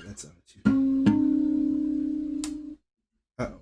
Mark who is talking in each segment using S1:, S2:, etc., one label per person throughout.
S1: That's out of tune. Uh-oh.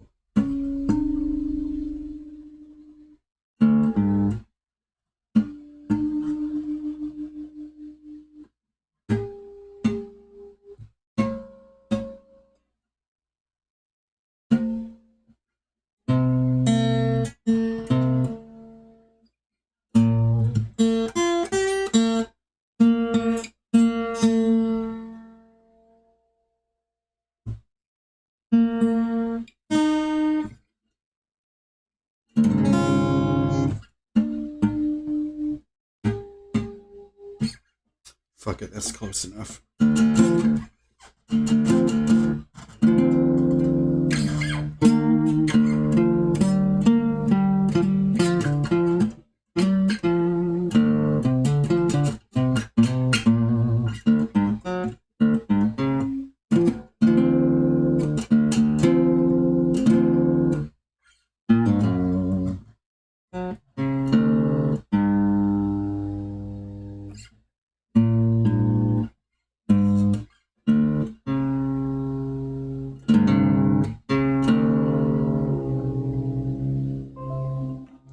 S1: Fuck it, that's close enough.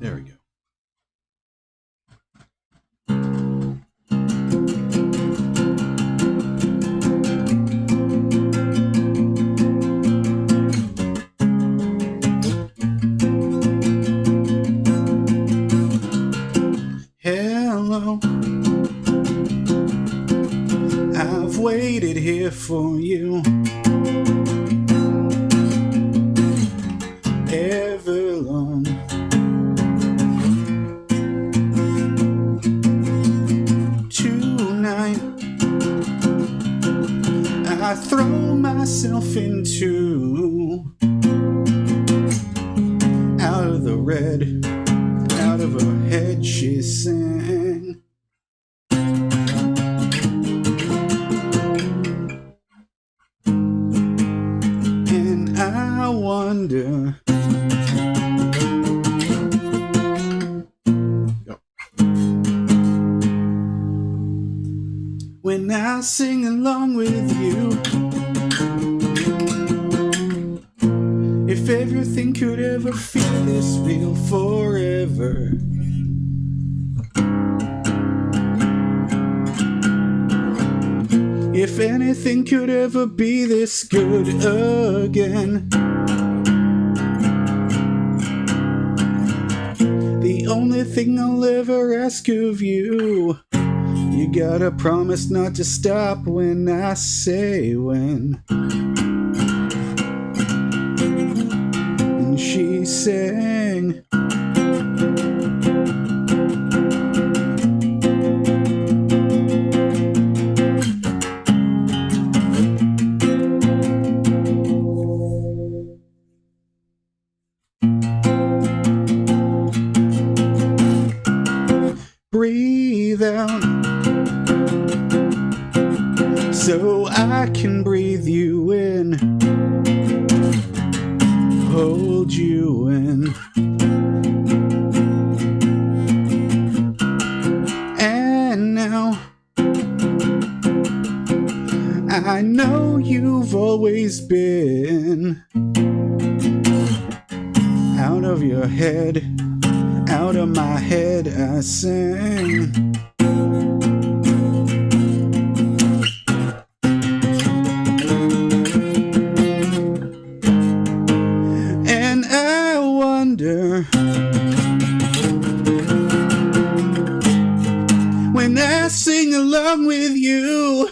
S1: There we go. Hello, I've waited here for you ever long. Tonight I throw myself into out of the red, out of her head she sang. And I wonder, when I sing along with you, if everything could ever feel this real forever. If anything could ever be this good again. The only thing I'll ever ask of you, you gotta promise not to stop when I say when. And she sang, breathe out so I can breathe you in, hold you in. And now I know you've always been out of your head, out of my head I sing. And I wonder when I sing along with you,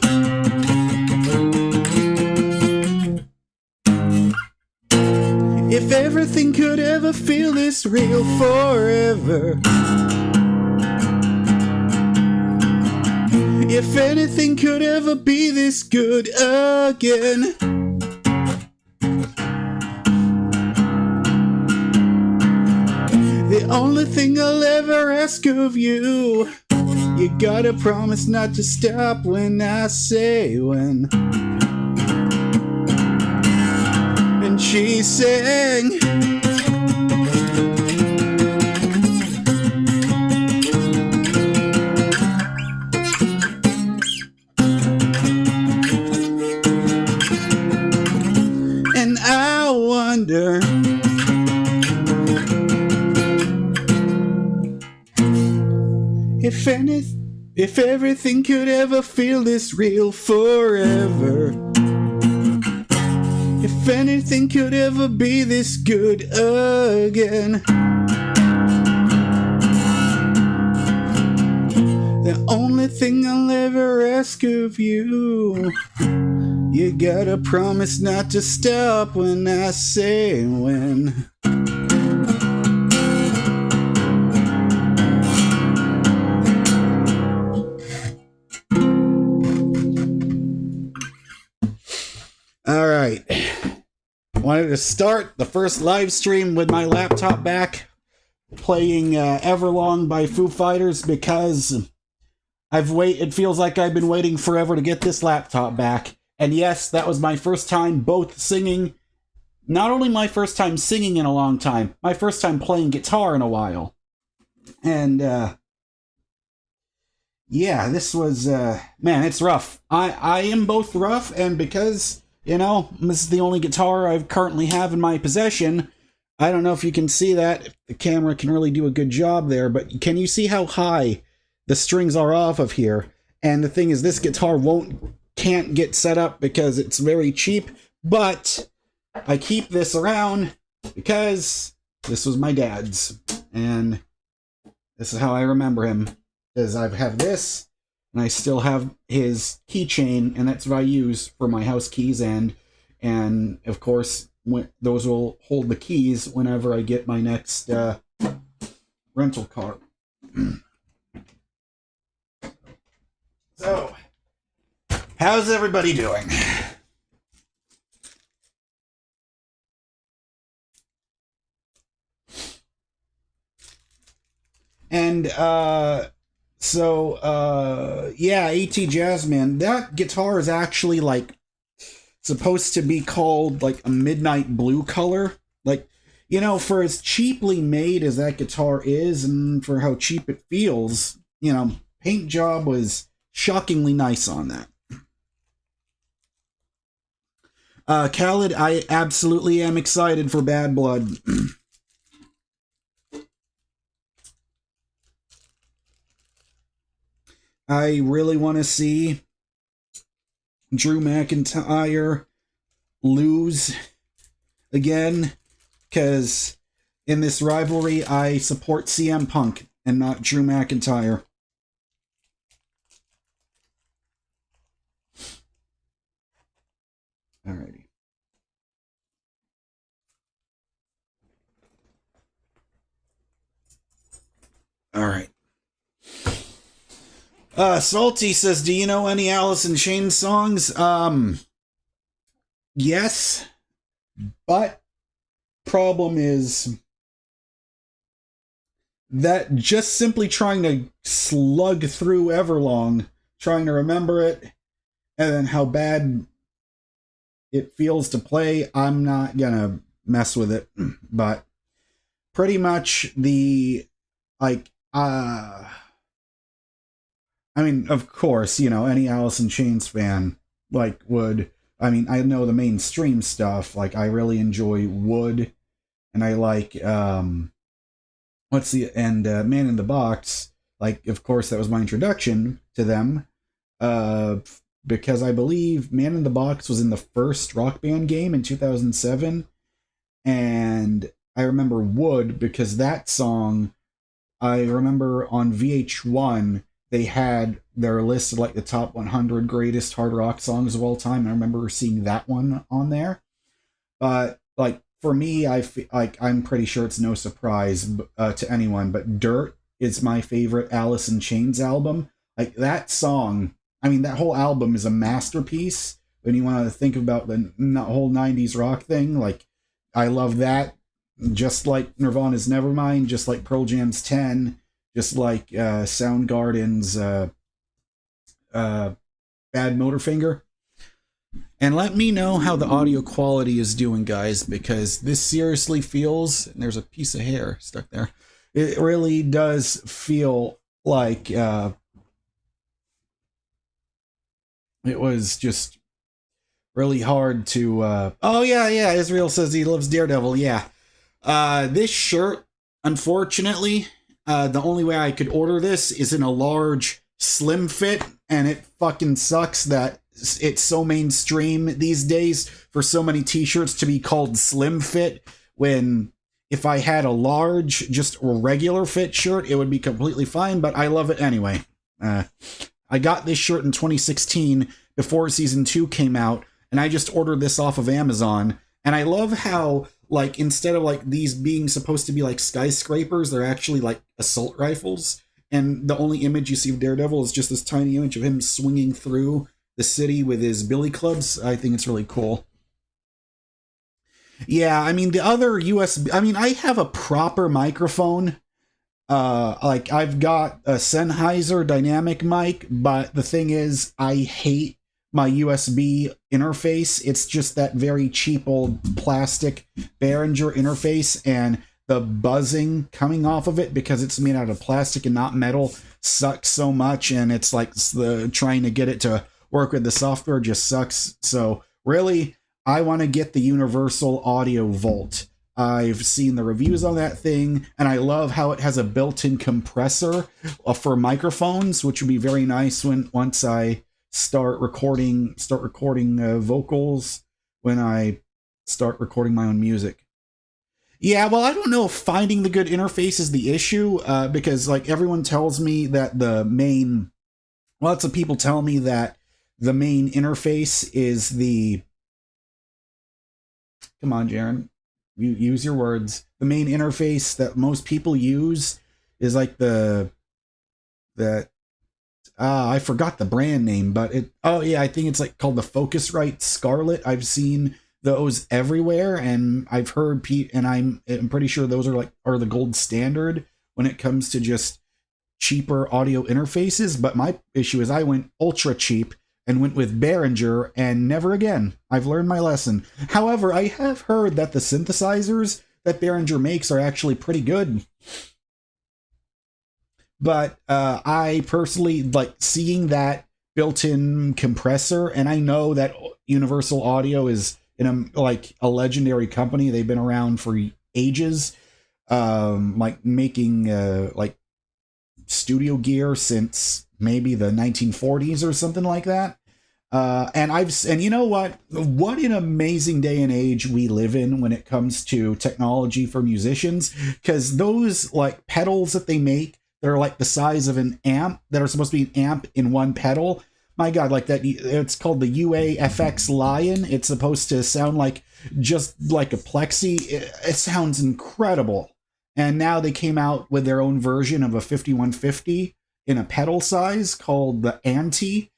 S1: if everything could ever feel this real forever, if anything could ever be this good again. The only thing I'll ever ask of you, you gotta promise not to stop when I say when. And she sang, and I wonder if everything could ever feel this real forever, if anything could ever be this good again. The only thing I'll ever ask of you, you gotta promise not to stop when I say when. All right. Wanted to start the first live stream with my laptop back, playing Everlong by Foo Fighters, because it feels like I've been waiting forever to get this laptop back. And yes, that was my first time both singing. Not only my first time singing in a long time, my first time playing guitar in a while. And yeah, this was man, it's rough. I am both rough, and because, you know, this is the only guitar I currently have in my possession. I don't know if you can see that. If the camera can really do a good job there, but can you see how high the strings are off of here? And the thing is, this guitar can't get set up because it's very cheap, but I keep this around because this was my dad's, and this is how I remember him, is I have this, and I still have his keychain, and that's what I use for my house keys, and of course, those will hold the keys whenever I get my next rental car. So, how's everybody doing? And yeah, AT Jazzman, that guitar is actually like supposed to be called like a midnight blue color. Like, you know, for as cheaply made as that guitar is, and for how cheap it feels, you know, paint job was shockingly nice on that. Khaled, I absolutely am excited for Bad Blood. I really want to see Drew McIntyre lose again, because in this rivalry, I support CM Punk and not Drew McIntyre. Alrighty. Alright. Salty says, do you know any Alice in Chains songs? Yes, but problem is that just simply trying to slug through Everlong, trying to remember it, and then how bad it feels to play, I'm not gonna mess with it. But pretty much I mean, of course, you know, any Alice in Chains fan, like, I know the mainstream stuff, like, I really enjoy Wood, and I like, Man in the Box, like, of course, that was my introduction to them, uh, because I believe Man in the Box was in the first Rock Band game in 2007, and I remember Wood because that song, I remember on VH1, they had their list of like the top 100 greatest hard rock songs of all time. I remember seeing that one on there. But like for me, like I'm pretty sure it's no surprise to anyone, but Dirt is my favorite Alice in Chains album. Like that song, I mean that whole album is a masterpiece. When you want to think about the whole 90s rock thing, like I love that. Just like Nirvana's Nevermind, just like Pearl Jam's 10, just like Soundgarden's Bad Motorfinger. And let me know how the audio quality is doing, guys, because this seriously feels, and there's a piece of hair stuck there, it really does feel like it was just really hard to, oh yeah, Israel says he loves Daredevil, yeah. This shirt, unfortunately, the only way I could order this is in a large slim fit, and it fucking sucks that it's so mainstream these days for so many t-shirts to be called slim fit, when if I had a large, just a regular fit shirt, it would be completely fine, but I love it anyway. I got this shirt in 2016 before season 2 came out, and I just ordered this off of Amazon, and I love how, like, instead of like these being supposed to be like skyscrapers, they're actually like assault rifles. And the only image you see of Daredevil is just this tiny image of him swinging through the city with his billy clubs. I think it's really cool. Yeah, I mean, the other USB, I mean, I have a proper microphone. Like I've got a Sennheiser dynamic mic, but the thing is, I hate my USB interface. It's just that very cheap old plastic Behringer interface, and the buzzing coming off of it, because it's made out of plastic and not metal, sucks so much, and it's like the trying to get it to work with the software just sucks. So really, I want to get the Universal Audio Volt. I've seen the reviews on that thing, and I love how it has a built-in compressor for microphones, which would be very nice once I start recording vocals, when I start recording my own music. Yeah, well, I don't know if finding the good interface is the issue, because like everyone tells me that lots of people tell me that the main interface is come on, Jaren, you use your words. The main interface that most people use is like I forgot the brand name, but I think it's like called the Focusrite Scarlett. I've seen those everywhere, and I've heard and I'm pretty sure those are the gold standard when it comes to just cheaper audio interfaces. But my issue is I went ultra cheap and went with Behringer, and never again. I've learned my lesson. However, I have heard that the synthesizers that Behringer makes are actually pretty good. But I personally like seeing that built-in compressor, and I know that Universal Audio is a legendary company. They've been around for ages, like making like studio gear since maybe the 1940s or something like that. And you know what an amazing day and age we live in when it comes to technology for musicians, because those like pedals that they make, they're like the size of an amp, that are supposed to be an amp in one pedal. My God, like that, it's called the UAFX Lion. It's supposed to sound like just like a plexi. It sounds incredible. And now they came out with their own version of a 5150 in a pedal size called the Anti.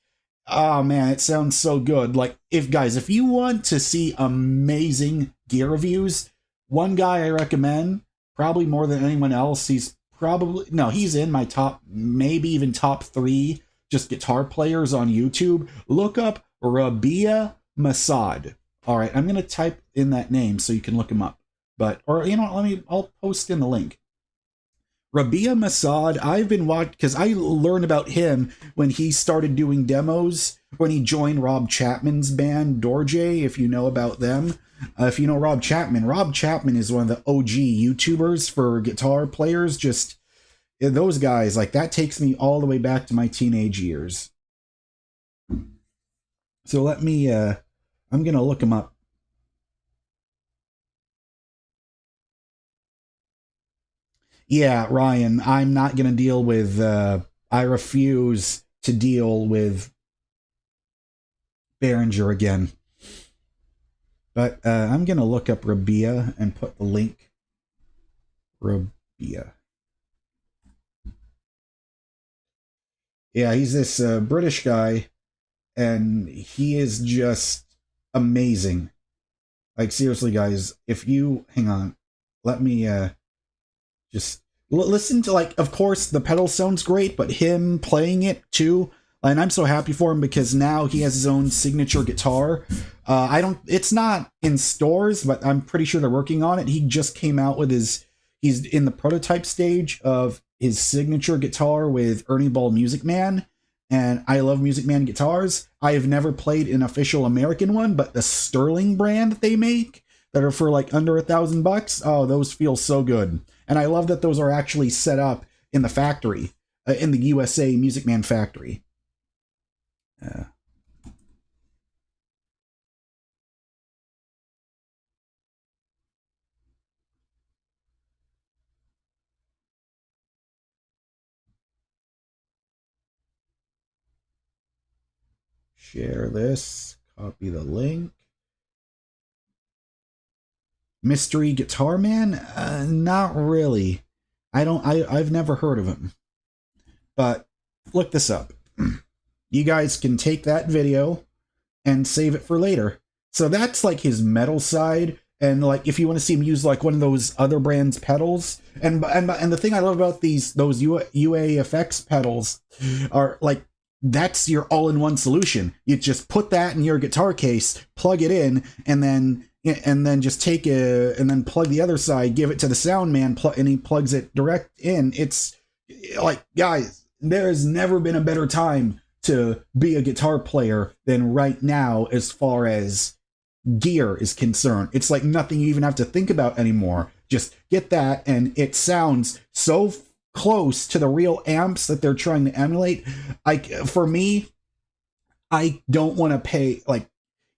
S1: Oh man, it sounds so good. Like, if you want to see amazing gear reviews, one guy I recommend, probably more than anyone else, he's in my top, maybe even top 3 just guitar players on YouTube. Look up Rabia Masad. All right, I'm going to type in that name so you can look him up. I'll post in the link. Rabia Masad, I've been watching, because I learned about him when he started doing demos, when he joined Rob Chapman's band, Dorje, if you know about them. If you know Rob Chapman is one of the OG YouTubers for guitar players. Just those guys, like, that takes me all the way back to my teenage years. So let me, I'm going to look him up. Yeah, Ryan, I'm not going to deal with, I refuse to deal with Behringer again. But I'm going to look up Rabia and put the link. Rabia. Yeah, he's this British guy, and he is just amazing. Like, seriously, guys, if you... Hang on. Let me just... Listen to, like, of course, the pedal sounds great, but him playing it, too... And I'm so happy for him because now he has his own signature guitar. It's not in stores, but I'm pretty sure they're working on it. He just came out with he's in the prototype stage of his signature guitar with Ernie Ball Music Man. And I love Music Man guitars. I have never played an official American one, but the Sterling brand that they make that are for like under $1,000, oh, those feel so good. And I love that those are actually set up in the factory, in the USA Music Man factory. Share this, copy the link. Mystery Guitar Man? Not really. I've never heard of him. But look this up. You guys can take that video and save it for later. So that's like his metal side. And like, if you want to see him use like one of those other brands pedals, and the thing I love about those UAFX pedals are like, that's your all-in-one solution. You just put that in your guitar case, plug it in, and then just take and then plug the other side, give it to the sound man, and he plugs it direct in. It's like, guys, there has never been a better time to be a guitar player than right now as far as gear is concerned. It's like nothing you even have to think about anymore. Just get that, and it sounds so close to the real amps that they're trying to emulate. For me, I don't want to pay, like,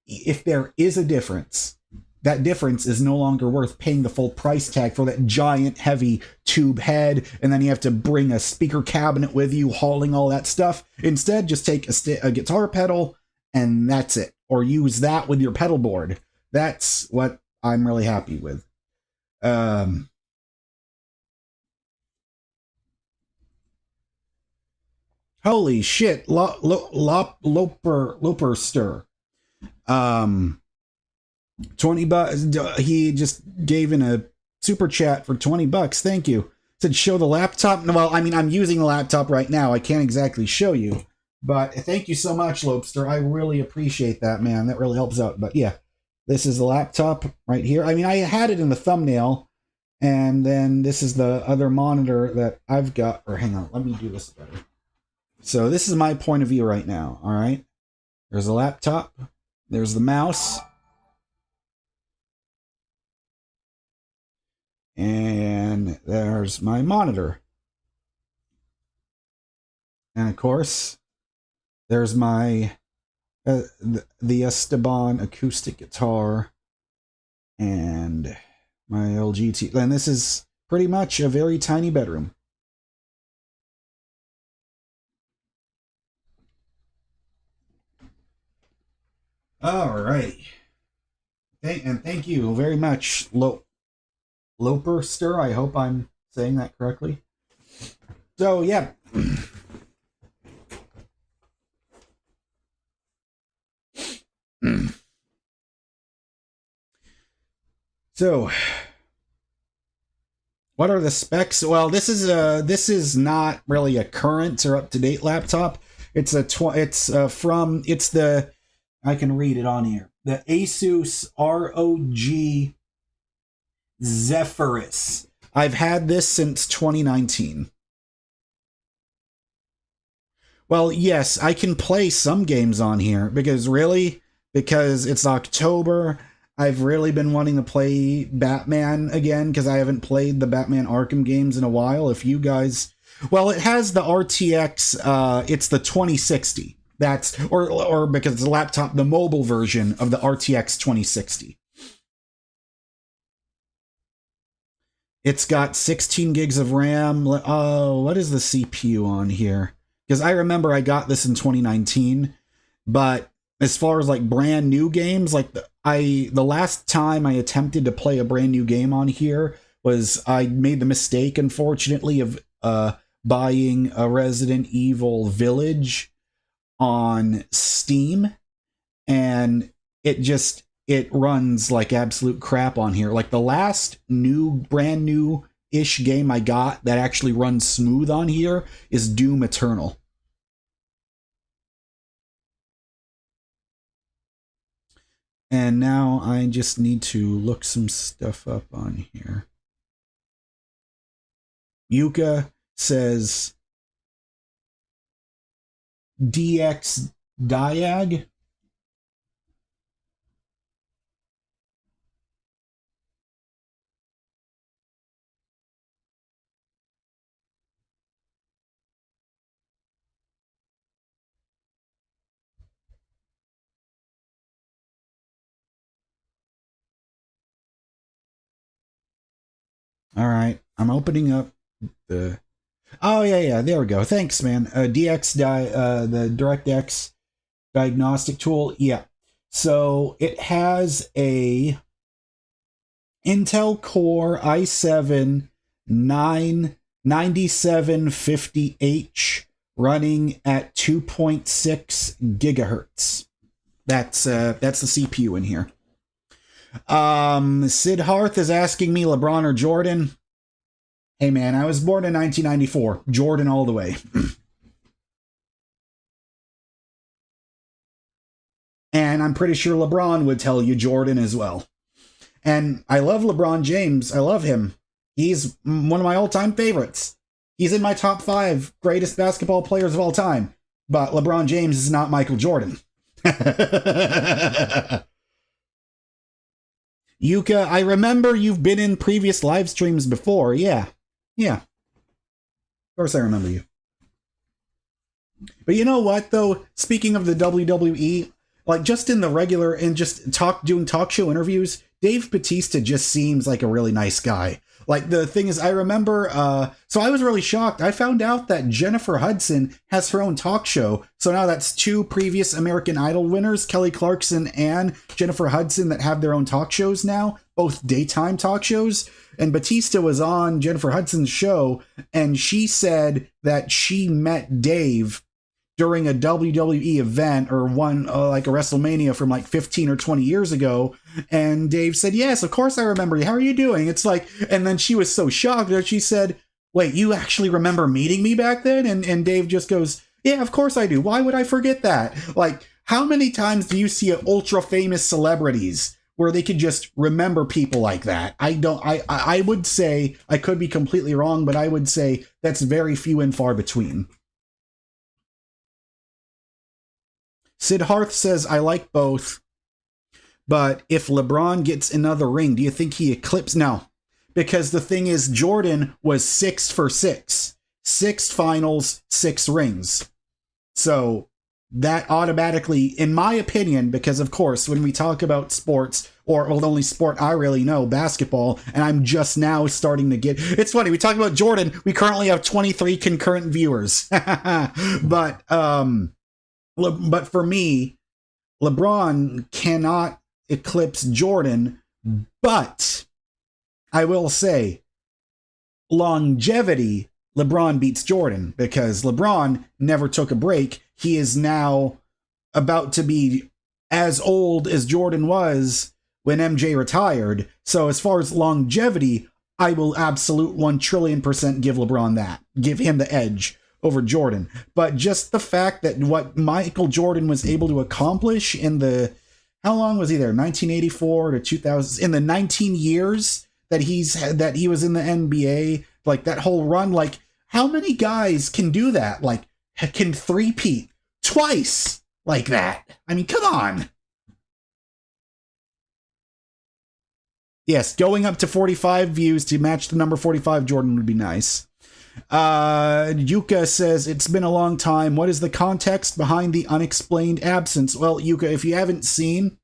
S1: if there is a difference, that difference is no longer worth paying the full price tag for that giant heavy tube head, and then you have to bring a speaker cabinet with you hauling all that stuff. Instead, just take a guitar pedal and that's it, or use that with your pedal board. That's what I'm really happy with. Holy shit, Loper Stir. 20 bucks. He just gave in a super chat for 20 bucks. Thank you. Said show the laptop. Well, I mean, I'm using the laptop right now. I can't exactly show you, but thank you so much, Lobster. I really appreciate that, man. That really helps out. But yeah, this is the laptop right here. I mean, I had it in the thumbnail, and then this is the other monitor that I've got. Or hang on, let me do this better. So this is my point of view right now. All right. There's a laptop. There's the mouse. And there's my monitor. And of course, there's my the Esteban acoustic guitar and my LGT. And this is pretty much a very tiny bedroom. All right. And thank you very much, Loperster. I hope I'm saying that correctly. So, yeah. So, what are the specs? Well, this is not really a current or up-to-date laptop. It's the I can read it on here. The Asus ROG Zephyrus. I've had this since 2019. Well, yes, I can play some games on here because it's October. I've really been wanting to play Batman again because I haven't played the Batman Arkham games in a while. If you guys, well, it has the RTX. It's the 2060. That's or because it's a laptop, the mobile version of the RTX 2060. It's got 16 gigs of RAM. Oh, what is the CPU on here? Because I remember I got this in 2019, but as far as like brand new games, like the last time I attempted to play a brand new game on here was I made the mistake, unfortunately, of buying a Resident Evil Village on Steam, and it runs like absolute crap on here. Like the last brand new ish game I got that actually runs smooth on here is Doom Eternal. And now I just need to look some stuff up on here. Yuka says DX Diag. All right, I'm opening up the. Oh yeah, there we go. Thanks, man. The DirectX diagnostic tool. Yeah. So it has a Intel Core i7 9750H running at 2.6 gigahertz. That's the CPU in here. Sid Harth is asking me LeBron or Jordan. Hey man, I was born in 1994. Jordan all the way. And I'm pretty sure LeBron would tell you Jordan as well. And I love LeBron James. I love him. He's one of my all-time favorites. He's in my top 5 greatest basketball players of all time. But LeBron James is not Michael Jordan. Yuka, I remember you've been in previous live streams before. Yeah. Of course I remember you. But you know what, though? Speaking of the WWE, like just in the regular and just doing talk show interviews, Dave Bautista just seems like a really nice guy. Like the thing is, I remember, so I was really shocked. I found out that Jennifer Hudson has her own talk show. So now that's 2 previous American Idol winners, Kelly Clarkson and Jennifer Hudson, that have their own talk shows now, both daytime talk shows. And Batista was on Jennifer Hudson's show, and she said that she met Dave during a WWE event or one like a WrestleMania from like 15 or 20 years ago. And Dave said, yes, of course I remember you. How are you doing? It's like, and then she was so shocked that she said, wait, you actually remember meeting me back then? And Dave just goes, yeah, of course I do. Why would I forget that? Like, how many times do you see ultra famous celebrities where they could just remember people like that? I would say, I could be completely wrong, but I would say that's very few and far between. Sid Harth says, I like both, but if LeBron gets another ring, do you think he eclipses? No, because the thing is, Jordan was 6 for 6. 6 finals, 6 rings. So that automatically, in my opinion, because of course, when we talk about sports, or well, the only sport I really know, basketball, and I'm just now starting to get, it's funny, we talk about Jordan, we currently have 23 concurrent viewers. But for me, LeBron cannot eclipse Jordan, but I will say, longevity, LeBron beats Jordan, because LeBron never took a break. He is now about to be as old as Jordan was when MJ retired. So as far as longevity, I will absolute 1,000,000,000% give LeBron that. Give him the edge over Jordan. But just the fact that what Michael Jordan was able to accomplish in the, how long was he there? 1984 to 2000, in the 19 years that he was in the NBA, like that whole run, like how many guys can do that? Like can three-peat twice like that? I mean, come on. Yes, going up to 45 views to match the number 45 Jordan would be nice. Yuka says, it's been a long time. What is the context behind the unexplained absence? Well, Yuka, if you haven't seen,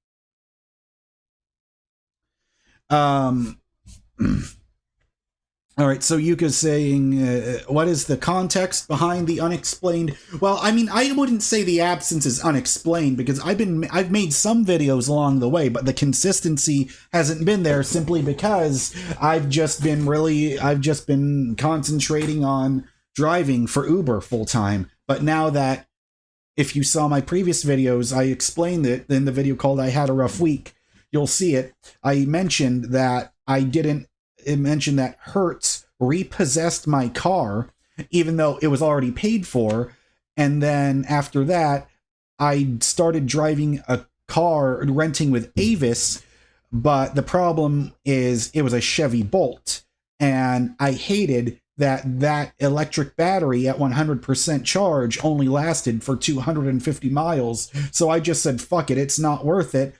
S1: all right, so Yuka's saying, what is the context behind the unexplained? Well, I mean, I wouldn't say the absence is unexplained because I've made some videos along the way, but the consistency hasn't been there simply because I've just been concentrating on driving for Uber full time. But now that, if you saw my previous videos, I explained it in the video called I Had a Rough Week. You'll see it. I mentioned that it mentioned that Hertz repossessed my car, even though it was already paid for. And then after that, I started driving a car, renting with Avis. But the problem is it was a Chevy Bolt. And I hated that electric battery at 100% charge only lasted for 250 miles. So I just said, fuck it, it's not worth it.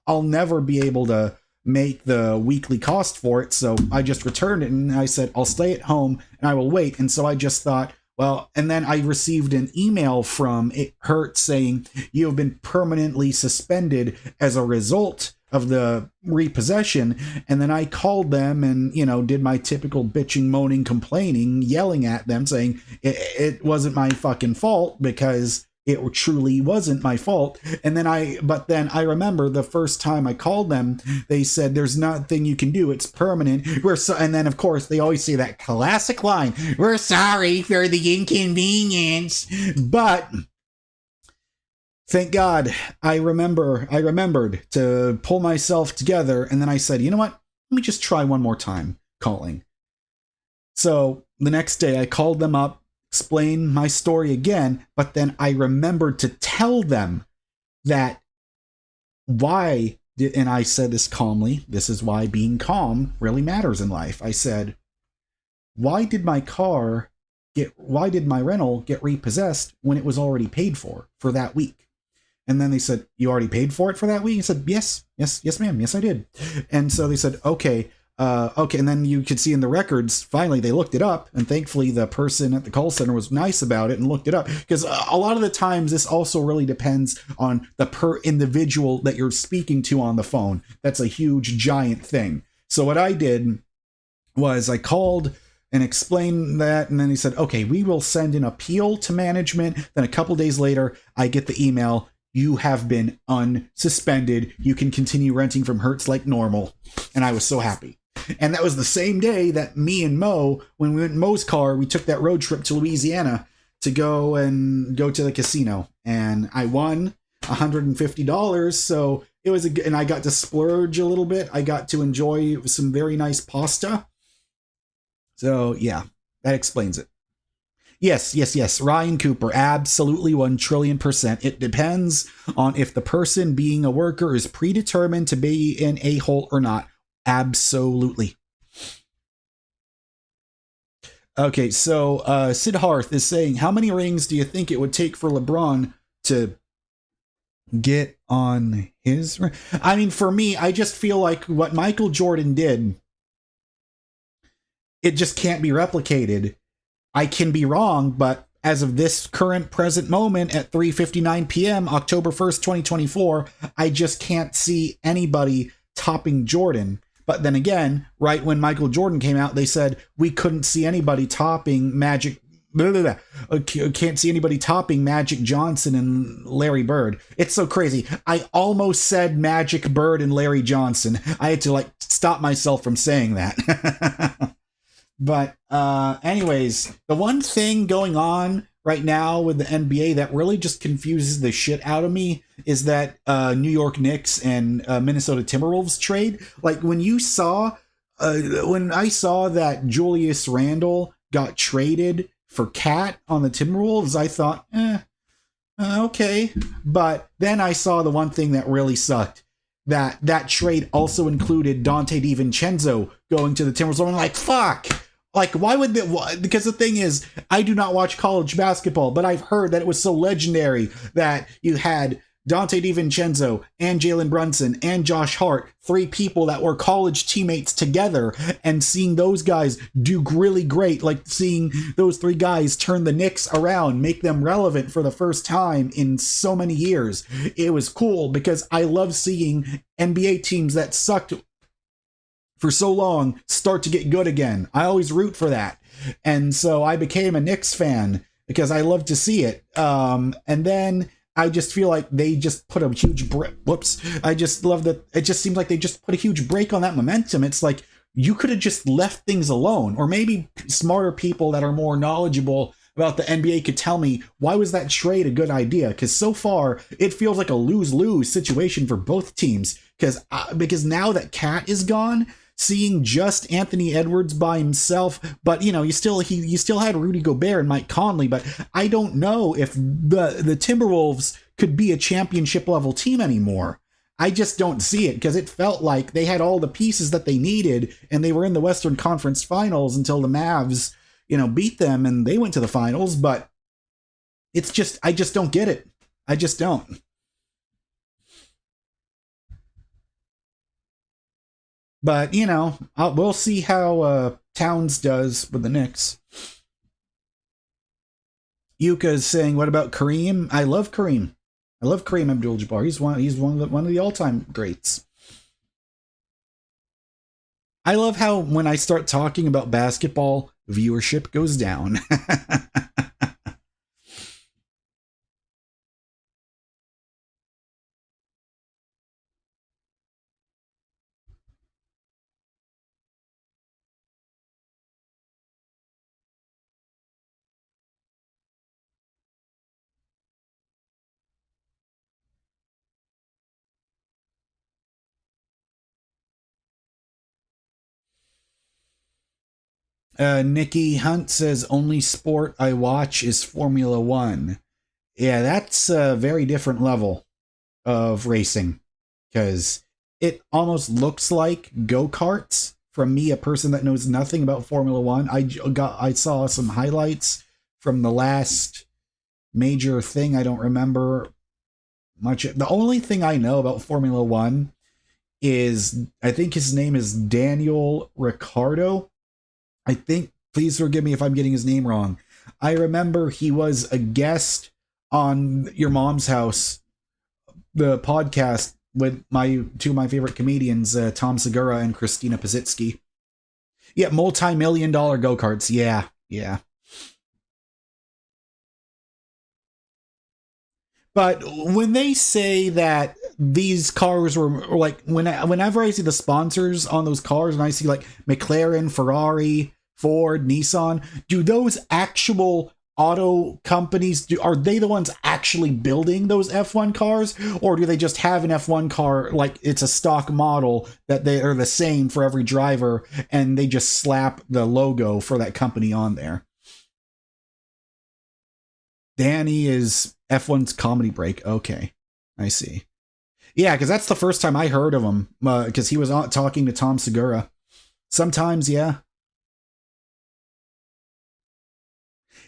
S1: I'll never be able to make the weekly cost for it, so I just returned it, and I said, I'll stay at home and I will wait. And so I just thought, well, and then I received an email from Hertz saying, you have been permanently suspended as a result of the repossession. And then I called them and, did my typical bitching, moaning, complaining, yelling at them, saying it wasn't my fucking fault because it truly wasn't my fault. And then I remember the first time I called them, they said, there's nothing you can do. It's permanent. And then of course they always say that classic line, we're sorry for the inconvenience. But thank God I remembered to pull myself together. And then I said, you know what? Let me just try one more time calling. So the next day I called them up, explain my story again, but then I remembered to tell them that and I said this calmly, this is why being calm really matters in life. I said, why did my rental get repossessed when it was already paid for that week? And then they said, you already paid for it for that week? I said, yes, ma'am. Yes, I did. And so they said, okay. And then you could see in the records, finally they looked it up, and thankfully the person at the call center was nice about it and looked it up, because a lot of the times this also really depends on the per individual that you're speaking to on the phone. That's a huge giant thing. So what I did was I called and explained that, and then he said, okay, we will send an appeal to management. Then a couple days later I get the email, you have been unsuspended, you can continue renting from Hertz like normal. And I was so happy. And that was the same day that me and Mo, when we went in Mo's car, we took that road trip to Louisiana to go to the casino. And I won $150. So it was and I got to splurge a little bit. I got to enjoy some very nice pasta. So yeah, that explains it. Yes. Ryan Cooper, absolutely 1 trillion %. It depends on if the person being a worker is predetermined to be an a-hole or not. Absolutely. Okay, so Siddharth is saying, how many rings do you think it would take for LeBron to get on his ring? I mean, for me, I just feel like what Michael Jordan did, it just can't be replicated. I can be wrong, but as of this current present moment at 3:59 p.m., October 1st, 2024, I just can't see anybody topping Jordan. But then again, right when Michael Jordan came out, they said we couldn't see anybody topping Magic. Can't see anybody topping Magic Johnson and Larry Bird. It's so crazy. I almost said Magic Bird and Larry Johnson. I had to stop myself from saying that. But anyways, the one thing going on right now with the NBA that really just confuses the shit out of me is that New York Knicks and Minnesota Timberwolves trade. Like when I saw that Julius Randle got traded for Cat on the Timberwolves, I thought, okay. But then I saw the one thing that really sucked. That trade also included Dante DiVincenzo going to the Timberwolves. I'm like, fuck. Like, why would they? Because the thing is, I do not watch college basketball, but I've heard that it was so legendary that you had Dante DiVincenzo and Jalen Brunson and Josh Hart, three people that were college teammates together, and seeing those guys do really great, like seeing those three guys turn the Knicks around, make them relevant for the first time in so many years. It was cool because I love seeing NBA teams that sucked for so long start to get good again. I always root for that. And so I became a Knicks fan because I love to see it. And then I just feel like they just put a huge whoops. I just love that. It just seems like they just put a huge break on that momentum. It's like you could have just left things alone, or maybe smarter people that are more knowledgeable about the NBA could tell me, why was that trade a good idea? Because so far it feels like a lose-lose situation for both teams. Because now that Cat is gone, seeing just Anthony Edwards by himself, but you still had Rudy Gobert and Mike Conley, but I don't know if the Timberwolves could be a championship level team anymore. I just don't see it, because it felt like they had all the pieces that they needed, and they were in the Western Conference Finals until the Mavs, beat them and they went to the finals. But it's just, I just don't get it. I just don't. But, we'll see how Towns does with the Knicks. Yuka is saying, what about Kareem? I love Kareem. I love Kareem Abdul-Jabbar. He's one of the all-time greats. I love how when I start talking about basketball, viewership goes down. Nikki Hunt says, only sport I watch is Formula One. Yeah, that's a very different level of racing, because it almost looks like go-karts. From me, a person that knows nothing about Formula One, I saw some highlights from the last major thing. I don't remember much. The only thing I know about Formula One is, I think his name is Daniel Ricciardo. I think, please forgive me if I'm getting his name wrong. I remember he was a guest on Your Mom's House, the podcast, with two of my favorite comedians, Tom Segura and Christina Pazitsky. Yeah, multi-million-dollar go-karts. Yeah, yeah. But when they say that these cars were like, whenever I see the sponsors on those cars, and I see like McLaren, Ferrari, Ford, Nissan, do those actual auto companies, are they the ones actually building those F1 cars, or do they just have an F1 car like it's a stock model that they are the same for every driver, and they just slap the logo for that company on there? Danny is F1's Comedy Break. Okay, I see. Yeah, because that's the first time I heard of him, because he was talking to Tom Segura. Sometimes, yeah.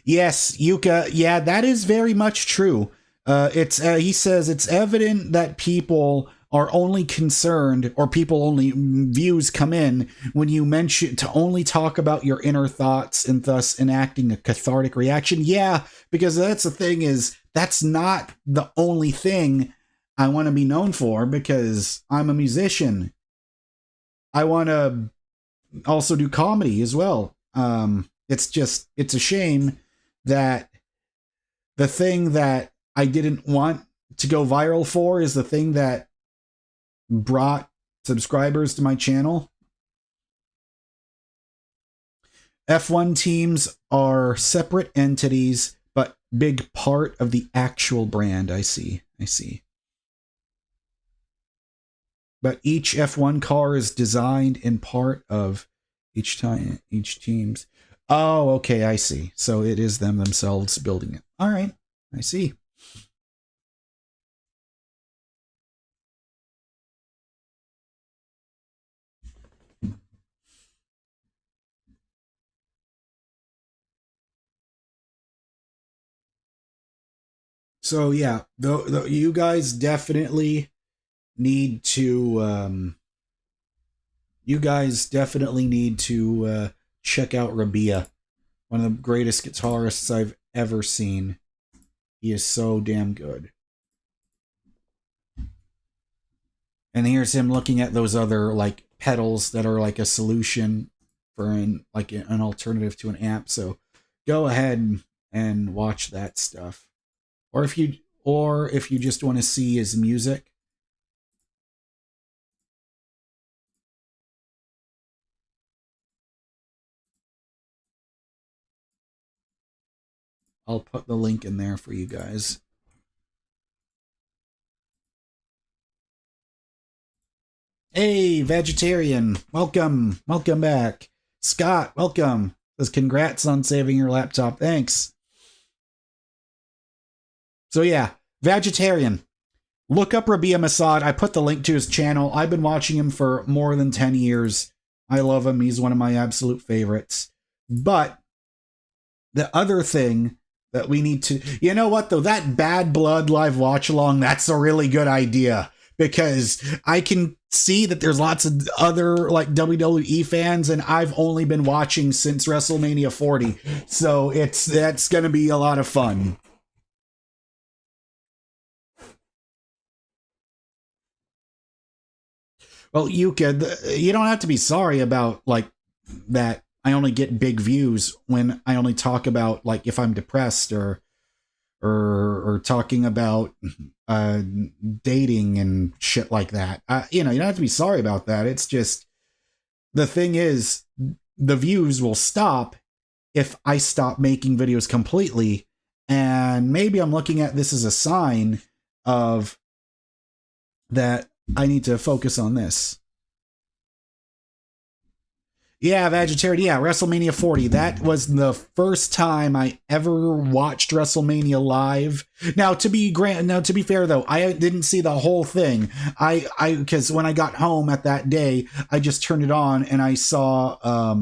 S1: Yes, Yuka. Yeah, that is very much true. It's he says it's evident that people are only concerned, or people only views come in when you mention to only talk about your inner thoughts, and thus enacting a cathartic reaction. Yeah, because that's the thing, is that's not the only thing I want to be known for, because I'm a musician. I want to also do comedy as well. It's a shame that the thing that I didn't want to go viral for is the thing that brought subscribers to my channel. F1 teams are separate entities, but big part of the actual brand. I see. But each F1 car is designed in part of each team's. Oh, okay, I see. So it is them themselves building it. All right, I see. So yeah, you guys definitely need to check out Rabia, one of the greatest guitarists I've ever seen. He is so damn good. And here's him looking at those other like pedals that are like a solution for an alternative to an amp. So go ahead and watch that stuff. Or if you just want to see his music, I'll put the link in there for you guys. Hey, vegetarian, welcome back. Scott, welcome. Says congrats on saving your laptop. Thanks. So yeah, vegetarian. Look up Rabia Masad. I put the link to his channel. I've been watching him for more than 10 years. I love him. He's one of my absolute favorites. But the other thing that we need to... You know what, though? That Bad Blood live watch-along, that's a really good idea. Because I can see that there's lots of other like WWE fans, and I've only been watching since WrestleMania 40. So that's going to be a lot of fun. Well, you don't have to be sorry about like that. I only get big views when I only talk about like if I'm depressed or talking about dating and shit like that. You don't have to be sorry about that. It's just the thing is the views will stop if I stop making videos completely. And maybe I'm looking at this as a sign of that I need to focus on this. Yeah, vegetarian. Yeah, WrestleMania 40. That was the first time I ever watched WrestleMania live. Now, to be fair though, I didn't see the whole thing. Because when I got home at that day, I just turned it on and I saw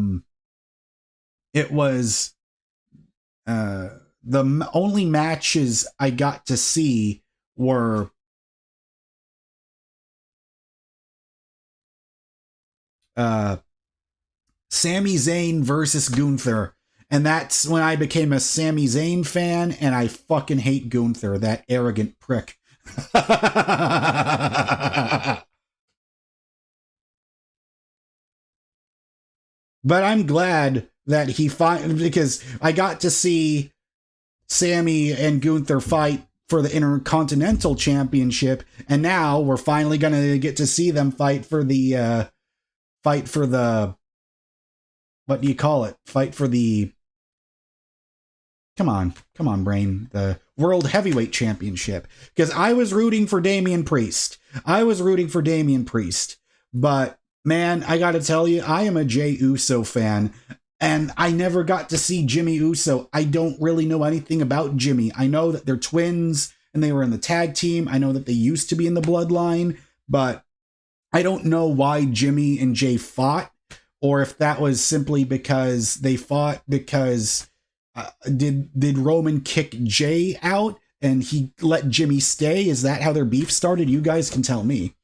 S1: it was the only matches I got to see were Sami Zayn versus Gunther. And that's when I became a Sami Zayn fan, and I fucking hate Gunther, that arrogant prick. But I'm glad that because I got to see Sammy and Gunther fight for the Intercontinental Championship, and now we're finally gonna get to see them fight for the what do you call it? Fight for the... Come on, brain. The World Heavyweight Championship. Because I was rooting for Damian Priest. But, man, I gotta tell you, I am a Jey Uso fan. And I never got to see Jimmy Uso. I don't really know anything about Jimmy. I know that they're twins, and they were in the tag team. I know that they used to be in the Bloodline. But I don't know why Jimmy and Jey fought. Or if that was simply because they fought because did Roman kick Jey out and he let Jimmy stay? Is that how their beef started? You guys can tell me.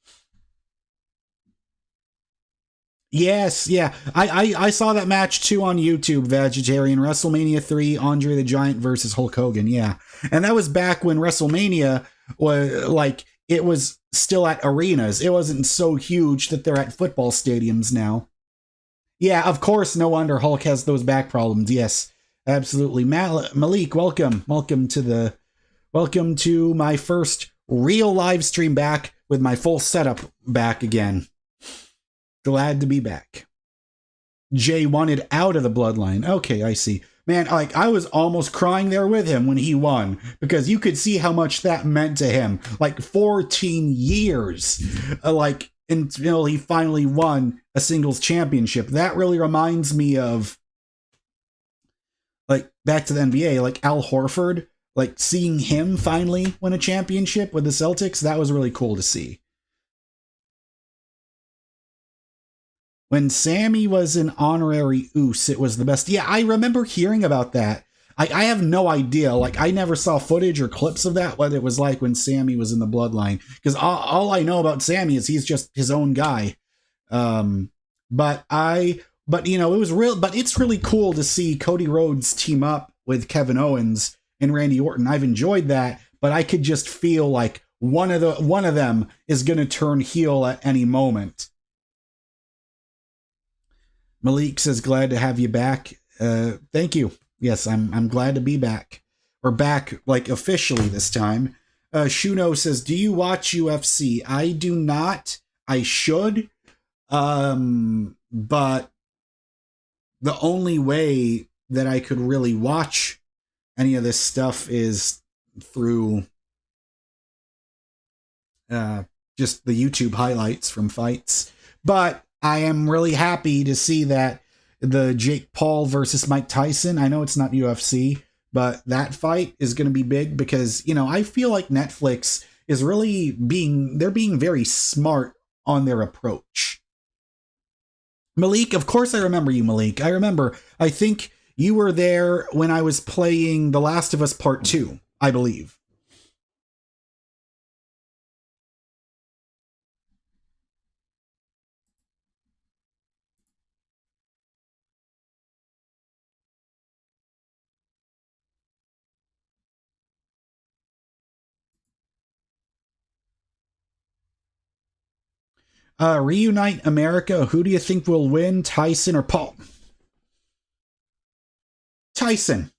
S1: Yes, yeah. I saw that match too on YouTube, Vegetarian. WrestleMania 3, Andre the Giant versus Hulk Hogan, yeah. And that was back when WrestleMania was like, it was still at arenas. It wasn't so huge that they're at football stadiums now. Yeah, of course, no wonder Hulk has those back problems. Yes, absolutely. Malik, welcome. Welcome to my first real live stream back with my full setup back again. Glad to be back. Jey wanted out of the Bloodline. Okay, I see. Man, like, I was almost crying there with him when he won, because you could see how much that meant to him. Like, 14 years. Until he finally won a singles championship. That really reminds me of, like, back to the NBA, like Al Horford, like seeing him finally win a championship with the Celtics. That was really cool to see. When Sammy was an honorary Oos, it was the best. Yeah, I remember hearing about that. I have no idea. Like, I never saw footage or clips of that, what it was like when Sammy was in the Bloodline. Because all I know about Sammy is he's just his own guy. But you know, it was real. But it's really cool to see Cody Rhodes team up with Kevin Owens and Randy Orton. I've enjoyed that, but I could just feel like one of them is going to turn heel at any moment. Malik says, glad to have you back. Thank you. Yes, I'm glad to be back. Or back, like, officially this time. Shuno says, do you watch UFC? I do not. I should. But the only way that I could really watch any of this stuff is through just the YouTube highlights from fights. But I am really happy to see that the Jake Paul versus Mike Tyson, I know it's not UFC, but that fight is going to be big because, you know, I feel like Netflix is really they're being very smart on their approach. Malik, of course I remember you, Malik. I think you were there when I was playing The Last of Us Part 2, I believe. Reunite America. Who do you think will win, Tyson or Paul? Tyson.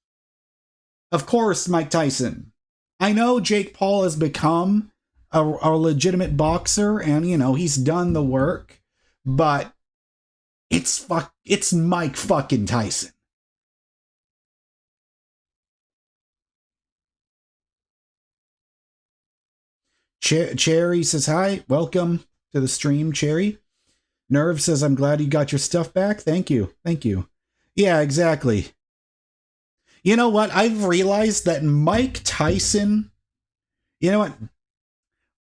S1: Of course, Mike Tyson. I know Jake Paul has become a legitimate boxer and, you know, he's done the work, but it's Mike fucking Tyson. Cherry says, hi, welcome to the stream, Cherry. Nerve says, I'm glad you got your stuff back. Thank you. Yeah, exactly. You know what? I've realized that Mike Tyson, you know what?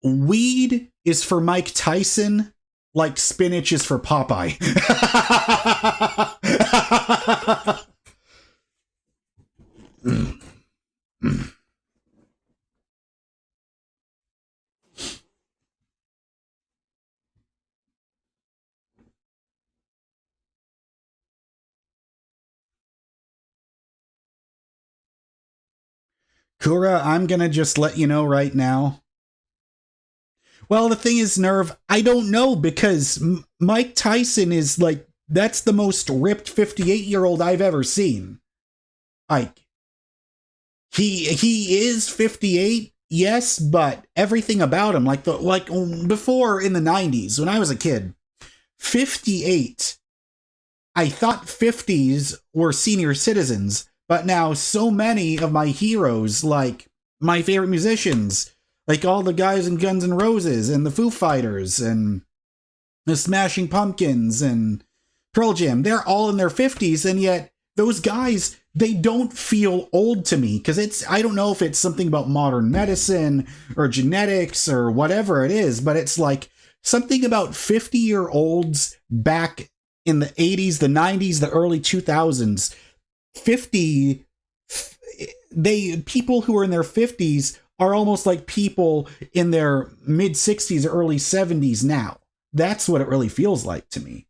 S1: Weed is for Mike Tyson like spinach is for Popeye. Kura, I'm going to just let you know right now. Well, the thing is, Nerve, I don't know because Mike Tyson is like, that's the most ripped 58-year-old I've ever seen. Like, he is 58, yes, but everything about him, like before in the 90s, when I was a kid, 58, I thought 50s were senior citizens. But now so many of my heroes, like my favorite musicians, like all the guys in Guns N' Roses and the Foo Fighters and the Smashing Pumpkins and Pearl Jam, they're all in their 50s. And yet those guys, they don't feel old to me because I don't know if it's something about modern medicine or genetics or whatever it is, but it's like something about 50-year-olds back in the 80s, the 90s, the early 2000s. 50, people who are in their 50s are almost like people in their mid 60s or early 70s now. That's what it really feels like to me.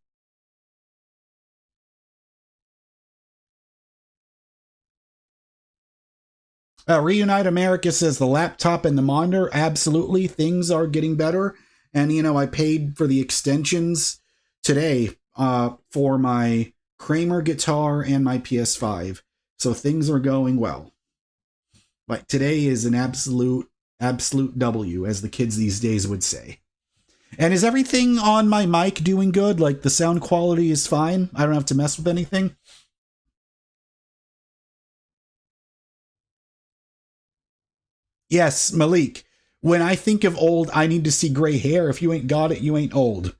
S1: Reunite America says the laptop and the monitor, absolutely, things are getting better. And, you know, I paid for the extensions today for my Kramer guitar and my PS5. So things are going well. Like today is an absolute W, as the kids these days would say. And is everything on my mic doing good? Like the sound quality is fine? I don't have to mess with anything? Yes, Malik. When I think of old, I need to see gray hair. If you ain't got it, you ain't old.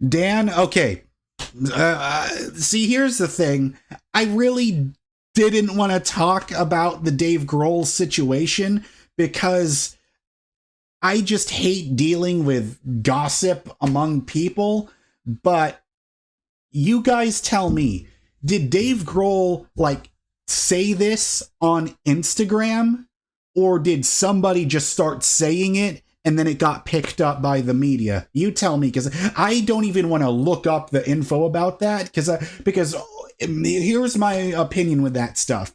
S1: Dan, okay. See, here's the thing. I really didn't want to talk about the Dave Grohl situation because I just hate dealing with gossip among people. But you guys tell me, did Dave Grohl like say this on Instagram, or did somebody just start saying it and then it got picked up by the media? You tell me, because I don't even want to look up the info about that, because here's my opinion with that stuff.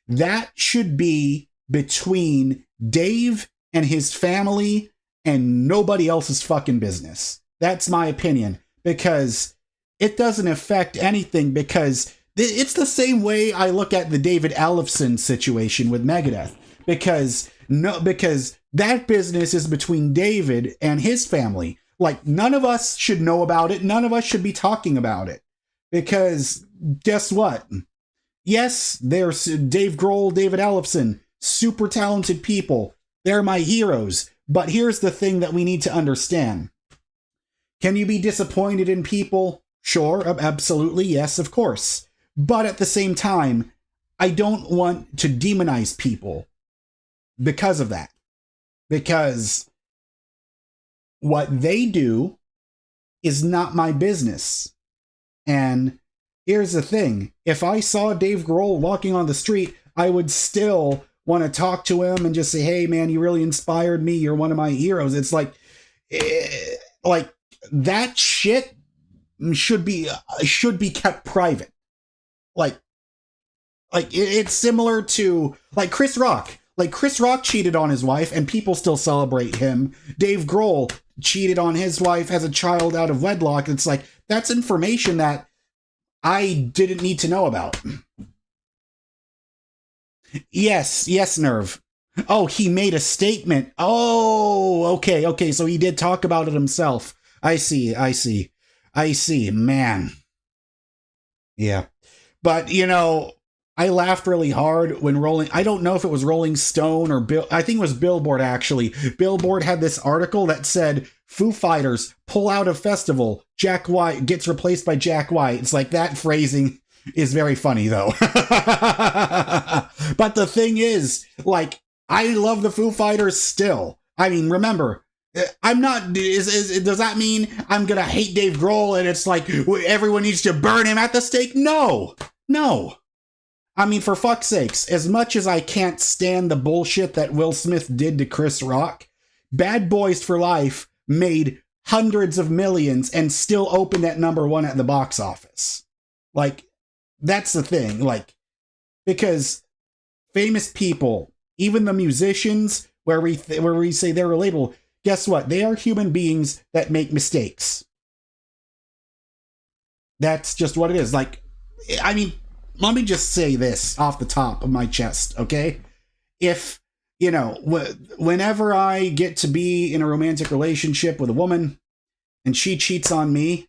S1: That should be between Dave and his family and nobody else's fucking business. That's my opinion, because it doesn't affect anything, because it's the same way I look at the David Ellefson situation with Megadeth, because that business is between David and his family. Like, none of us should know about it. None of us should be talking about it, because guess what? Yes, there's Dave Grohl, David Ellefson, super talented people. They're my heroes. But here's the thing that we need to understand. Can you be disappointed in people? Sure, absolutely, yes, of course. But at the same time, I don't want to demonize people because of that. Because what they do is not my business. And here's the thing. If I saw Dave Grohl walking on the street, I would still want to talk to him and just say, hey, man, you really inspired me. You're one of my heroes. It's like that shit should be kept private. Like it's similar to like Chris Rock. Like, Chris Rock cheated on his wife and people still celebrate him. Dave Grohl cheated on his wife, has a child out of wedlock. It's like, that's information that I didn't need to know about. Yes, Nerve. Oh, he made a statement. Oh, okay. So he did talk about it himself. I see. Man. Yeah. But, I laughed really hard when I don't know if it was Rolling Stone or I think it was Billboard, actually. Billboard had this article that said, Foo Fighters pull out of festival. Jack White gets replaced by Jack White. It's like, that phrasing is very funny, though. But the thing is, like, I love the Foo Fighters still. I mean, remember, I'm not, does that mean I'm gonna hate Dave Grohl and it's like, everyone needs to burn him at the stake? No. I mean, for fuck's sakes, as much as I can't stand the bullshit that Will Smith did to Chris Rock, Bad Boys for Life made hundreds of millions and still opened at #1 at the box office. Like, that's the thing. Like, because famous people, even the musicians, where we say they're relatable, guess what? They are human beings that make mistakes. That's just what it is. Like, I mean, let me just say this off the top of my chest, okay? If, whenever I get to be in a romantic relationship with a woman and she cheats on me,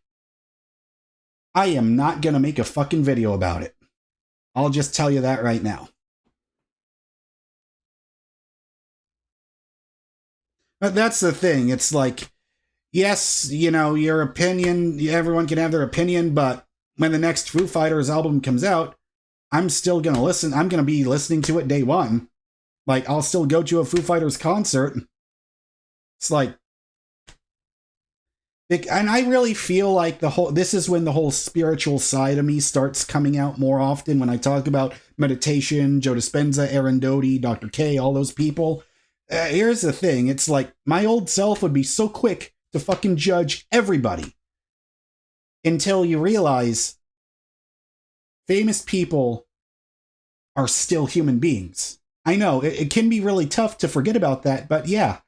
S1: I am not going to make a fucking video about it. I'll just tell you that right now. But that's the thing. It's like, yes, your opinion, everyone can have their opinion, but when the next Foo Fighters album comes out, I'm still going to listen. I'm going to be listening to it day one. Like, I'll still go to a Foo Fighters concert. It's like, and I really feel like this is when the whole spiritual side of me starts coming out more often, when I talk about meditation, Joe Dispenza, Aaron Doty, Dr. K, all those people. Here's the thing. It's like, my old self would be so quick to fucking judge everybody. Until you realize famous people are still human beings. I know, it can be really tough to forget about that, but yeah.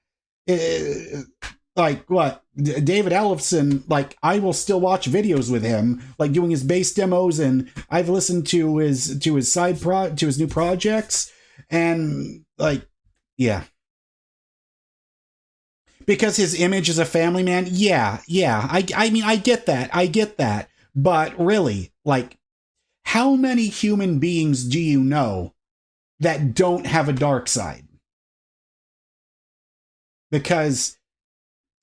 S1: Like, what? David Ellefson, like, I will still watch videos with him, like, doing his bass demos, and I've listened to his new projects, and, like, yeah. Because his image is a family man, yeah. I mean, I get that. But really, like, how many human beings do you know that don't have a dark side? Because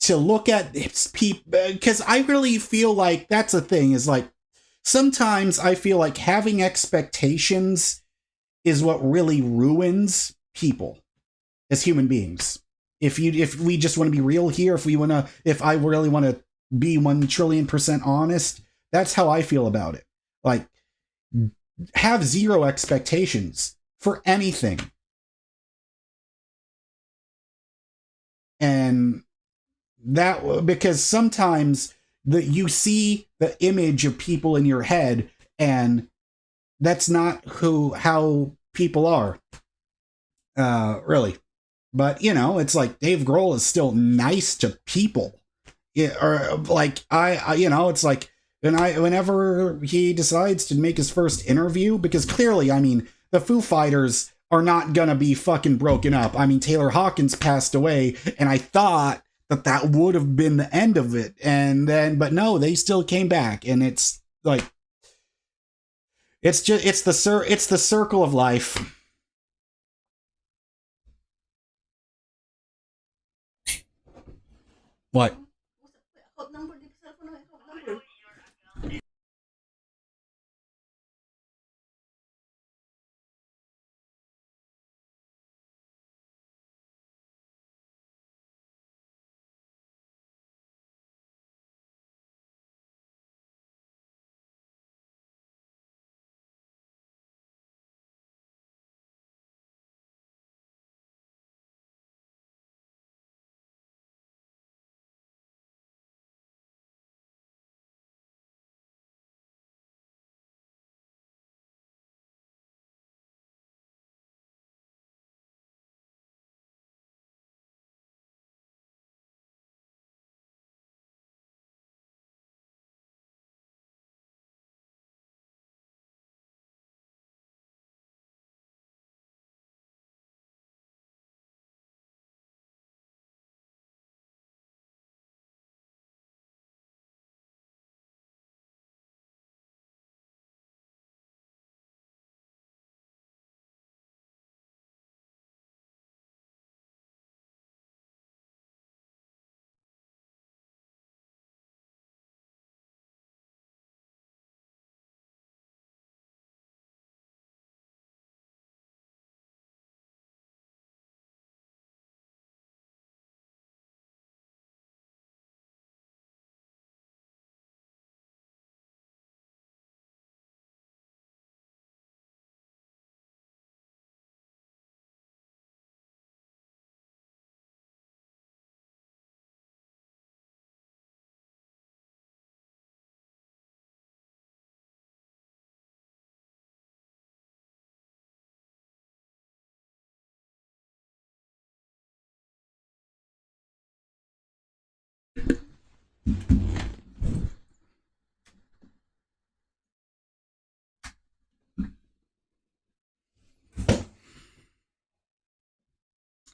S1: to look at people, because I really feel like that's the thing, is like, sometimes I feel like having expectations is what really ruins people as human beings. If we just want to be real here, if I really want to be 1,000,000,000% honest, that's how I feel about it. Like, have zero expectations for anything. And that, because sometimes you see the image of people in your head, and that's not how people are, really. But it's like Dave Grohl is still nice to people. Yeah, or like it's like whenever he decides to make his first interview, because clearly, I mean, the Foo Fighters are not gonna be fucking broken up. I mean, Taylor Hawkins passed away, and I thought that would have been the end of it, and then, but no, they still came back, and it's like, it's the circle of life. What?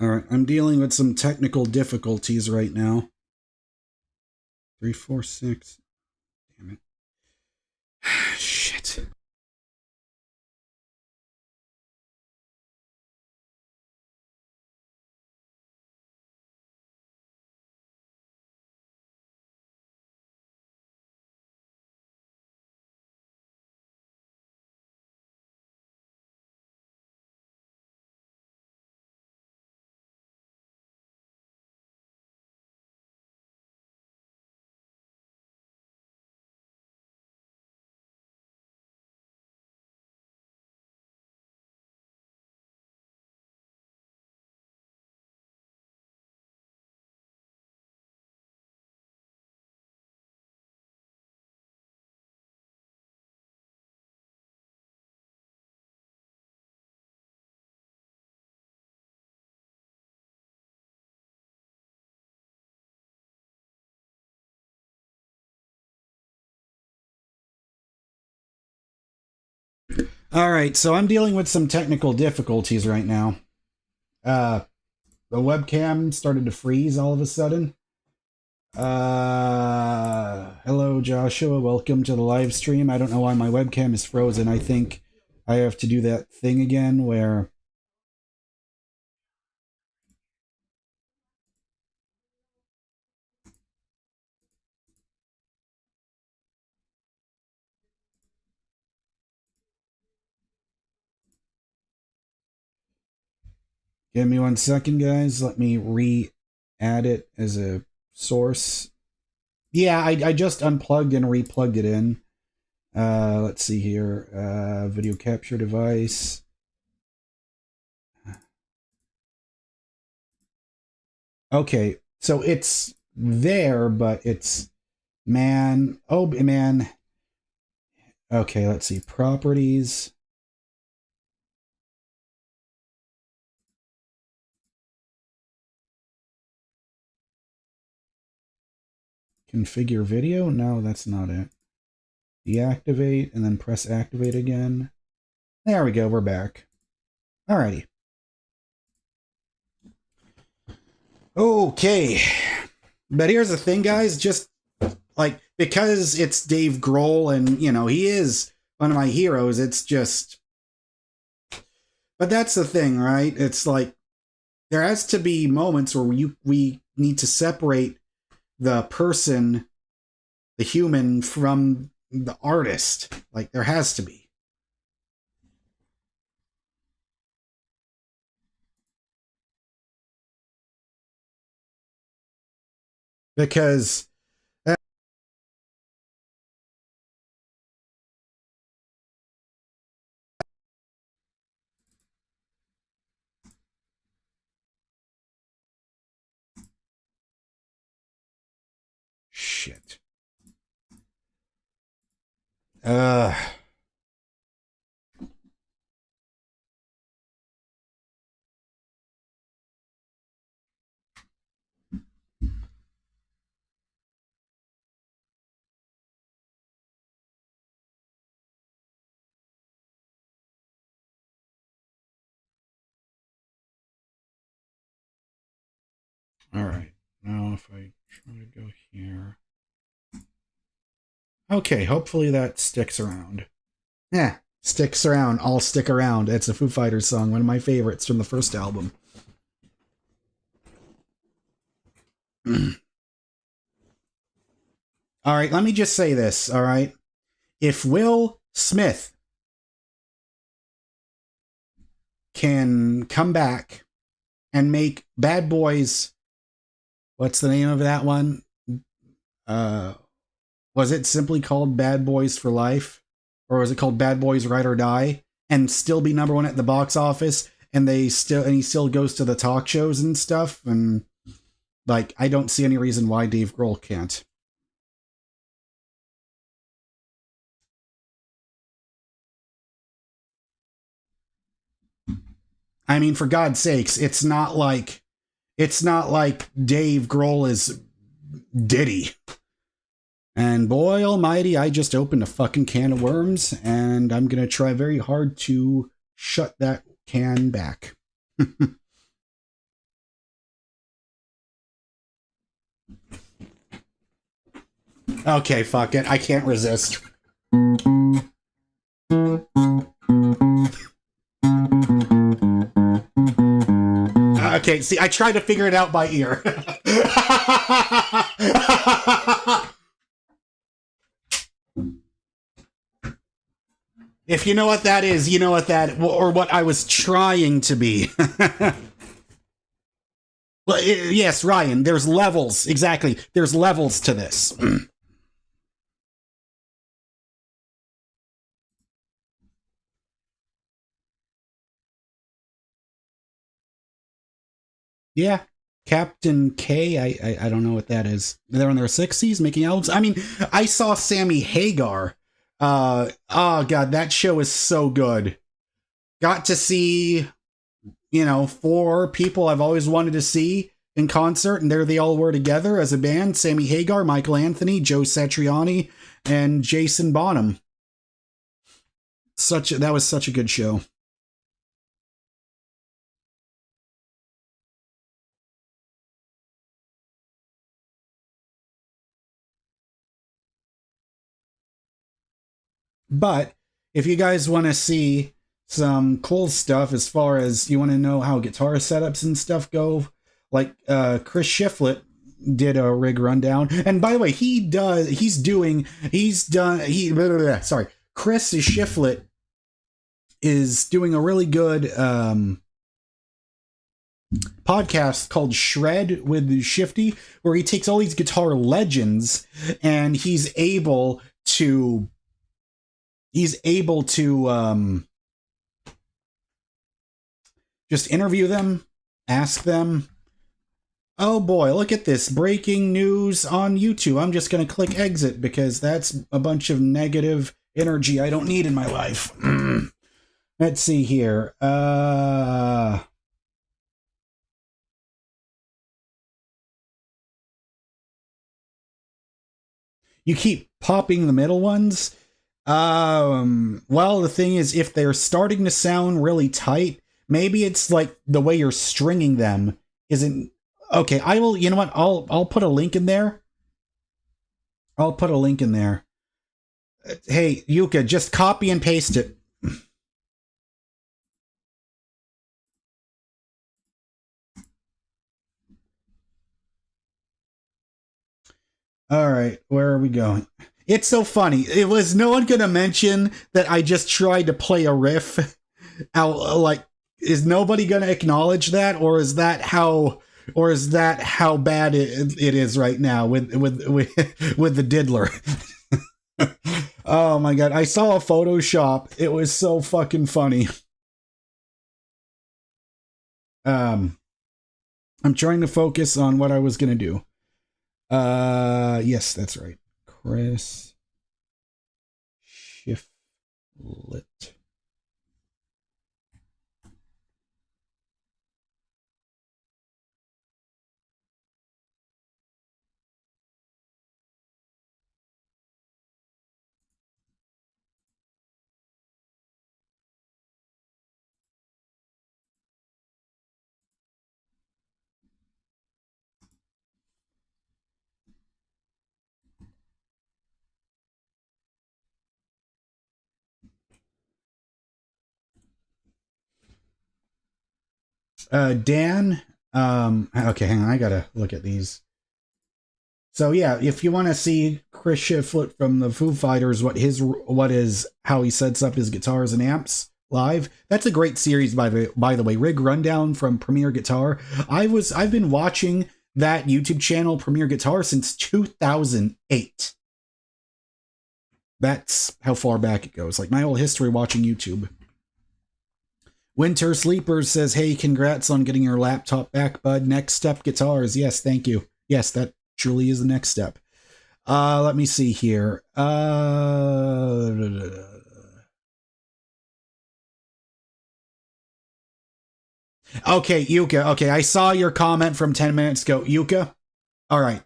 S1: All right, I'm dealing with some technical difficulties right now. 3, 4, 6. Damn it. Shit. All right, so I'm dealing with some technical difficulties right now. Uh, the webcam started to freeze all of a sudden. Hello, Joshua. Welcome to the live stream. I don't know why my webcam is frozen. I think I have to do that thing again where... Give me 1 second, guys. Let me re-add it as a source. Yeah, I just unplugged and replugged it in. Let's see here. Video capture device. Okay, so it's there, but it's man. Oh, man. Okay, let's see. Properties. Configure video? No, that's not it. Deactivate and then press activate again. There we go, we're back. Alrighty. Okay. But here's the thing, guys, just like, because it's Dave Grohl and, you know, he is one of my heroes, it's just... But that's the thing, right? It's like, there has to be moments where we need to separate the person, the human, from the artist. Like, there has to be. Because shit. All right. Now if I try to go here. Okay, hopefully that sticks around. Yeah, sticks around. I'll stick around. It's a Foo Fighters song, one of my favorites from the first album. All right, let me just say this, all right? If Will Smith can come back and make Bad Boys, what's the name of that one? Was it simply called Bad Boys for Life? Or was it called Bad Boys Ride or Die? And still be #1 at the box office, and he still goes to the talk shows and stuff, and like, I don't see any reason why Dave Grohl can't. I mean, for God's sakes, it's not like Dave Grohl is Diddy. And boy almighty, I just opened a fucking can of worms, and I'm gonna try very hard to shut that can back. Okay, fuck it. I can't resist. Okay, see, I tried to figure it out by ear. If you know what that is, you know what that, or what I was trying to be. Well, yes, Ryan, there's levels. Exactly. There's levels to this. Yeah. Captain K, I don't know what that is. They're in their 60s making albums. I mean, I saw Sammy Hagar. Oh god, that show is so good. Got to see, you know, 4 people I've always wanted to see in concert, and there they all were together as a band. Sammy Hagar, Michael Anthony, Joe Satriani, and Jason Bonham. That was such a good show. But if you guys want to see some cool stuff, as far as you want to know how guitar setups and stuff go, like Chris Shiflett did a rig rundown. And by the way, Chris Shiflett is doing a really good podcast called Shred with Shifty, where he takes all these guitar legends and he's able to he's able to just interview them, ask them. Oh boy, look at this breaking news on YouTube. I'm just going to click exit because that's a bunch of negative energy I don't need in my life. Let's see here. You keep popping the middle ones. Well, the thing is, if they're starting to sound really tight, maybe it's like the way you're stringing them isn't okay. I will. You know what? I'll put a link in there. I'll put a link in there. Hey, Yuka, just copy and paste it. All right, where are we going? It's so funny. It was no one gonna mention that I just tried to play a riff. Like, is nobody gonna acknowledge that, or is that how bad it is right now with the diddler? Oh my god, I saw a Photoshop. It was so fucking funny. I'm trying to focus on what I was gonna do. Yes, that's right. Chris Shiflet. Dan, okay, hang on, I gotta look at these. So yeah, if you want to see Chris Shiflet from the Foo Fighters, how he sets up his guitars and amps live, that's a great series by the way. Rig Rundown from Premier Guitar. I've been watching that YouTube channel, Premier Guitar, since 2008. That's how far back it goes. Like my whole history watching YouTube. Winter Sleepers says, hey, congrats on getting your laptop back, bud. Next step guitars. Yes, thank you. Yes, that truly is the next step. Let me see here. Okay, Yuka. Okay, I saw your comment from 10 minutes ago. Yuka, all right.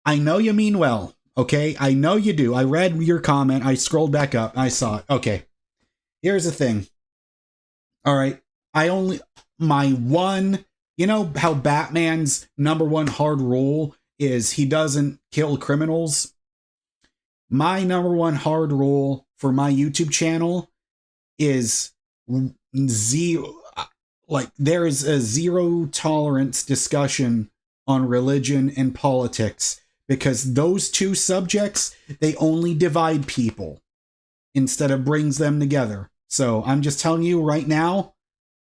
S1: I know you mean well, okay? I know you do. I read your comment. I scrolled back up. I saw it. Okay. Here's the thing. All right. My one, you know how Batman's number one hard rule is he doesn't kill criminals? My number one hard rule for my YouTube channel is zero, like there is a zero tolerance discussion on religion and politics because those two subjects, they only divide people instead of brings them together. So I'm just telling you right now,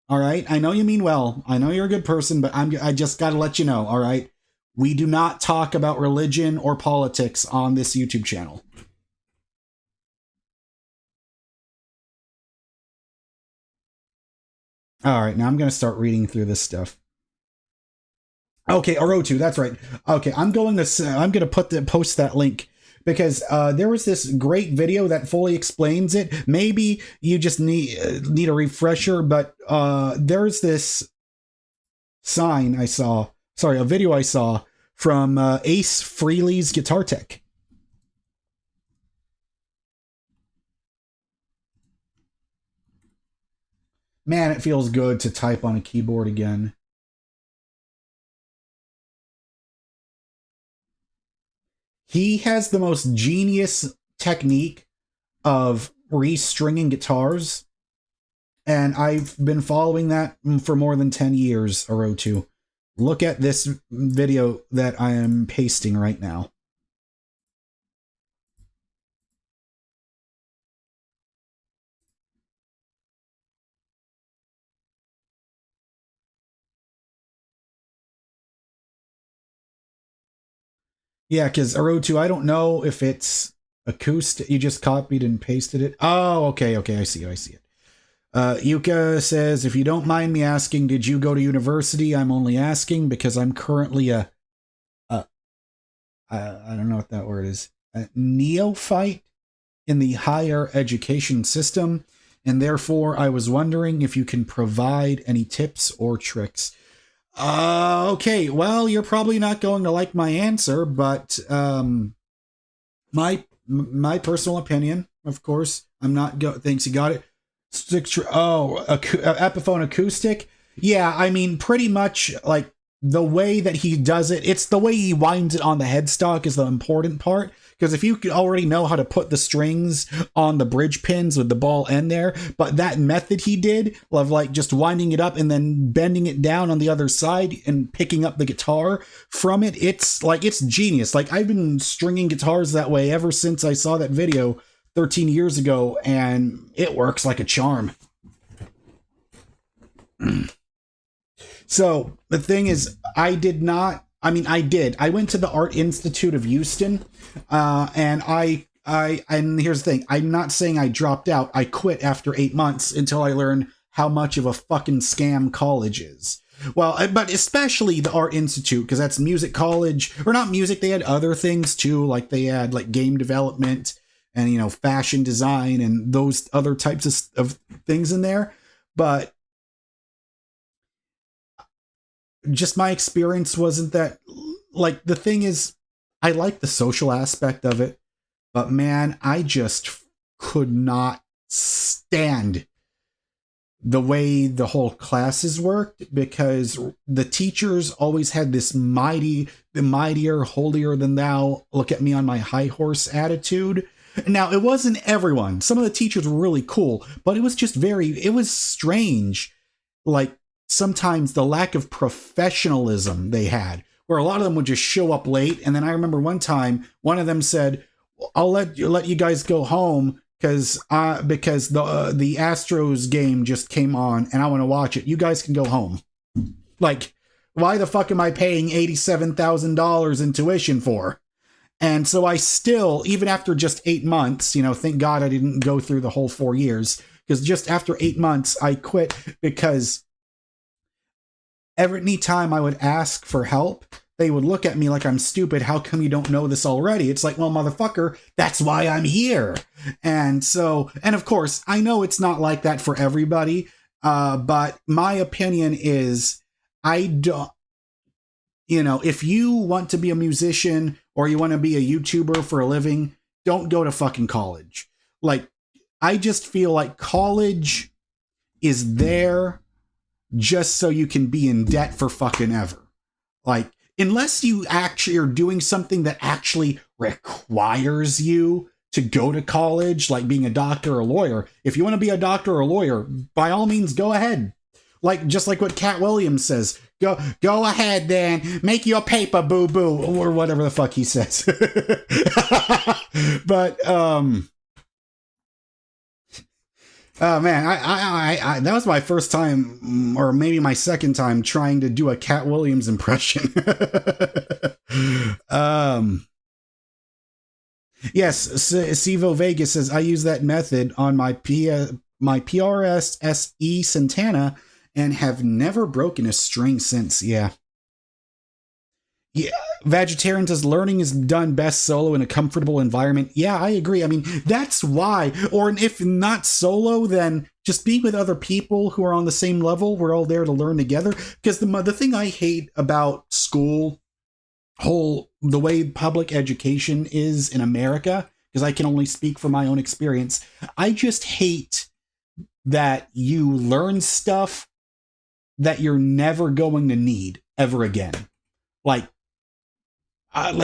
S1: all right? I know you mean well. I know you're a good person, but I just got to let you know, all right? We do not talk about religion or politics on this YouTube channel. All right, now I'm going to start reading through this stuff. Okay, Orotu, that's right. Okay, I'm going to post that link because there was this great video that fully explains it. Maybe you just need a refresher, but there's this sign I saw. Sorry, a video I saw from Ace Frehley's Guitar Tech. Man, it feels good to type on a keyboard again. He has the most genius technique of restringing guitars, and I've been following that for more than 10 years, Orotu. Look at this video that I am pasting right now. Yeah, because Orotu, I don't know if it's acoustic. You just copied and pasted it. Oh, okay, I see it. Yuka says, if you don't mind me asking, did you go to university? I'm only asking because I'm currently I don't know what that word is, a neophyte in the higher education system, and therefore I was wondering if you can provide any tips or tricks. Okay, well, you're probably not going to like my answer, but my personal opinion, of course, I'm not thinks you got it. Epiphone acoustic. Yeah, I mean, pretty much like the way that he does it, it's the way he winds it on the headstock is the important part. Because if you already know how to put the strings on the bridge pins with the ball end there, but that method he did of like just winding it up and then bending it down on the other side and picking up the guitar from it, it's genius. Like, I've been stringing guitars that way ever since I saw that video 13 years ago, and it works like a charm. So the thing is, I did. I went to the Art Institute of Houston, and and here's the thing. I'm not saying I dropped out. I quit after 8 months until I learned how much of a fucking scam college is. Well, but especially the Art Institute, because that's music college, or not music. They had other things too, like they had like game development and, you know, fashion design and those other types of things in there. But just my experience wasn't that, like, the thing is, I like the social aspect of it, but man, I just could not stand the way the whole classes worked, because the teachers always had this mightier, holier than thou, look at me on my high horse attitude. Now, it wasn't everyone. Some of the teachers were really cool, but it was just it was strange. Like, sometimes the lack of professionalism they had, where a lot of them would just show up late. And then I remember one time, one of them said, I'll let you guys go home because the Astros game just came on and I want to watch it. You guys can go home. Like, why the fuck am I paying $87,000 in tuition for? And so I still, even after just 8 months, you know, thank God I didn't go through the whole 4 years, because just after 8 months, I quit, because every time I would ask for help, they would look at me like I'm stupid. How come you don't know this already? It's like, well, motherfucker, that's why I'm here. And so, and of course, I know it's not like that for everybody, but my opinion is, I don't, you know, if you want to be a musician or you want to be a YouTuber for a living, don't go to fucking college. Like, I just feel like college is there just so you can be in debt for fucking ever. Like, unless you actually are doing something that actually requires you to go to college, like being a doctor or a lawyer. If you want to be a doctor or a lawyer, by all means, go ahead. Like, just like what Cat Williams says, go ahead then, make your paper, boo-boo, or whatever the fuck he says. But, oh man, I that was my first time, or maybe my second time, trying to do a Cat Williams impression. Yes, Sivo Vegas says, I use that method on my PRS SE Santana and have never broken a string since. Yeah. Yeah, Vegetarian says learning is done best solo in a comfortable environment. Yeah, I agree. I mean, that's why. Or if not solo, then just be with other people who are on the same level. We're all there to learn together. Because the thing I hate about school, the way public education is in America, because I can only speak from my own experience, I just hate that you learn stuff that you're never going to need ever again. Like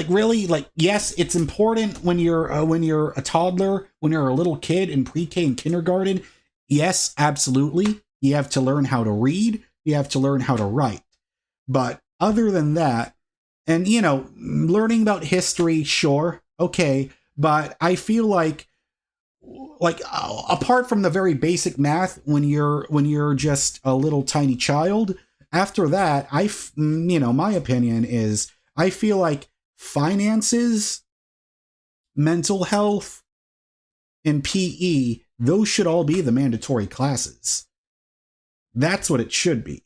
S1: really, like, yes, it's important when you're a toddler, when you're a little kid in pre-K and kindergarten. Yes, absolutely. You have to learn how to read. You have to learn how to write. But other than that, and, you know, learning about history, sure, okay. But I feel like apart from the very basic math, when you're just a little tiny child, after that, my opinion is, I feel like finances mental health, and PE, those should all be the mandatory classes. That's what it should be.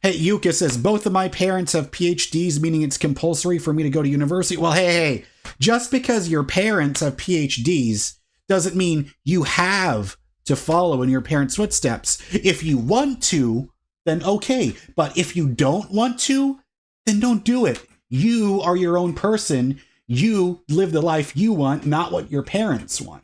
S1: Hey, Yuka says, both of my parents have PhDs, meaning it's compulsory for me to go to university. Well, hey, just because your parents have PhDs doesn't mean you have to follow in your parents' footsteps. If you want to, then okay. But if you don't want to, then don't do it. You are your own person. You live the life you want, not what your parents want.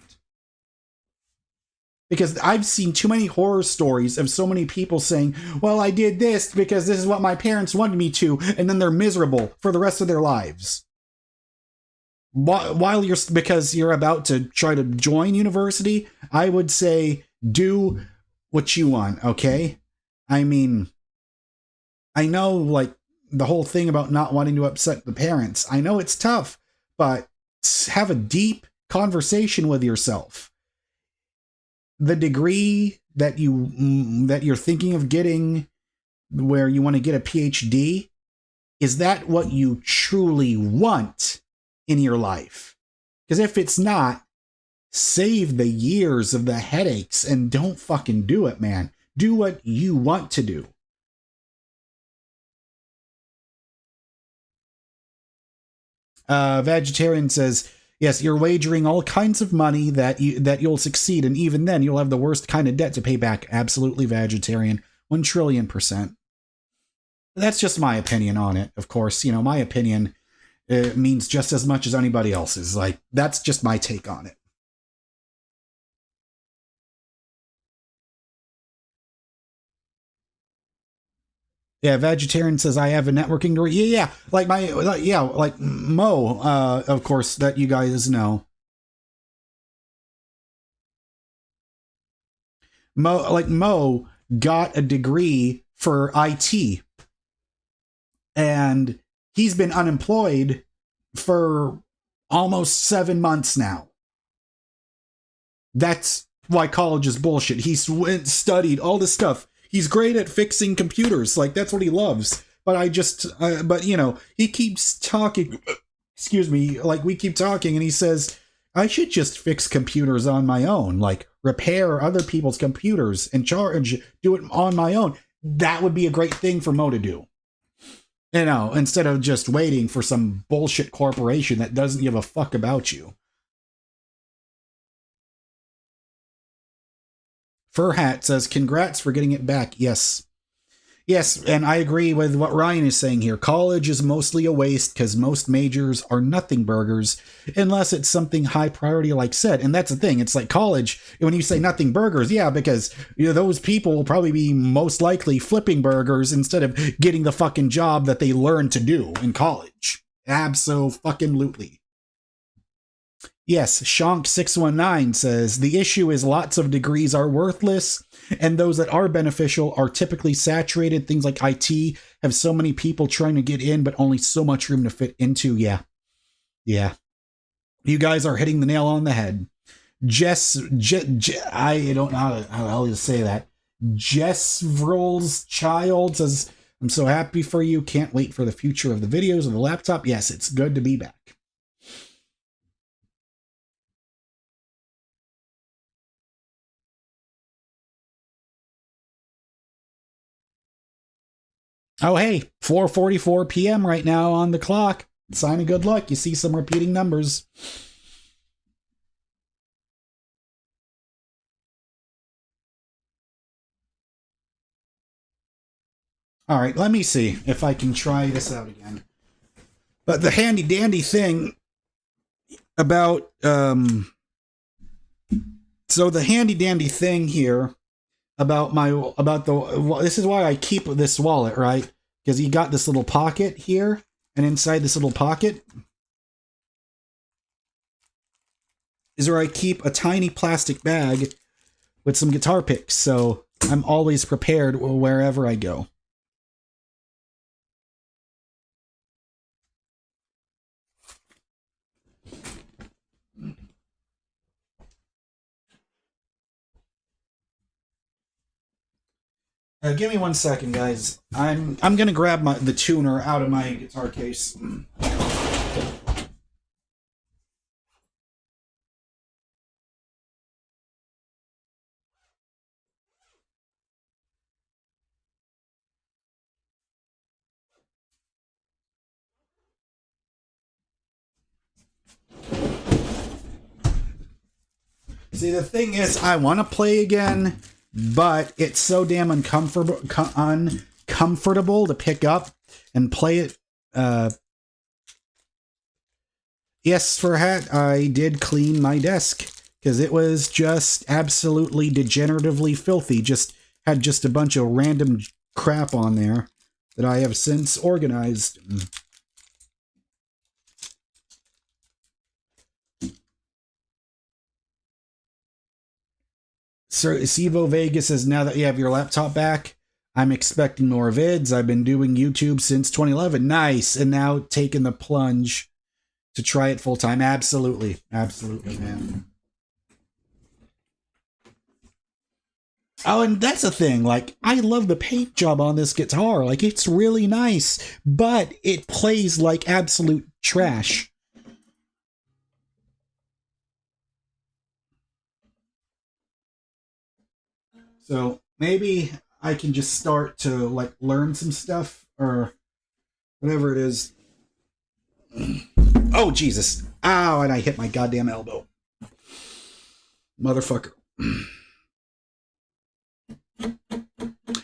S1: Because I've seen too many horror stories of so many people saying, well, I did this because this is what my parents wanted me to, and then they're miserable for the rest of their lives. Because you're about to try to join university, I would say do what you want, okay? I mean, I know, like, the whole thing about not wanting to upset the parents. I know it's tough, but have a deep conversation with yourself. The degree that you're thinking of getting, where you want to get a PhD, is that what you truly want in your life? Because if it's not, save the years of the headaches and don't fucking do it, man. Do what you want to do. Vegetarian says, yes, you're wagering all kinds of money that you'll succeed, and even then you'll have the worst kind of debt to pay back. Absolutely, Vegetarian. 1 trillion%. That's just my opinion on it. Of course, you know, my opinion means just as much as anybody else's. Like, that's just my take on it. Yeah, Vegetarian says, I have a networking degree. Yeah. Like Mo, of course, that you guys know. Mo got a degree for IT, and he's been unemployed for almost 7 months now. That's why college is bullshit. He's went studied all this stuff. He's great at fixing computers. Like, that's what he loves. But you know, he keeps talking. Excuse me. Like, we keep talking, and he says, I should just fix computers on my own. Like, repair other people's computers and do it on my own. That would be a great thing for Mo to do. You know, instead of just waiting for some bullshit corporation that doesn't give a fuck about you. Fur Hat says, congrats for getting it back. Yes. Yes, and I agree with what Ryan is saying here. College is mostly a waste because most majors are nothing burgers unless it's something high priority like SET. And that's the thing. It's like college, when you say nothing burgers, yeah, because those people will probably be most likely flipping burgers instead of getting the fucking job that they learned to do in college. Abso-fucking-lutely. Yes, Shonk619 says, the issue is lots of degrees are worthless, and those that are beneficial are typically saturated. Things like IT have so many people trying to get in, but only so much room to fit into. Yeah. You guys are hitting the nail on the head. I don't know how the hell to say that. Jessvrol's child says, I'm so happy for you. Can't wait for the future of the videos of the laptop. Yes, it's good to be back. Oh, hey, 4:44 p.m. right now on the clock. Sign of good luck. You see some repeating numbers. All right, let me see if I can try this out again. But the handy dandy thing about so the handy dandy thing here about this is why I keep this wallet, right? Because you got this little pocket here, and inside this little pocket is where I keep a tiny plastic bag with some guitar picks, so I'm always prepared wherever I go. Give me 1 second, guys. I'm gonna grab the tuner out of my guitar case. See, the thing is, I want to play again, but it's so damn uncomfortable to pick up and play it. Yes, for a hat, I did clean my desk because it was just absolutely degeneratively filthy. Had just a bunch of random crap on there that I have since organized. Sir Sivo Vegas says, now that you have your laptop back, I'm expecting more vids. I've been doing YouTube since 2011. Nice. And now taking the plunge to try it full time. Absolutely. Absolutely, man. Oh, and that's the thing. Like, I love the paint job on this guitar. Like, it's really nice, but it plays like absolute trash. So maybe I can just start to like learn some stuff or whatever it is. Oh, Jesus. Ow, and I hit my goddamn elbow. Motherfucker.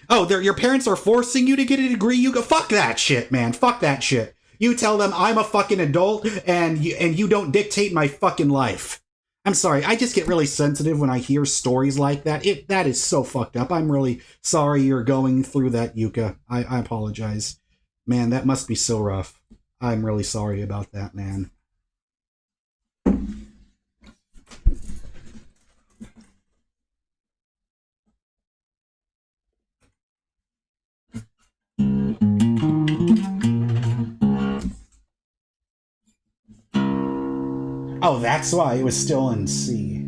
S1: Oh, your parents are forcing you to get a degree? You go, fuck that shit, man. Fuck that shit. You tell them I'm a fucking adult and you don't dictate my fucking life. I'm sorry, I just get really sensitive when I hear stories like that. That is so fucked up. I'm really sorry you're going through that, Yuka. I apologize. Man, that must be so rough. I'm really sorry about that, man. Oh, that's why it was still in C.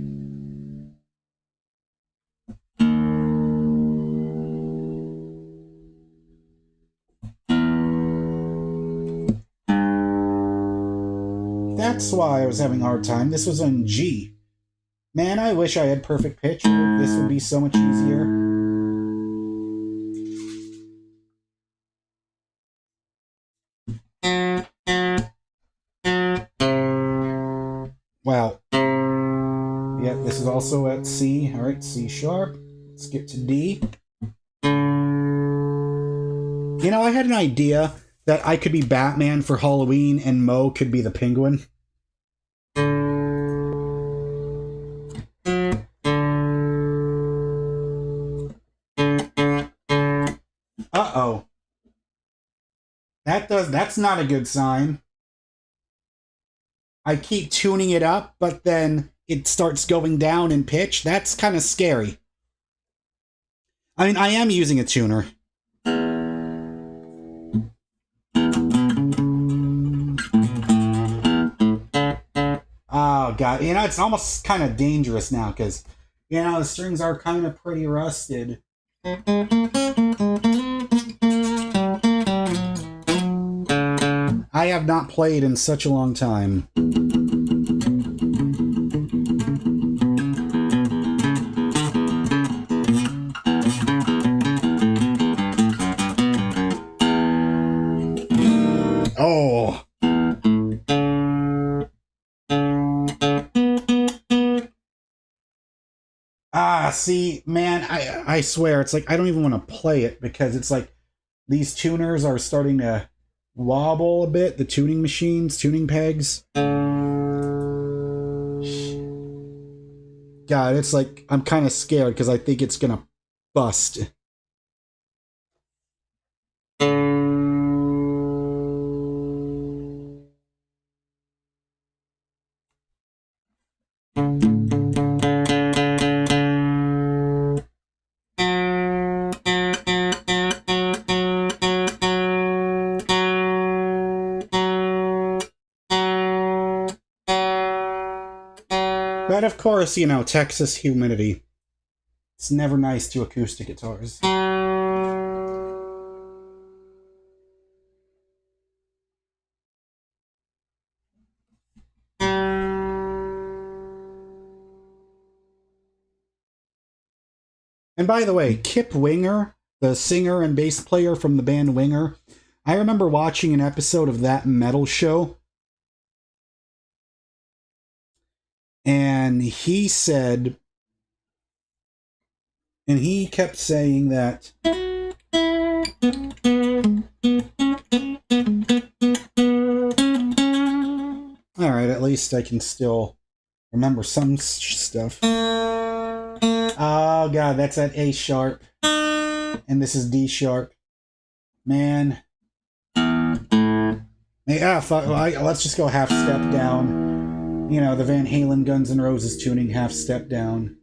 S1: That's why I was having a hard time. This was on G. Man, I wish I had perfect pitch. This would be so much easier. Wow. Yeah, this is also at C. All right, C sharp. Let's get to D. You know, I had an idea that I could be Batman for Halloween and Mo could be the Penguin. Uh-oh. That's not a good sign. I keep tuning it up, but then it starts going down in pitch. That's kind of scary. I mean, I am using a tuner. Oh, God. You know, it's almost kind of dangerous now because, you know, the strings are kind of pretty rusted. I have not played in such a long time. Oh. Ah, see, man, I swear, it's like I don't even want to play it because it's like these tuners are starting to wobble a bit, the tuning machines, tuning pegs. God, it's like I'm kind of scared because I think it's gonna bust. But of course, you know, Texas humidity. It's never nice to acoustic guitars. And by the way, Kip Winger, the singer and bass player from the band Winger, I remember watching an episode of That Metal Show. And he said, and he kept saying that all right, at least I can still remember some stuff. Oh god, that's at A sharp. And this is D sharp. Man. Fuck, let's just go half step down. You know, the Van Halen Guns N' Roses tuning, half step down.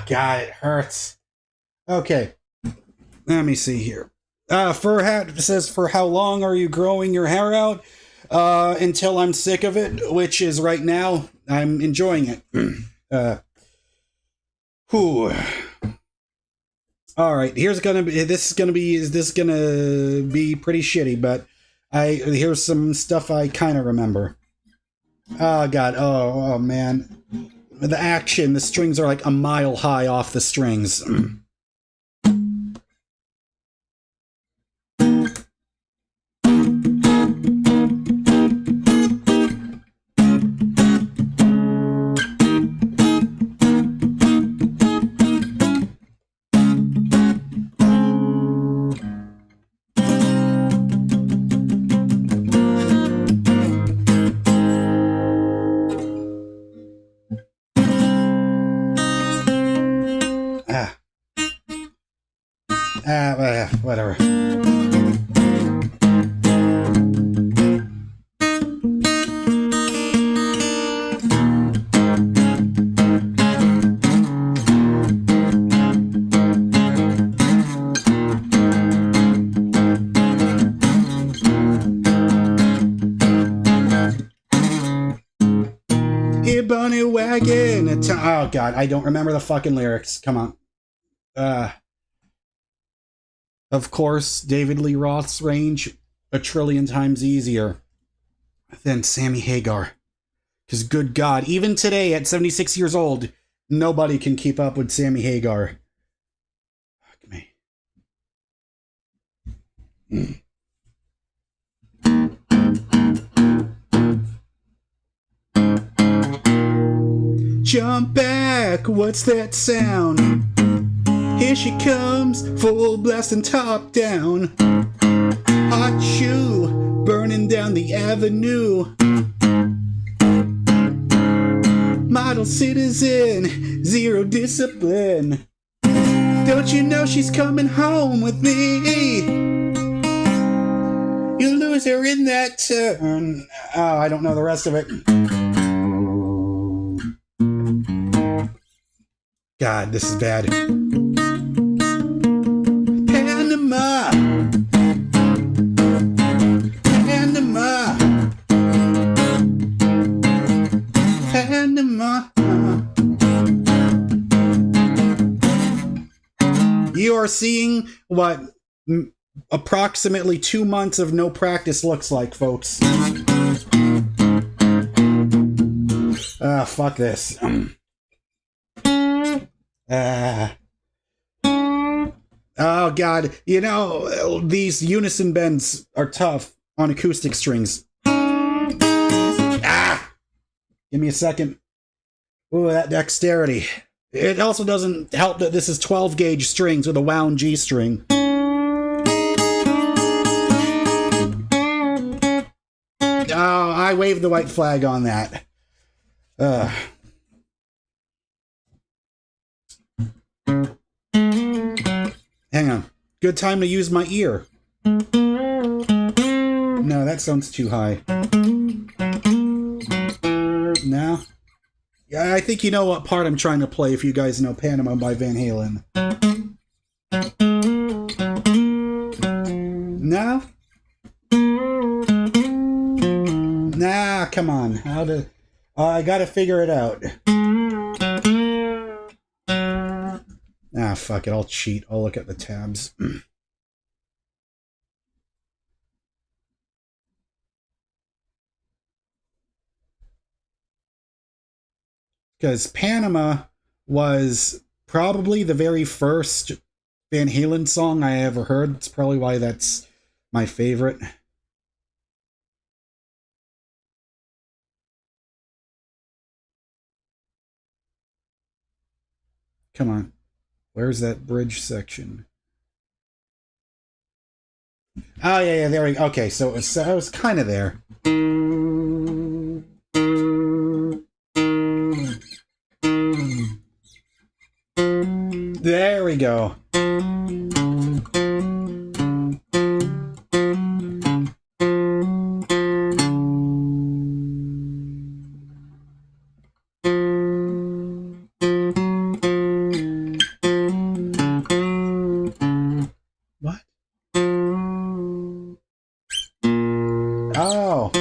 S1: God, it hurts. Okay, let me see here. It says, for how long are you growing your hair out? Until I'm sick of it, which is right now. I'm enjoying it. Whew. All right, this is gonna be pretty shitty, but here's some stuff I kind of remember. Oh God, oh man. The action, the strings are like a mile high off the strings. Whatever. Here, bunny wagon. Oh God, I don't remember the fucking lyrics. Come on. Of course, David Lee Roth's range, a trillion times easier than Sammy Hagar. Because good God, even today at 76 years old, nobody can keep up with Sammy Hagar. Fuck me. Jump back, what's that sound? Here she comes, full blast and top down. Hot shoe, burning down the avenue. Model citizen, zero discipline. Don't you know she's coming home with me? You lose her in that turn. Oh, I don't know the rest of it. God, this is bad. Panama. Panama. Panama. You are seeing what approximately 2 months of no practice looks like, folks. Fuck this. Oh God, you know, these unison bends are tough on acoustic strings. Give me a second. Ooh, that dexterity. It also doesn't help that this is 12 gauge strings with a wound G string. Oh, I waved the white flag on that. Hang on. Good time to use my ear. No, that sounds too high. No. Yeah, I think you know what part I'm trying to play if you guys know Panama by Van Halen. No? Nah, come on. How to... I gotta figure it out. Ah, fuck it. I'll cheat. I'll look at the tabs. Because Panama was probably the very first Van Halen song I ever heard. That's probably why that's my favorite. Come on. Where's that bridge section? Oh, yeah, there we go. Okay, so it was kind of there. There we go. What? Oh.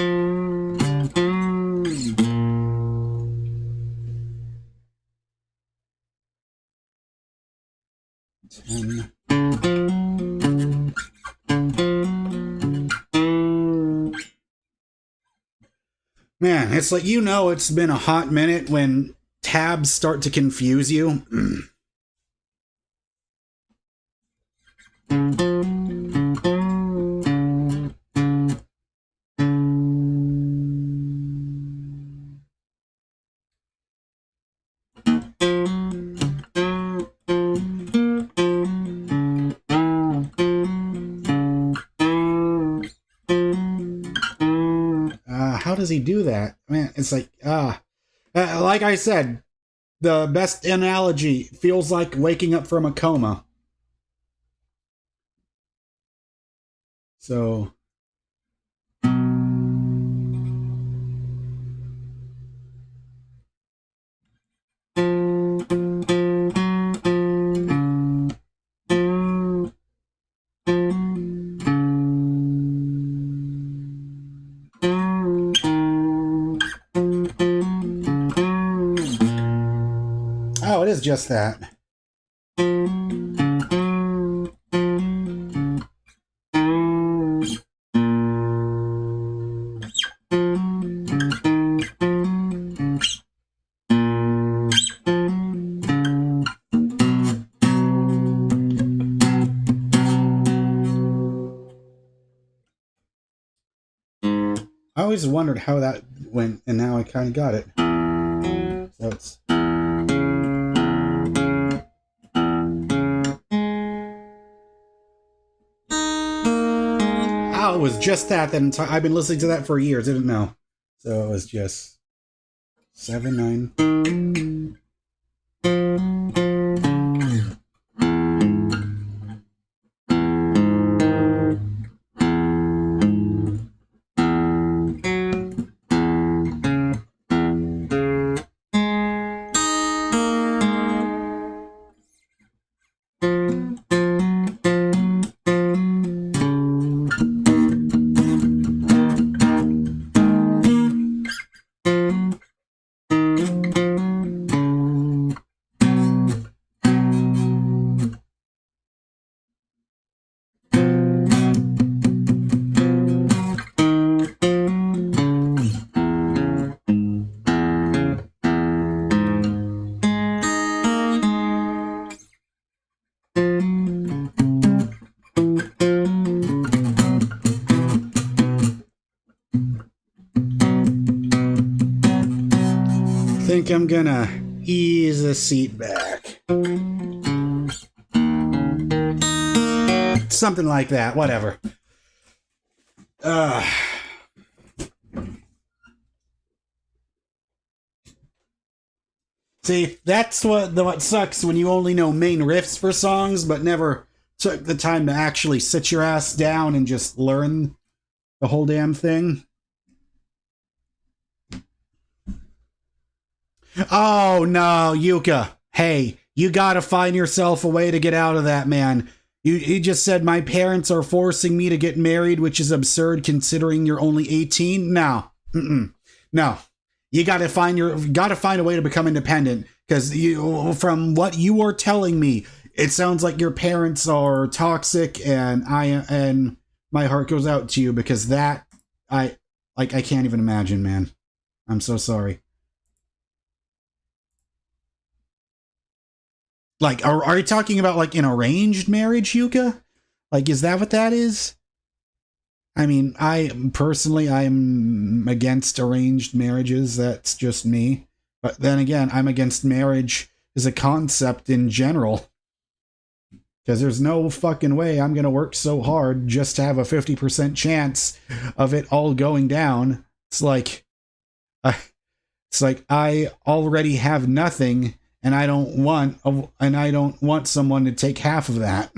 S1: Man, it's like, you know, it's been a hot minute when tabs start to confuse you. How does he do that? Man, it's like, like I said, the best analogy feels like waking up from a coma. So... Oh, it is just that. I always wondered how that went, and now I kind of got it. So it's... Oh, it was just that. I've been listening to that for years. I didn't know. So it was just 7, 9. I think I'm gonna ease the seat back. Something like that, whatever. See, that's what sucks when you only know main riffs for songs, but never took the time to actually sit your ass down and just learn the whole damn thing. Oh no, Yuka. Hey, you gotta find yourself a way to get out of that, man. You just said my parents are forcing me to get married, which is absurd considering you're only 18. No. No. You gotta find a way to become independent, because from what you are telling me, it sounds like your parents are toxic, and my heart goes out to you, because I can't even imagine, man. I'm so sorry. Like, are you talking about like an arranged marriage, Yuka? Like, is that what that is? I mean, I'm against arranged marriages. That's just me. But then again, I'm against marriage as a concept in general. Because there's no fucking way I'm going to work so hard just to have a 50% chance of it all going down. It's like I already have nothing, and I don't want someone to take half of that.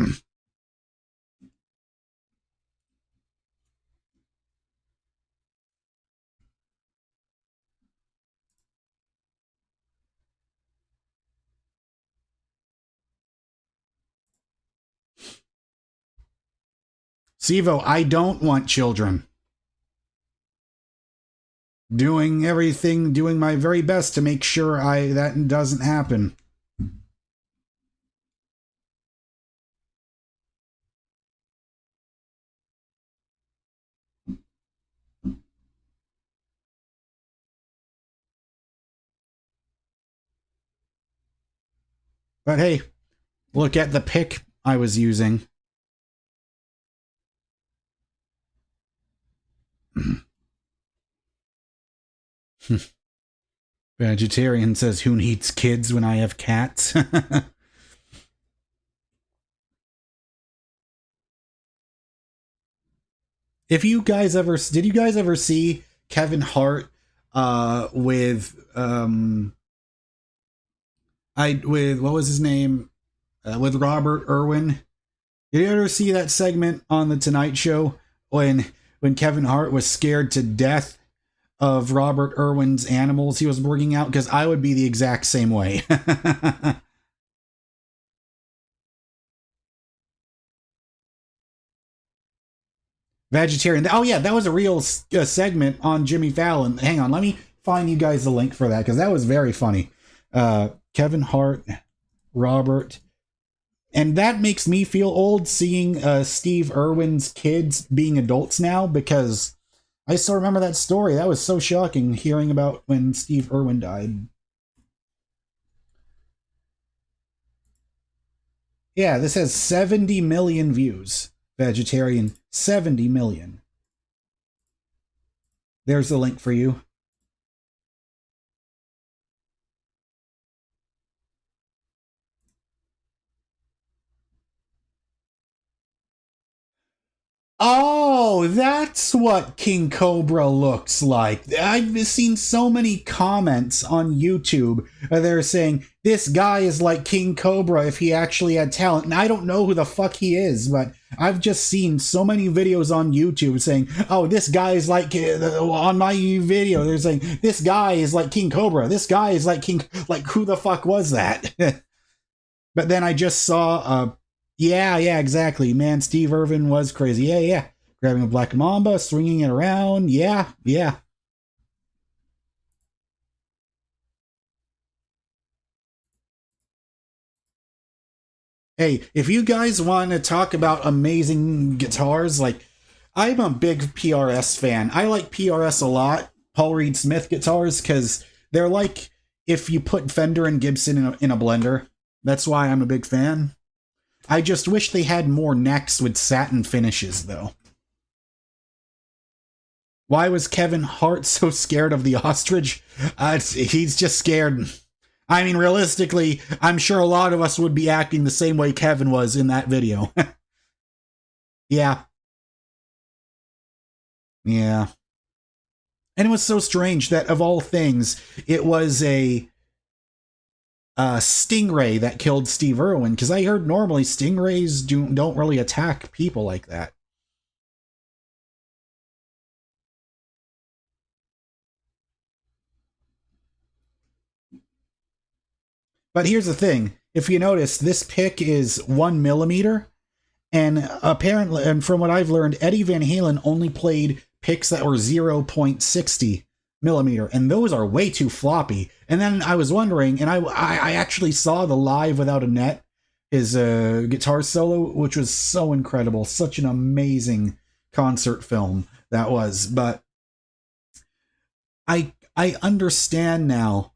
S1: Sivo, I don't want children. Doing my very best to make sure that doesn't happen. But hey, look at the pick I was using. Vegetarian says, who needs kids when I have cats? Did you guys ever see Kevin Hart with what was his name? With Robert Irwin? Did you ever see that segment on the Tonight Show when Kevin Hart was scared to death of Robert Irwin's animals he was bringing out? Because I would be the exact same way. Vegetarian. Oh yeah, that was a real segment on Jimmy Fallon. Hang on, let me find you guys the link for that, because that was very funny. Kevin Hart, Robert, and that makes me feel old seeing Steve Irwin's kids being adults now, because I still remember that story. That was so shocking, hearing about when Steve Irwin died. Yeah, this has 70 million views. Vegetarian, 70 million. There's the link for you. Oh, that's what King Cobra looks like. I've seen so many comments on YouTube. They're saying, this guy is like King Cobra if he actually had talent. And I don't know who the fuck he is, but I've just seen so many videos on YouTube saying, oh, this guy is like, on my video, they're saying, this guy is like King Cobra. This guy is like like, who the fuck was that? But then I just saw, yeah, exactly. Man, Steve Irwin was crazy. Yeah. Grabbing a black mamba, swinging it around. Yeah. Hey, if you guys want to talk about amazing guitars, like, I'm a big PRS fan. I like PRS a lot, Paul Reed Smith guitars, because they're like if you put Fender and Gibson in a blender. That's why I'm a big fan. I just wish they had more necks with satin finishes, though. Why was Kevin Hart so scared of the ostrich? He's just scared. I mean, realistically, I'm sure a lot of us would be acting the same way Kevin was in that video. Yeah. Yeah. And it was so strange that of all things, it was a stingray that killed Steve Irwin, because I heard normally stingrays don't really attack people like that. But here's the thing. If you notice, this pick is 1 millimeter. And apparently, and from what I've learned, Eddie Van Halen only played picks that were 0.60 millimeter. And those are way too floppy. And then I was wondering, and I actually saw the Live Without a Net, his guitar solo, which was so incredible. Such an amazing concert film that was. But I understand now.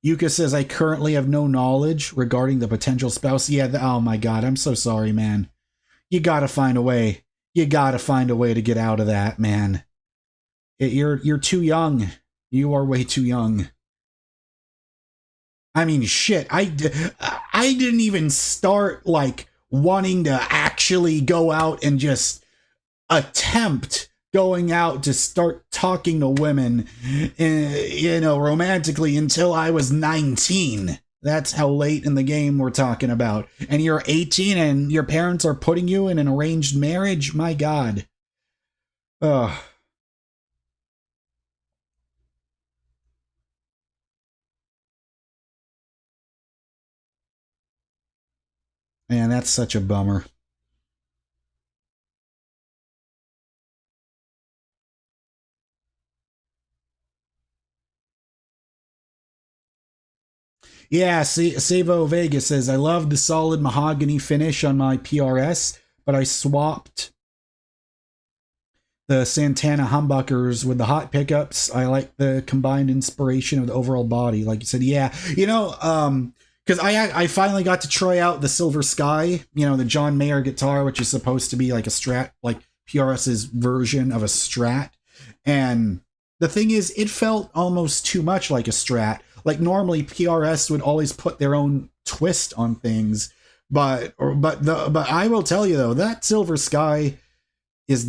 S1: Yuka says, I currently have no knowledge regarding the potential spouse. Yeah, oh my god, I'm so sorry, man. You gotta find a way. You gotta find a way to get out of that, man. You're too young. You are way too young. I mean, shit, I didn't even start, like, wanting to actually go out and just attempt going out to start talking to women, romantically until I was 19. That's how late in the game we're talking about. And you're 18 and your parents are putting you in an arranged marriage? My God. Ugh. Man, that's such a bummer. Yeah, Savo Vega says, I love the solid mahogany finish on my PRS, but I swapped the Santana humbuckers with the hot pickups. I like the combined inspiration of the overall body. Like you said, yeah. Because I finally got to try out the Silver Sky, the John Mayer guitar, which is supposed to be like a Strat, like PRS's version of a Strat. And the thing is, it felt almost too much like a Strat. Like normally PRS would always put their own twist on things, but I will tell you though, that Silver Sky is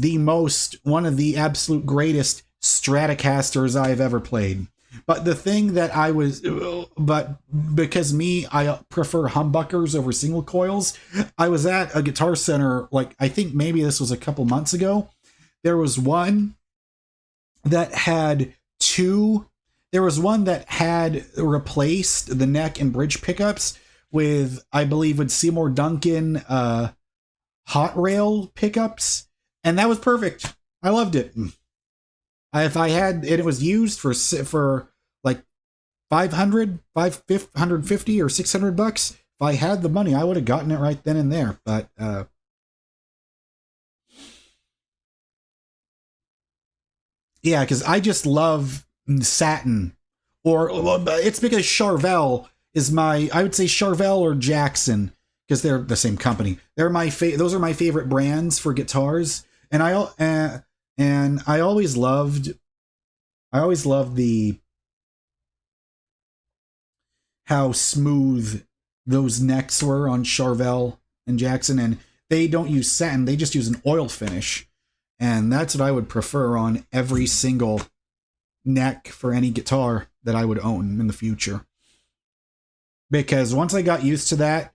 S1: one of the absolute greatest Stratocasters I've ever played. But the thing that because I prefer humbuckers over single coils, I was at a Guitar Center, like, I think maybe this was a couple months ago. There was one that had replaced the neck and bridge pickups with, I believe, with Seymour Duncan hot rail pickups. And that was perfect. I loved it. If I had it, was used for like 550 or $600. If I had the money, I would have gotten it right then and there. But yeah, because I just love satin. Or it's because Charvel is I would say Charvel or Jackson, because they're the same company. They're those are my favorite brands for guitars. And I always loved how smooth those necks were on Charvel and Jackson, and they don't use satin, they just use an oil finish. And that's what I would prefer on every single neck for any guitar that I would own in the future. Because once I got used to that,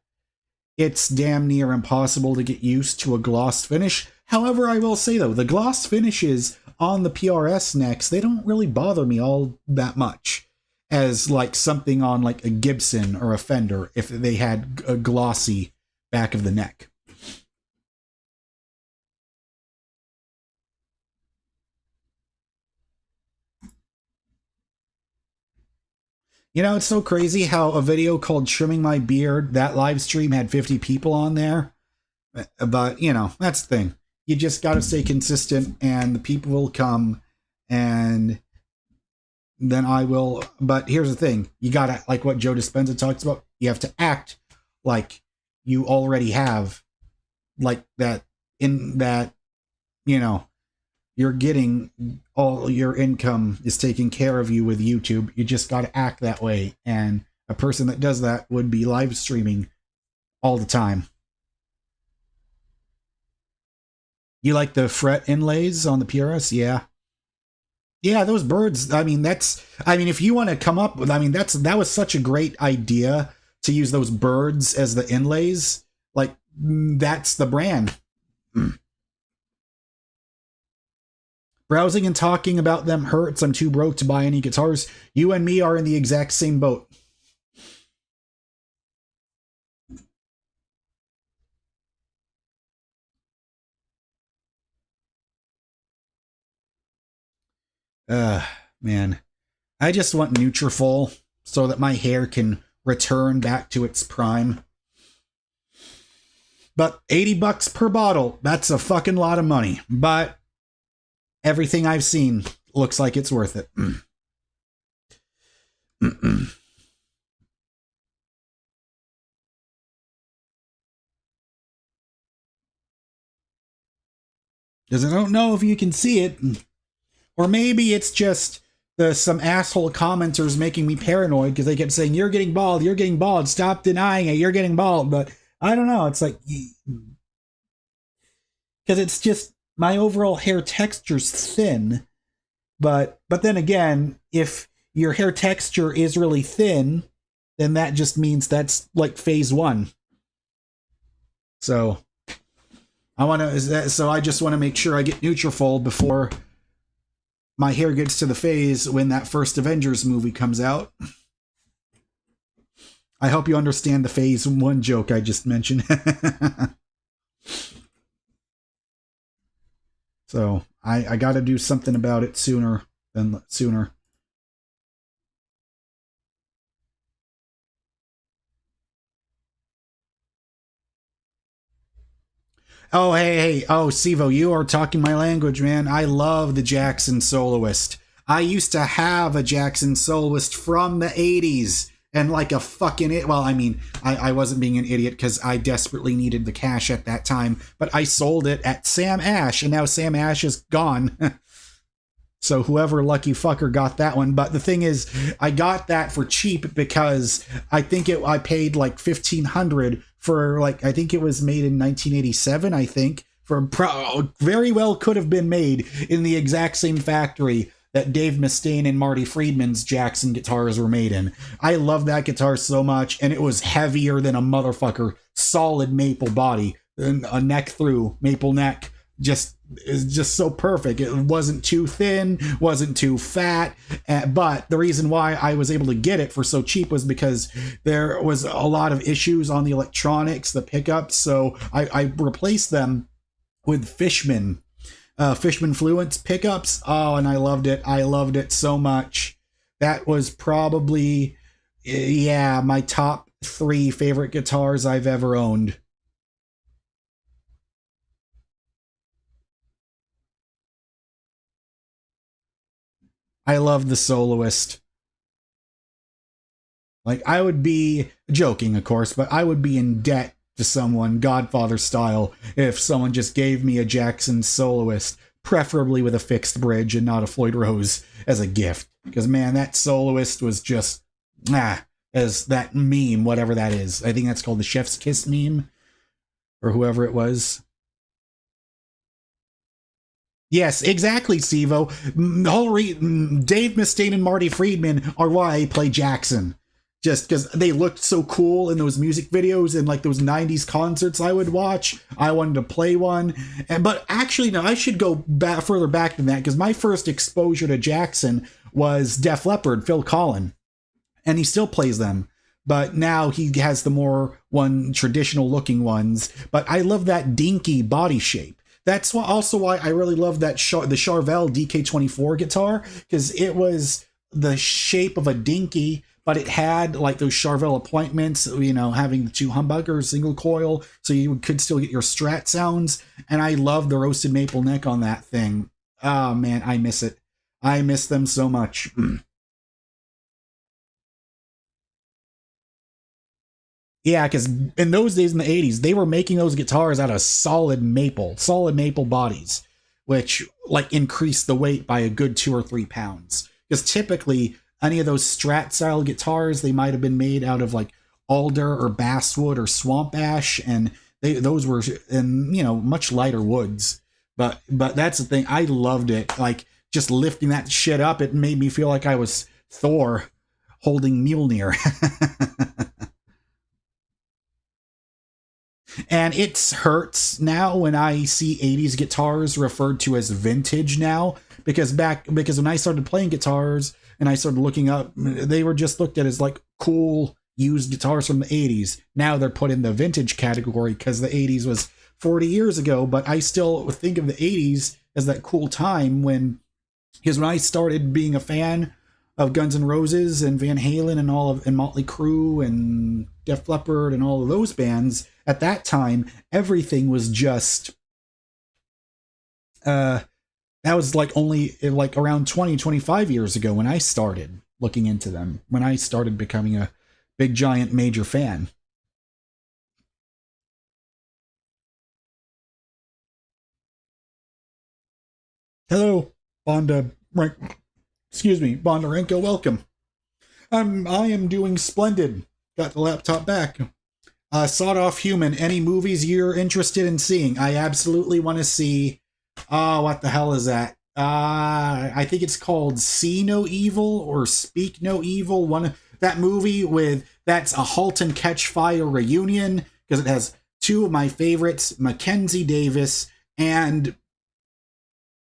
S1: it's damn near impossible to get used to a gloss finish. However, I will say though, the gloss finishes on the PRS necks, they don't really bother me all that much as like something on like a Gibson or a Fender if they had a glossy back of the neck. It's so crazy how a video called Trimming My Beard, that live stream had 50 people on there. But, that's the thing. You just got to stay consistent and the people will come, and then I will. But here's the thing. You got to, like what Joe Dispenza talks about, you have to act like you already have like that, in that, you're getting all your income is taking care of you with YouTube. You just got to act that way. And a person that does that would be live streaming all the time. You like the fret inlays on the PRS? Yeah. Yeah, those birds. I mean, if you want to come up with, that was such a great idea to use those birds as the inlays. Like, that's the brand. Browsing and talking about them hurts. I'm too broke to buy any guitars. You and me are in the exact same boat. Man. I just want Nutrafol so that my hair can return back to its prime. But $80 per bottle, that's a fucking lot of money. But everything I've seen looks like it's worth it. Because I don't know if you can see it. Or maybe it's just some asshole commenters making me paranoid because they kept saying, you're getting bald, stop denying it, you're getting bald. But I don't know, it's like, because it's just, my overall hair texture's thin. But then again, if your hair texture is really thin, then that just means that's like phase 1. So I just want to make sure I get Nutrafol before my hair gets to the phase when that first Avengers movie comes out. I hope you understand the phase 1 joke I just mentioned. So I got to do something about it sooner than sooner. Oh, hey. Oh, Sivo, you are talking my language, man. I love the Jackson Soloist. I used to have a Jackson Soloist from the 80s. And like a fucking it. Well, I mean, I wasn't being an idiot because I desperately needed the cash at that time. But I sold it at Sam Ash, and now Sam Ash is gone. So whoever lucky fucker got that one. But the thing is, I got that for cheap because I paid like $1,500 for like, I think it was made in 1987, I think. Very well could have been made in the exact same factory that Dave Mustaine and Marty Friedman's Jackson guitars were made in. I love that guitar so much, and it was heavier than a motherfucker. Solid maple body, a neck through, maple neck. Is just so perfect. It wasn't too thin, wasn't too fat, but the reason why I was able to get it for so cheap was because there was a lot of issues on the electronics, the pickups, so I replaced them with Fishman Fluence pickups. Oh, and I loved it so much. That was probably, yeah, my top 3 favorite guitars I've ever owned. I love the Soloist. Like, I would be joking, of course, but I would be in debt to someone, Godfather style, if someone just gave me a Jackson Soloist, preferably with a fixed bridge and not a Floyd Rose, as a gift. Because, man, that Soloist was just, as that meme, whatever that is. I think that's called the Chef's Kiss meme, or whoever it was. Yes, exactly, Stevo. Dave Mustaine and Marty Friedman are why I play Jackson. Just because they looked so cool in those music videos and like those 90s concerts I would watch. I wanted to play one. But actually, no, I should go further back than that, because my first exposure to Jackson was Def Leppard, Phil Collin. And he still plays them. But now he has the more traditional looking ones. But I love that dinky body shape. That's also why I really love that the Charvel DK24 guitar, because it was the shape of a dinky, but it had like those Charvel appointments, having the 2 humbuckers, single coil, so you could still get your Strat sounds. And I love the roasted maple neck on that thing. Oh man, I miss it. I miss them so much. Yeah, because in those days in the 80s, they were making those guitars out of solid maple bodies. which like increased the weight by a good 2 or 3 pounds. Because typically any of those Strat style guitars, they might have been made out of like alder or basswood or swamp ash, and those were in, you know, much lighter woods. But that's the thing, I loved it. Like just lifting that shit up, it made me feel like I was Thor holding Mjolnir. And it hurts now when I see 80s guitars referred to as vintage now, because when I started playing guitars and I started looking up, they were just looked at as like cool used guitars from the 80s. Now they're put in the vintage category because the 80s was 40 years ago, but I still think of the 80s as that cool time because when I started being a fan of Guns N' Roses and Van Halen and Motley Crue and Def Leppard and all of those bands, at that time everything was just that was like only like around 25 years ago when I started looking into them, when I started becoming a big giant major fan. Hello, Bondarenko, welcome. I am doing splendid. Got the laptop back. Sawed Off Human, any movies you're interested in seeing? I absolutely want to see, what the hell is that? I think it's called See No Evil or Speak No Evil. That movie that's a Halt and Catch Fire reunion, because it has two of my favorites, Mackenzie Davis and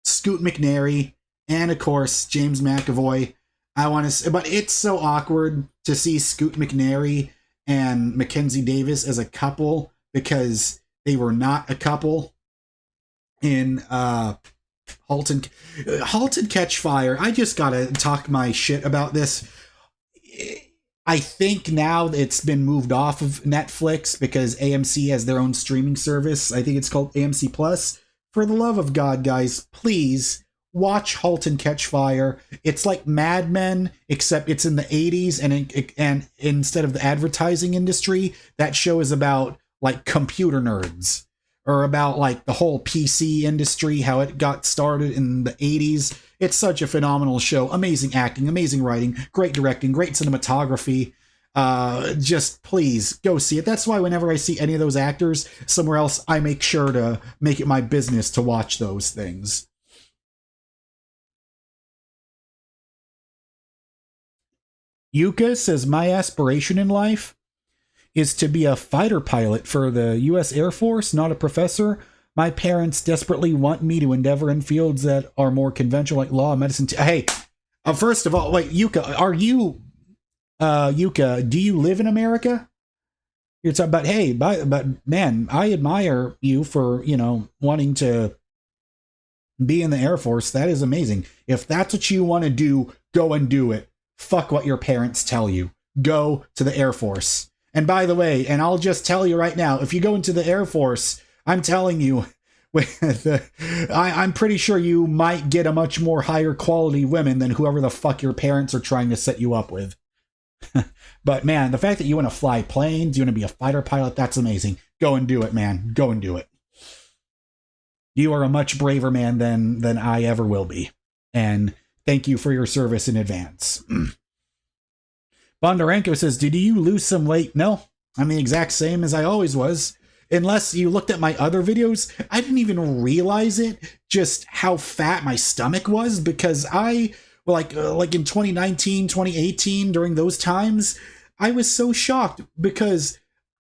S1: Scoot McNairy, and of course James McAvoy. But it's so awkward to see Scoot McNairy and Mackenzie Davis as a couple, because they were not a couple in Halt and Catch Fire. I just gotta talk my shit about this. I think now it's been moved off of Netflix because AMC has their own streaming service. I think it's called AMC Plus. For the love of God, guys, please watch Halt and Catch Fire. It's like Mad Men, except it's in the 80s, and instead of the advertising industry, that show is about like computer nerds, or about like the whole PC industry, how it got started in the 80s. It's such a phenomenal show. Amazing acting, amazing writing, great directing, great cinematography. Just please go see it. That's why whenever I see any of those actors somewhere else, I make sure to make it my business to watch those things. Yuka says, my aspiration in life is to be a fighter pilot for the U.S. Air Force, not a professor. My parents desperately want me to endeavor in fields that are more conventional, like law, medicine. Hey, first of all, wait, Yuka, Yuka, do you live in America? You're talking about, hey, but man, I admire you for, wanting to be in the Air Force. That is amazing. If that's what you want to do, go and do it. Fuck what your parents tell you. Go to the Air Force. And by the way, and I'll just tell you right now, if you go into the Air Force, I'm telling you, I'm pretty sure you might get a much more higher quality women than whoever the fuck your parents are trying to set you up with. But man, the fact that you want to fly planes, you want to be a fighter pilot, that's amazing. Go and do it, man. Go and do it. You are a much braver man than I ever will be. And thank you for your service in advance. Bondarenko says, did you lose some weight? No, I'm the exact same as I always was. Unless you looked at my other videos, I didn't even realize it, just how fat my stomach was, because like in 2019, 2018, during those times, I was so shocked because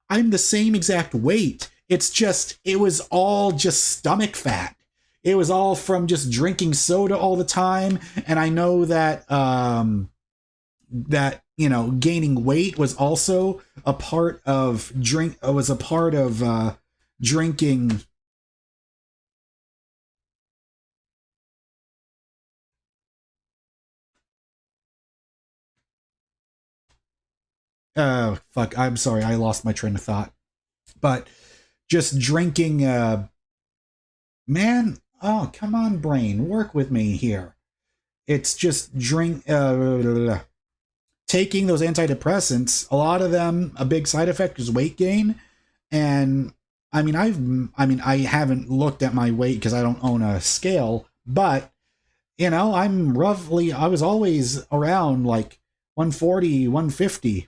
S1: I'm the same exact weight. It was all just stomach fat. It was all from just drinking soda all the time. And I know that, gaining weight was also a part of drinking. Fuck, I'm sorry, I lost my train of thought. But just drinking, man, oh, come on, brain, work with me here. It's just taking those antidepressants, a lot of them, a big side effect is weight gain. And I haven't looked at my weight because I don't own a scale, but I was always around like 140, 150.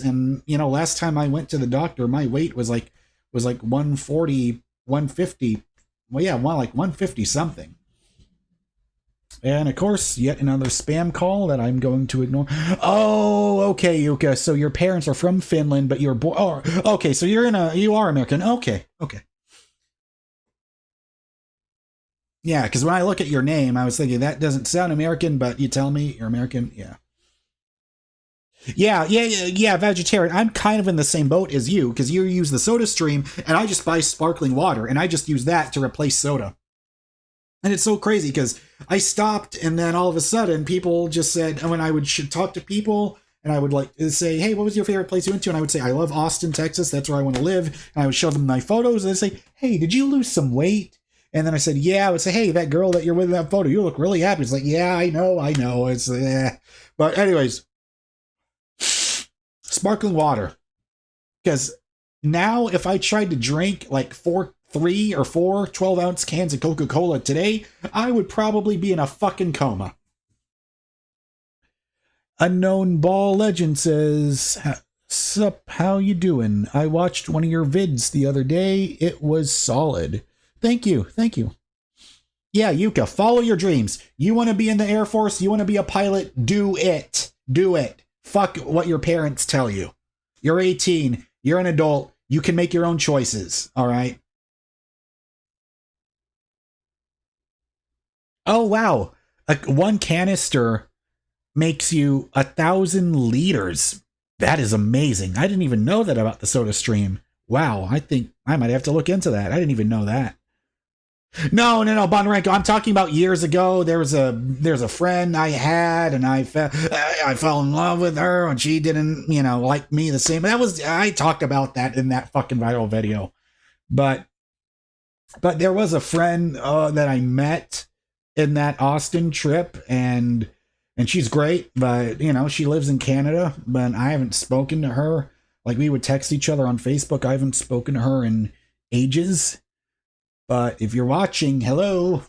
S1: And last time I went to the doctor, my weight was like 140, 150. Well, yeah, well, like 150 something. And of course, yet another spam call that I'm going to ignore. Oh, okay, Yuka. So your parents are from Finland, but you're born. Oh, okay. So you are American. Okay, okay. Yeah, because when I look at your name, I was thinking that doesn't sound American, but you tell me you're American. Yeah. Yeah, vegetarian. I'm kind of in the same boat as you because you use the Soda Stream, and I just buy sparkling water, and I just use that to replace soda. And it's so crazy because I stopped, and then all of a sudden, people just said, and when I would talk to people, and I would like say, "Hey, what was your favorite place you went to?" And I would say, "I love Austin, Texas. That's where I want to live." And I would show them my photos, and they'd say, "Hey, did you lose some weight?" And then I said, "Yeah." I would say, "Hey, that girl that you're with in that photo, you look really happy." It's like, "Yeah, I know." It's but anyways, sparkling water. Because now, if I tried to drink like 3 or 4 12-ounce cans of Coca-Cola today, I would probably be in a fucking coma. Unknown Ball Legend says, "Sup, how you doing? I watched one of your vids the other day. It was solid. Thank you. Yeah, Yuka, follow your dreams. You want to be in the Air Force? You want to be a pilot? Do it. Do it. Fuck what your parents tell you. You're 18. You're an adult. You can make your own choices. All right. Oh, wow. One canister makes you 1,000 liters. That is amazing. I didn't even know that about the Soda Stream. Wow. I think I might have to look into that. I didn't even know that. No, Bondarenko. I'm talking about years ago. There's a friend I had, and I fell in love with her, and she didn't, like me the same. I talked about that in that fucking viral video, but there was a friend that I met in that Austin trip, and she's great, but she lives in Canada, but I haven't spoken to her. Like, we would text each other on Facebook. I haven't spoken to her in ages. But if you're watching, hello.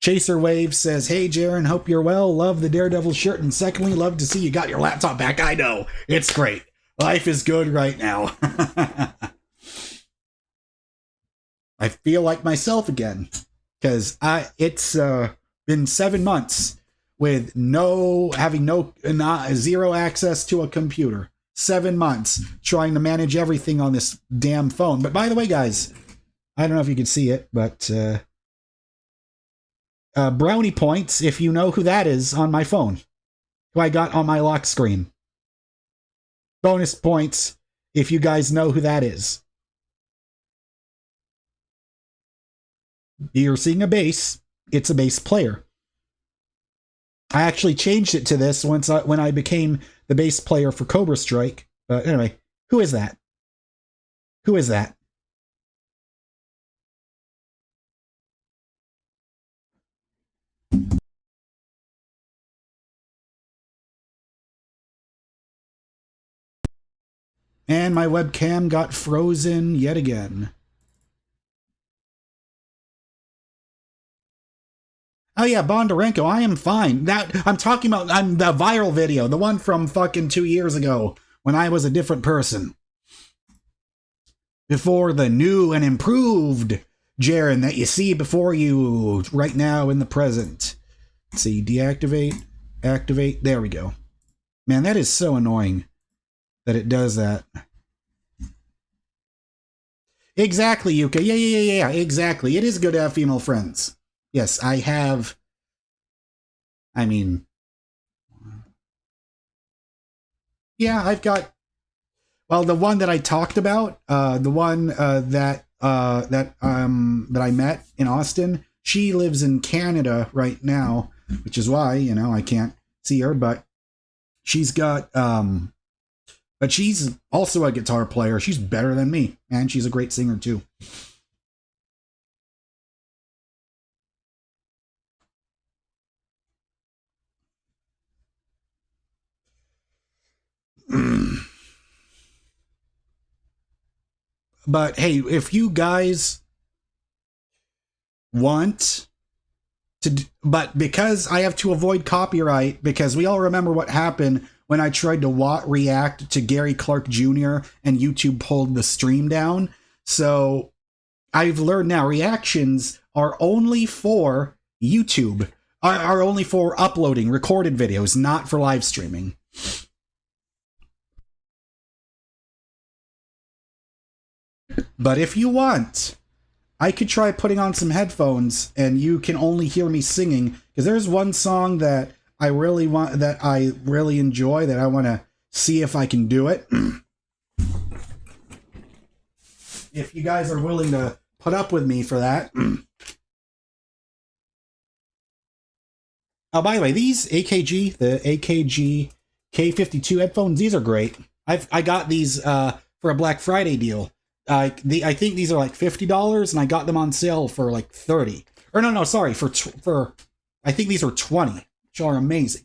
S1: Chaser Wave says, "Hey, Jaren, hope you're well. Love the Daredevil shirt. And secondly, love to see you got your laptop back." I know. It's great. Life is good right now. I feel like myself again. Because it's been 7 months with zero access to a computer. 7 months trying to manage everything on this damn phone. But by the way, guys, I don't know if you can see it, but brownie points if you know who that is on my phone, who I got on my lock screen. Bonus points if you guys know who that is. You're seeing a bass. It's a bass player. I actually changed it to this when I became the bass player for Cobra Strike. But anyway, who is that? Who is that? And my webcam got frozen yet again. Oh yeah, Bondarenko, I am fine. I'm talking about the viral video, the one from fucking 2 years ago when I was a different person. Before the new and improved Jaren that you see before you right now in the present. Let's see, deactivate, activate. There we go. Man, that is so annoying that it does that. Exactly, Yuka. Yeah, exactly. It is good to have female friends. Yes, I have. I mean, yeah, I've got. Well, the one that I talked about, the one that I met in Austin, she lives in Canada right now, which is why I can't see her. But she's got, but she's also a guitar player. She's better than me, and she's a great singer too. but hey, if you guys want to, but because I have to avoid copyright, because we all remember what happened when I tried to react to Gary Clark Jr. and YouTube pulled the stream down. So I've learned now reactions are only for YouTube, are only for uploading recorded videos, not for live streaming. But if you want, I could try putting on some headphones and you can only hear me singing, because there's one song that I really want, that I really enjoy, that I want to see if I can do it. If you guys are willing to put up with me for that. Oh, by the way, these AKG, the AKG K52 headphones, these are great. I got these for a Black Friday deal. I think these are like $50, and I got them on sale for like $30. Or no, sorry, for I think these are $20, which are amazing.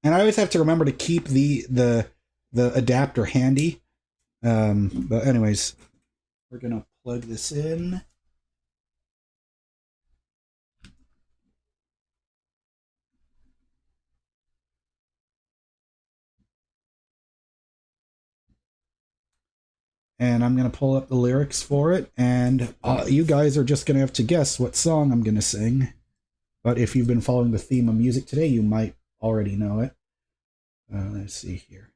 S1: And I always have to remember to keep the adapter handy. But anyways, we're gonna plug this in. And I'm going to pull up the lyrics for it, and you guys are just going to have to guess what song I'm going to sing. But if you've been following the theme of music today, you might already know it. Let's see here.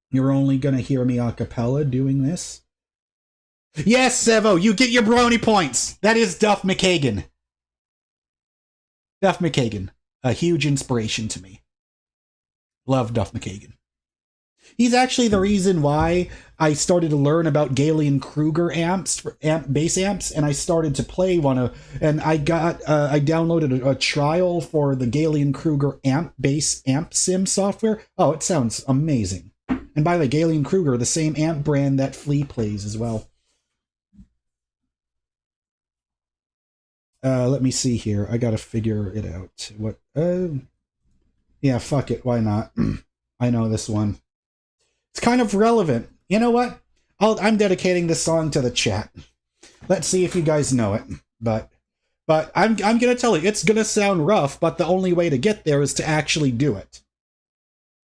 S1: You're only going to hear me a cappella doing this. Yes, Sevo, you get your brony points. That is Duff McKagan. Duff McKagan, a huge inspiration to me. Love Duff McKagan. He's actually the reason why I started to learn about Galen-Kruger amps, bass amps, and I started to play one of, and I downloaded a trial for the Galen-Kruger bass amp sim software. Oh, it sounds amazing. And by the way, Galen-Kruger, the same amp brand that Flea plays as well. Let me see here. I gotta figure it out. What? Yeah, fuck it. Why not? I know this one. It's kind of relevant. You know what? I'm dedicating this song to the chat. Let's see if you guys know it. But I'm gonna tell you, it's gonna sound rough, but the only way to get there is to actually do it.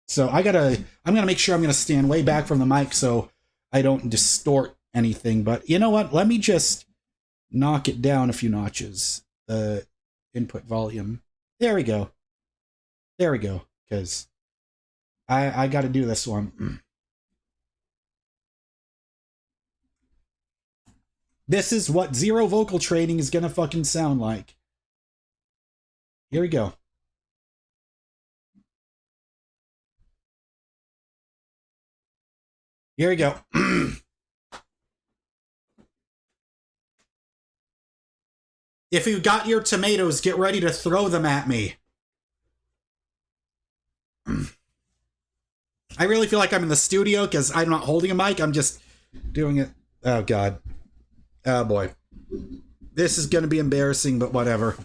S1: So I'm gonna make sure I'm gonna stand way back from the mic so I don't distort anything. But you know what? Let me just knock it down a few notches. The input volume. There we go. There we go. Because I got to do this one. This is what zero vocal training is gonna fucking sound like. Here we go. Here we go. If you got your tomatoes, get ready to throw them at me. I really feel like I'm in the studio because I'm not holding a mic. I'm just doing it. Oh, God. Oh, boy. This is going to be embarrassing, but whatever.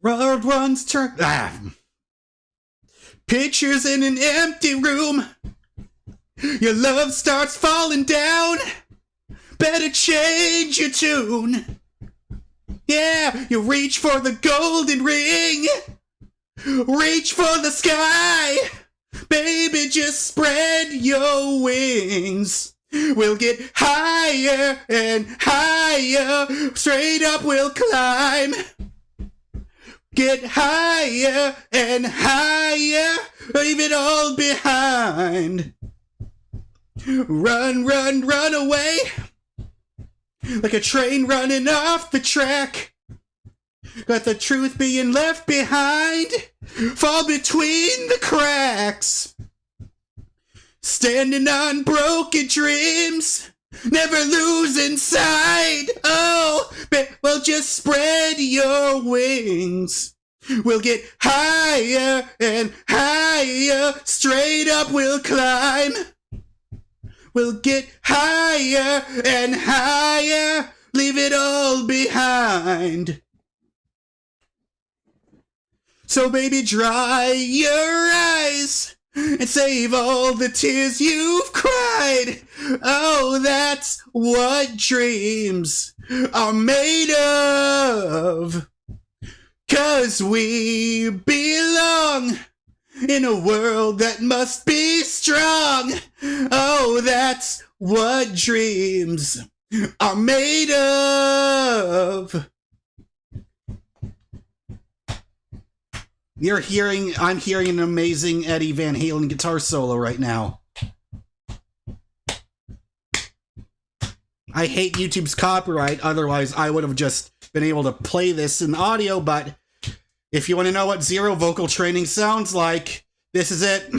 S1: Road runs turn. Pictures in an empty room. Your love starts falling down. Better change your tune. Yeah, you reach for the golden ring. Reach for the sky. Baby, just spread your wings. We'll get higher and higher. Straight up we'll climb. Get higher and higher, leave it all behind. Run, run, run away, like a train running off the track. Got the truth being left behind, fall between the cracks. Standing on broken dreams, never losing sight. Oh, well, just spread your wings. We'll get higher and higher, straight up we'll climb. We'll get higher and higher, leave it all behind. So baby, dry your eyes and save all the tears you've cried. Oh, that's what dreams are made of. 'Cause we belong in a world that must be strong. Oh, that's what dreams are made of. I'm hearing an amazing Eddie Van Halen guitar solo right now. I hate YouTube's copyright, otherwise I would have just been able to play this in audio, but if you want to know what zero vocal training sounds like, this is it.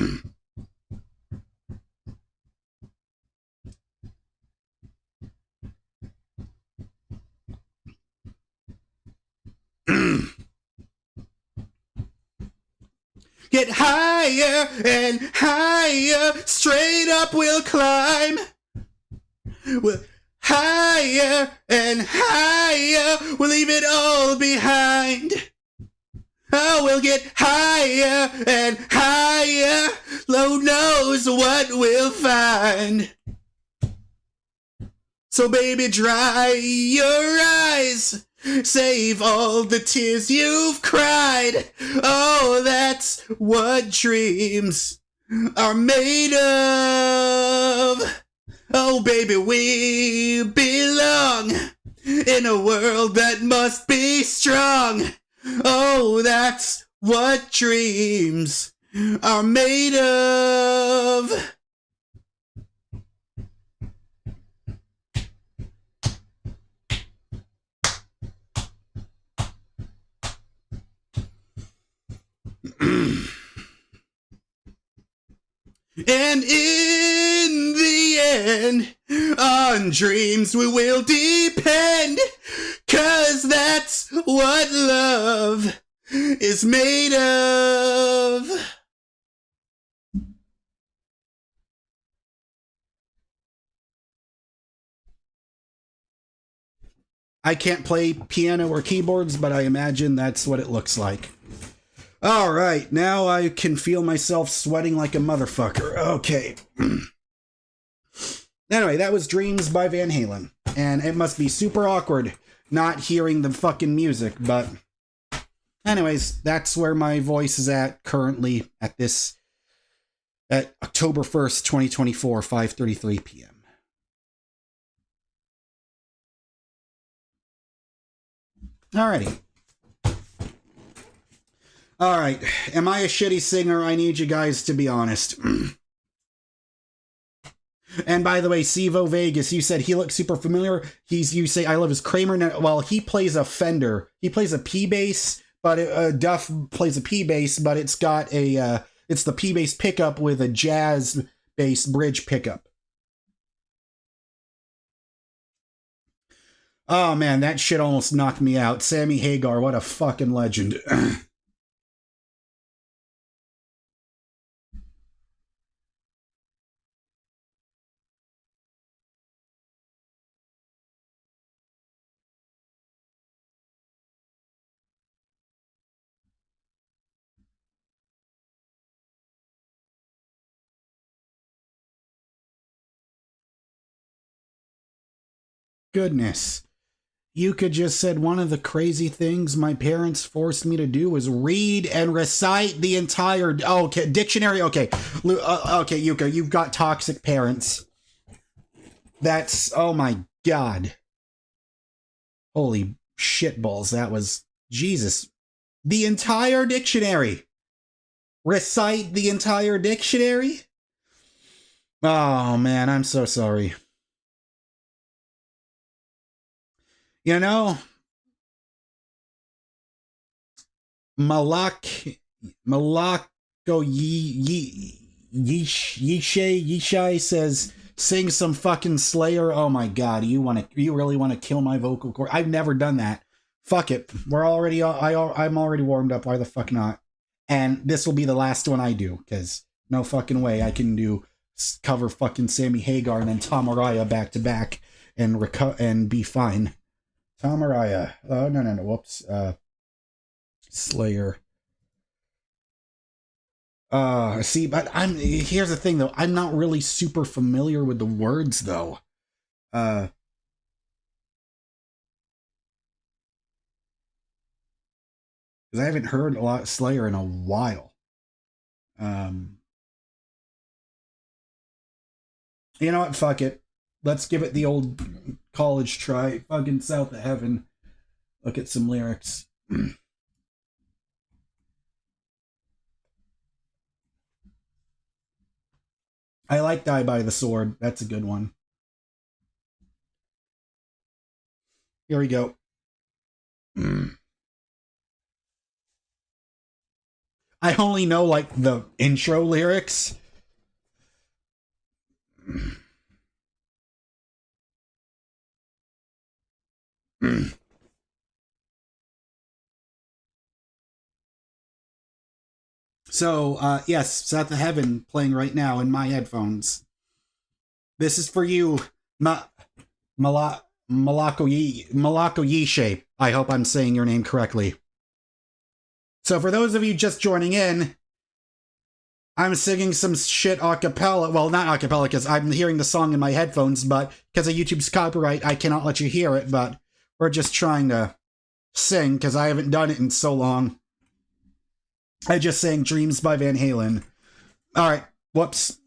S1: Get higher and higher, straight up we'll climb. We'll higher and higher, we'll leave it all behind. Oh, we'll get higher and higher, Lord knows what we'll find. So baby, dry your eyes, save all the tears you've cried. Oh, that's what dreams are made of. Oh, baby, we belong in a world that must be strong. Oh, that's what dreams are made of. And in the end, on dreams we will depend, 'cause that's what love is made of. I can't play piano or keyboards, but I imagine that's what it looks like. All right, now I can feel myself sweating like a motherfucker. Okay. Anyway, that was Dreams by Van Halen. And it must be super awkward not hearing the fucking music, but anyways, that's where my voice is at currently at October 1st, 2024, 5:33 p.m. Alrighty. All right, am I a shitty singer? I need you guys to be honest. And by the way, Sivo Vegas, you said he looks super familiar. You say I love his Kramer. Well, he plays a Fender. He plays a P bass, but Duff plays a P bass, but it's got it's the P bass pickup with a jazz bass bridge pickup. Oh man, that shit almost knocked me out. Sammy Hagar, what a fucking legend. Goodness. You could just said one of the crazy things my parents forced me to do was read and recite the entire dictionary. Okay, okay, Yuka, you've got toxic parents. That's, oh my god, holy shitballs! That was Jesus. The entire dictionary. Recite the entire dictionary. Oh man, I'm so sorry. You know, Malako Yishai says, sing some fucking Slayer. Oh my god, you really want to kill my vocal cord? I've never done that. Fuck it. I'm already warmed up. Why the fuck not? And this will be the last one I do, because no fucking way I can cover fucking Sammy Hagar and then Tom Araya back to back and be fine. Tom Araya. Oh, no. Whoops. Slayer. See, but here's the thing though, I'm not really super familiar with the words though. Because I haven't heard a lot of Slayer in a while. You know what? Fuck it. Let's give it the old college try. Fucking South of Heaven. Look at some lyrics. I like Die by the Sword. That's a good one. Here we go. I only know like the intro lyrics. So, yes, South of Heaven playing right now in my headphones. This is for you, Malako Yishe. I hope I'm saying your name correctly. So for those of you just joining in, I'm singing some shit a cappella. Well, not a cappella because I'm hearing the song in my headphones, but because of YouTube's copyright, I cannot let you hear it, but we're just trying to sing because I haven't done it in so long. I just sang Dreams by Van Halen. Alright, whoops.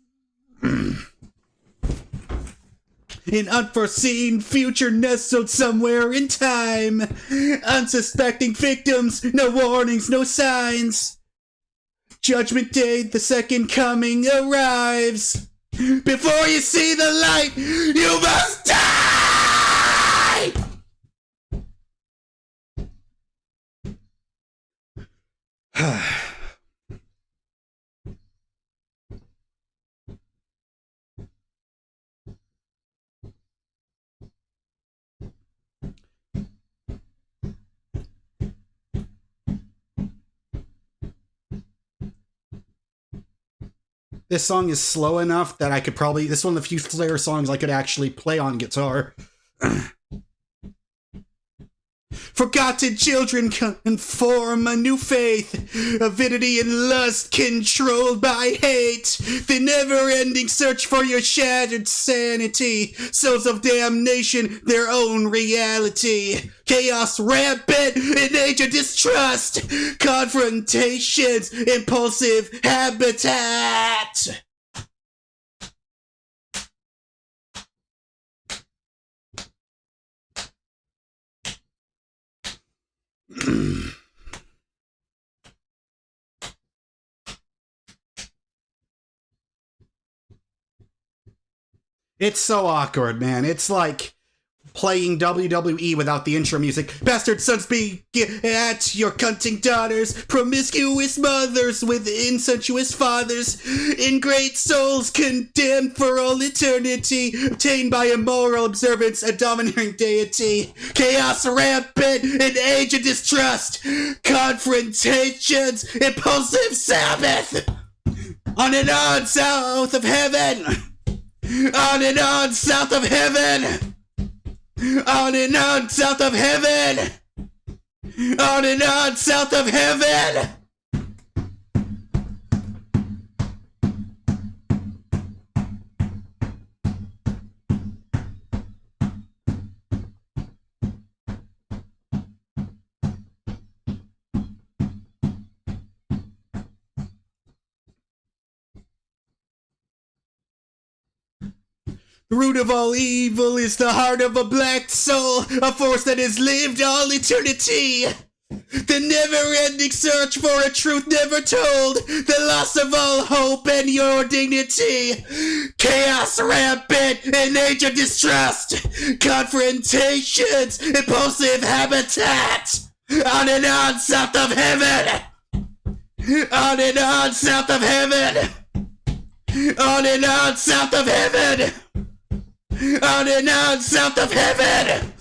S1: An unforeseen future nestled somewhere in time. Unsuspecting victims, no warnings, no signs. Judgment Day, the second coming arrives. Before you see the light, you must die! This song is slow enough that I could probably... This is one of the few Slayer songs I could actually play on guitar. Forgotten children conform a new faith. Avidity and lust controlled by hate. The never-ending search for your shattered sanity. Souls of damnation, their own reality. Chaos rampant, an age of distrust. Confrontations, impulsive habitat. It's so awkward, man. It's like playing WWE without the intro music. Bastard sons be at your cunting daughters, promiscuous mothers with incestuous fathers, ingrate souls condemned for all eternity, obtained by immoral observance, a domineering deity, chaos rampant, an age of distrust, confrontations, impulsive Sabbath, on and on south of heaven, on and on south of heaven. On and on south of heaven! On and on south of heaven! The root of all evil is the heart of a black soul, a force that has lived all eternity. The never-ending search for a truth never told, the loss of all hope and your dignity. Chaos rampant, an age of distrust, confrontations, impulsive habitat. On and on, south of heaven! On and on, south of heaven! On and on, south of heaven! On and on, south of heaven!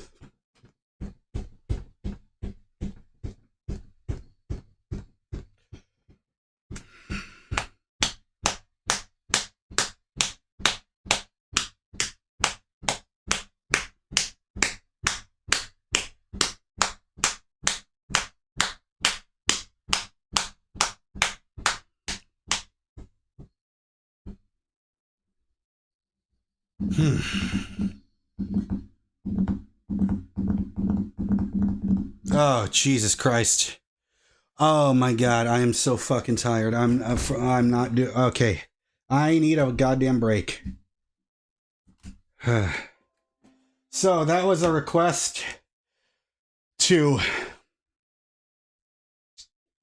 S1: Oh, Jesus Christ. Oh my God, I am so fucking tired. I'm not okay. I need a goddamn break. So that was a request to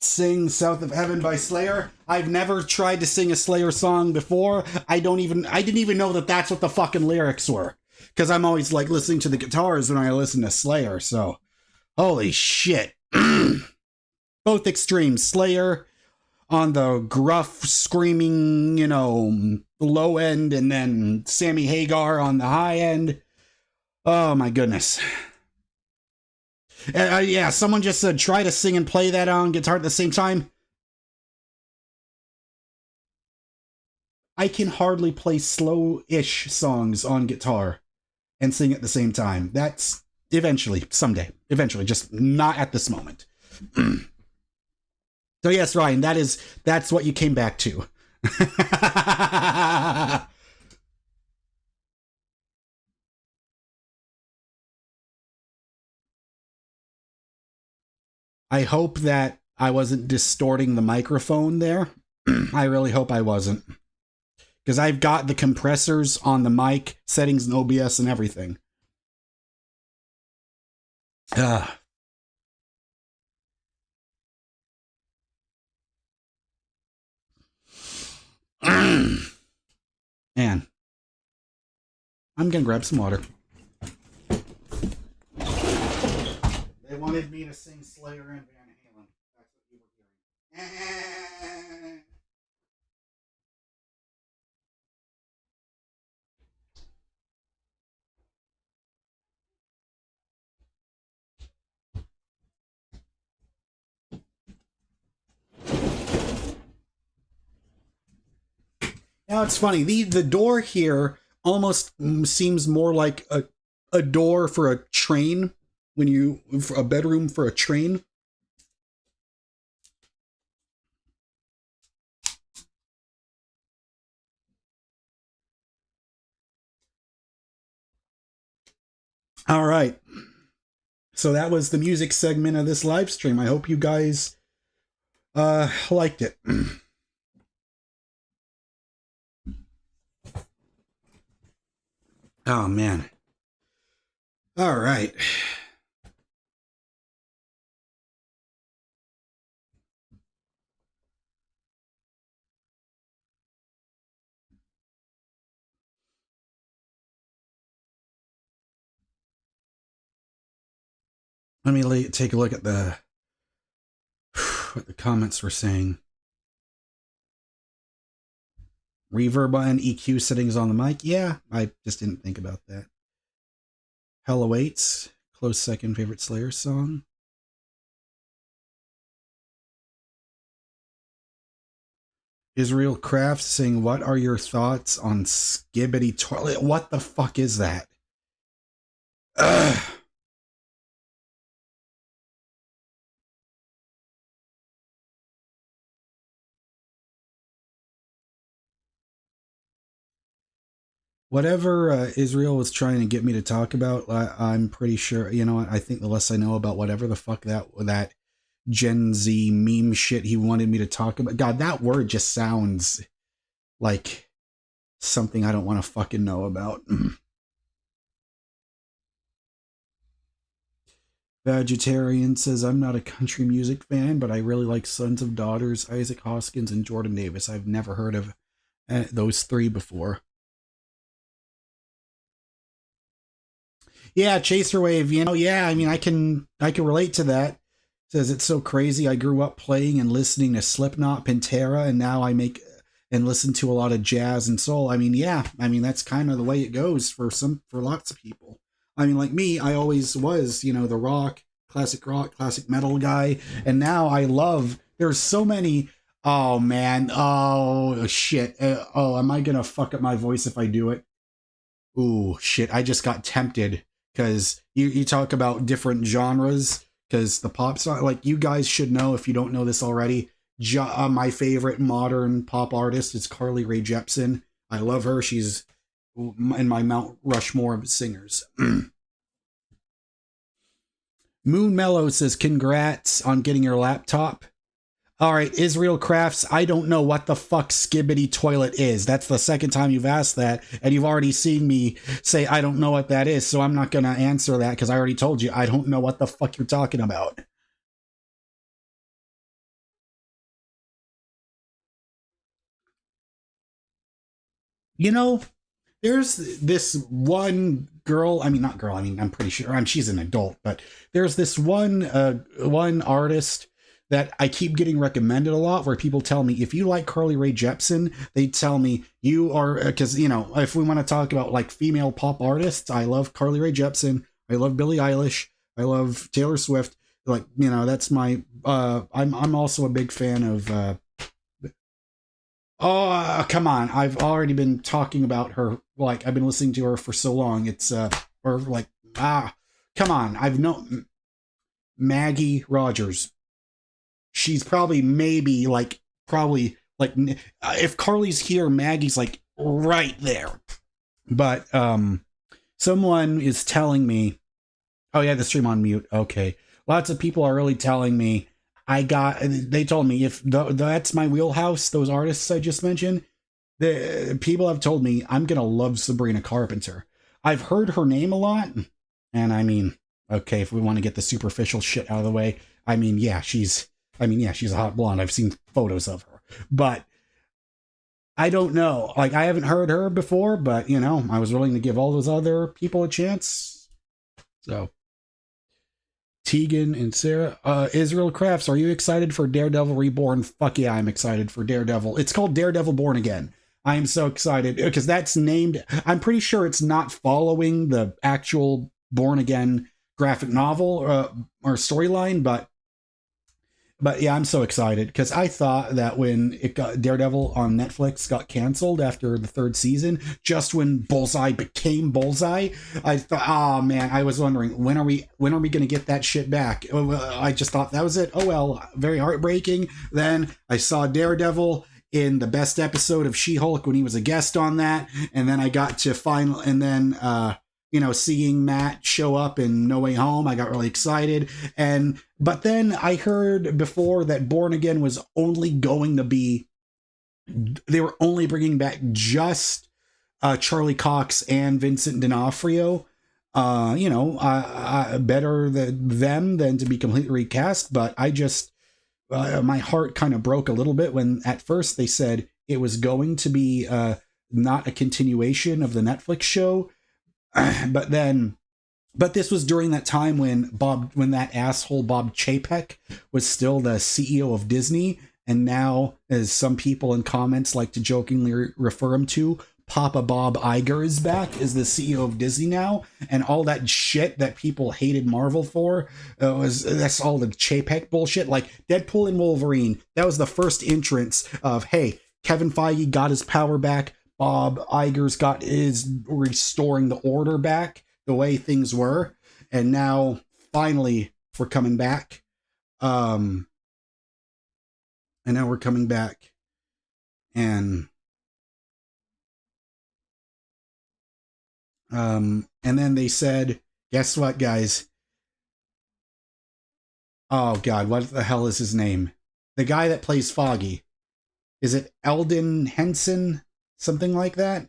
S1: sing South of Heaven by Slayer. I've never tried to sing a Slayer song before. I didn't even know that that's what the fucking lyrics were. Because I'm always like listening to the guitars when I listen to Slayer, so holy shit. Both extremes. Slayer on the gruff, screaming, low end, and then Sammy Hagar on the high end. Oh my goodness. Yeah, someone just said try to sing and play that on guitar at the same time. I can hardly play slow-ish songs on guitar and sing at the same time. That's eventually, someday. Eventually, just not at this moment. So yes, Ryan, that's what you came back to. I hope that I wasn't distorting the microphone there. I really hope I wasn't. Because I've got the compressors on the mic, settings and OBS and everything. Man. I'm gonna grab some water. They wanted me to sing Slayer and Van Halen. That's what you were hearing. Now it's funny. The door here almost seems more like a door for a train for a bedroom for a train. All right. So that was the music segment of this live stream. I hope you guys liked it. Oh man. All right. Let me take a look at what the comments were saying. Reverb and EQ settings on the mic. Yeah, I just didn't think about that. Hell Awaits. Close second favorite Slayer song. Israel Crafts saying, what are your thoughts on Skibbity Toilet? What the fuck is that? Ugh. Whatever Israel was trying to get me to talk about, I'm pretty sure, you know what, I think the less I know about whatever the fuck that Gen Z meme shit he wanted me to talk about. God, that word just sounds like something I don't want to fucking know about. Vegetarian says, I'm not a country music fan, but I really like Sons of Daughters, Isaac Hoskins, and Jordan Davis. I've never heard of those three before. Yeah, Chaser Wave, yeah, I mean, I can relate to that. says it's so crazy. I grew up playing and listening to Slipknot, Pantera, and now I make and listen to a lot of jazz and soul. I mean, yeah, I mean that's kind of the way it goes for lots of people. I mean, like me, I always was, you know, the rock, classic metal guy, and now I love. There's so many. Oh man, oh shit. Oh, am I gonna fuck up my voice if I do it? Ooh, shit, I just got tempted because you talk about different genres because the pop song, like you guys should know if you don't know this already. My favorite modern pop artist is Carly Rae Jepsen. I love her. She's in my Mount Rushmore of singers. Moon Mellow says, congrats on getting your laptop. All right, Israel Crafts, I don't know what the fuck Skibbity Toilet is. That's the second time you've asked that, and you've already seen me say I don't know what that is, so I'm not going to answer that because I already told you I don't know what the fuck you're talking about. You know, there's this one girl, I mean, not girl, I mean, I'm pretty sure, she's an adult, but there's this one artist that I keep getting recommended a lot where people tell me, if you like Carly Rae Jepsen, they tell me you are, because, you know, if we want to talk about like female pop artists, I love Carly Rae Jepsen, I love Billie Eilish, I love Taylor Swift, like, you know, that's my, I'm also a big fan of, oh, come on. I've already been talking about her. Like, I've been listening to her for so long. It's, or like, come on. I've known Maggie Rogers. She's probably if Carly's here, Maggie's like right there. But, someone is telling me, oh yeah, the stream on mute. Okay. Lots of people are really telling me they told me if that's my wheelhouse, those artists I just mentioned, the people have told me I'm going to love Sabrina Carpenter. I've heard her name a lot. And I mean, okay, if we want to get the superficial shit out of the way, I mean, yeah, she's a hot blonde. I've seen photos of her, but I don't know. Like, I haven't heard her before, but you know, I was willing to give all those other people a chance. So Tegan and Sarah, Israel Crafts, are you excited for Daredevil Reborn? Fuck yeah, I'm excited for Daredevil. It's called Daredevil Born Again. I am so excited because that's named, I'm pretty sure it's not following the actual Born Again graphic novel or storyline, but yeah, I'm so excited because I thought that when it got Daredevil on Netflix got canceled after the third season, just when Bullseye became Bullseye, I thought, oh man, I was wondering when are we going to get that shit back? I just thought that was it. Oh well, very heartbreaking. Then I saw Daredevil in the best episode of She-Hulk when he was a guest on that, and then I got to you know, seeing Matt show up in No Way Home, I got really excited. But then I heard before that Born Again was only going to be, they were only bringing back just Charlie Cox and Vincent D'Onofrio. You know, better them than to be completely recast. But I just, my heart kind of broke a little bit when at first they said it was going to be not a continuation of the Netflix show. But this was during that time when that asshole Bob Chapek was still the CEO of Disney, and now, as some people in comments like to jokingly refer him to, Papa Bob Iger is back as the CEO of Disney now, and all that shit that people hated Marvel for that's all the Chapek bullshit. Like Deadpool and Wolverine, that was the first entrance of, hey, Kevin Feige got his power back. Bob Iger's is restoring the order back the way things were, and now finally we're coming back. And now we're coming back, and then they said, guess what, guys? Oh God, what the hell is his name? The guy that plays Foggy. Is it Eldon Henson? Something like that.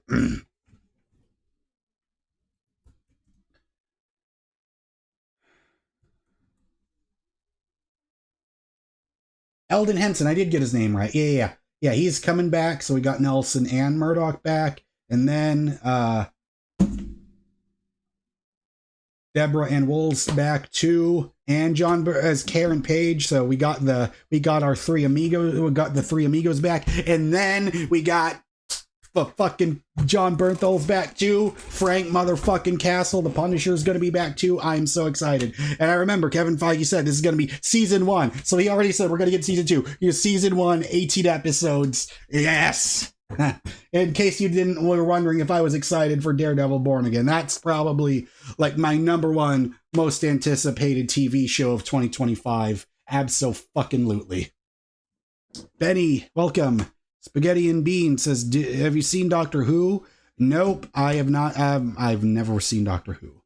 S1: Eldon Henson, I did get his name right. Yeah. He's coming back. So we got Nelson and Murdoch back, and then Deborah Ann Wool's back too, and John as Karen Page. So we got our three amigos. We got the three amigos back, and then we got the fucking John Bernthal's back too. Frank motherfucking Castle, the Punisher, is going to be back too. I'm so excited. And I remember Kevin Feige said this is going to be season 1. So he already said we're going to get season 2. Here's season 1, 18 episodes. Yes. In case you were wondering if I was excited for Daredevil Born Again, that's probably like my '1 most anticipated TV show of 2025. Abso-fucking-lutely. Benny, welcome. Spaghetti and Bean says, have you seen Doctor Who? Nope, I have not. I've never seen Doctor Who.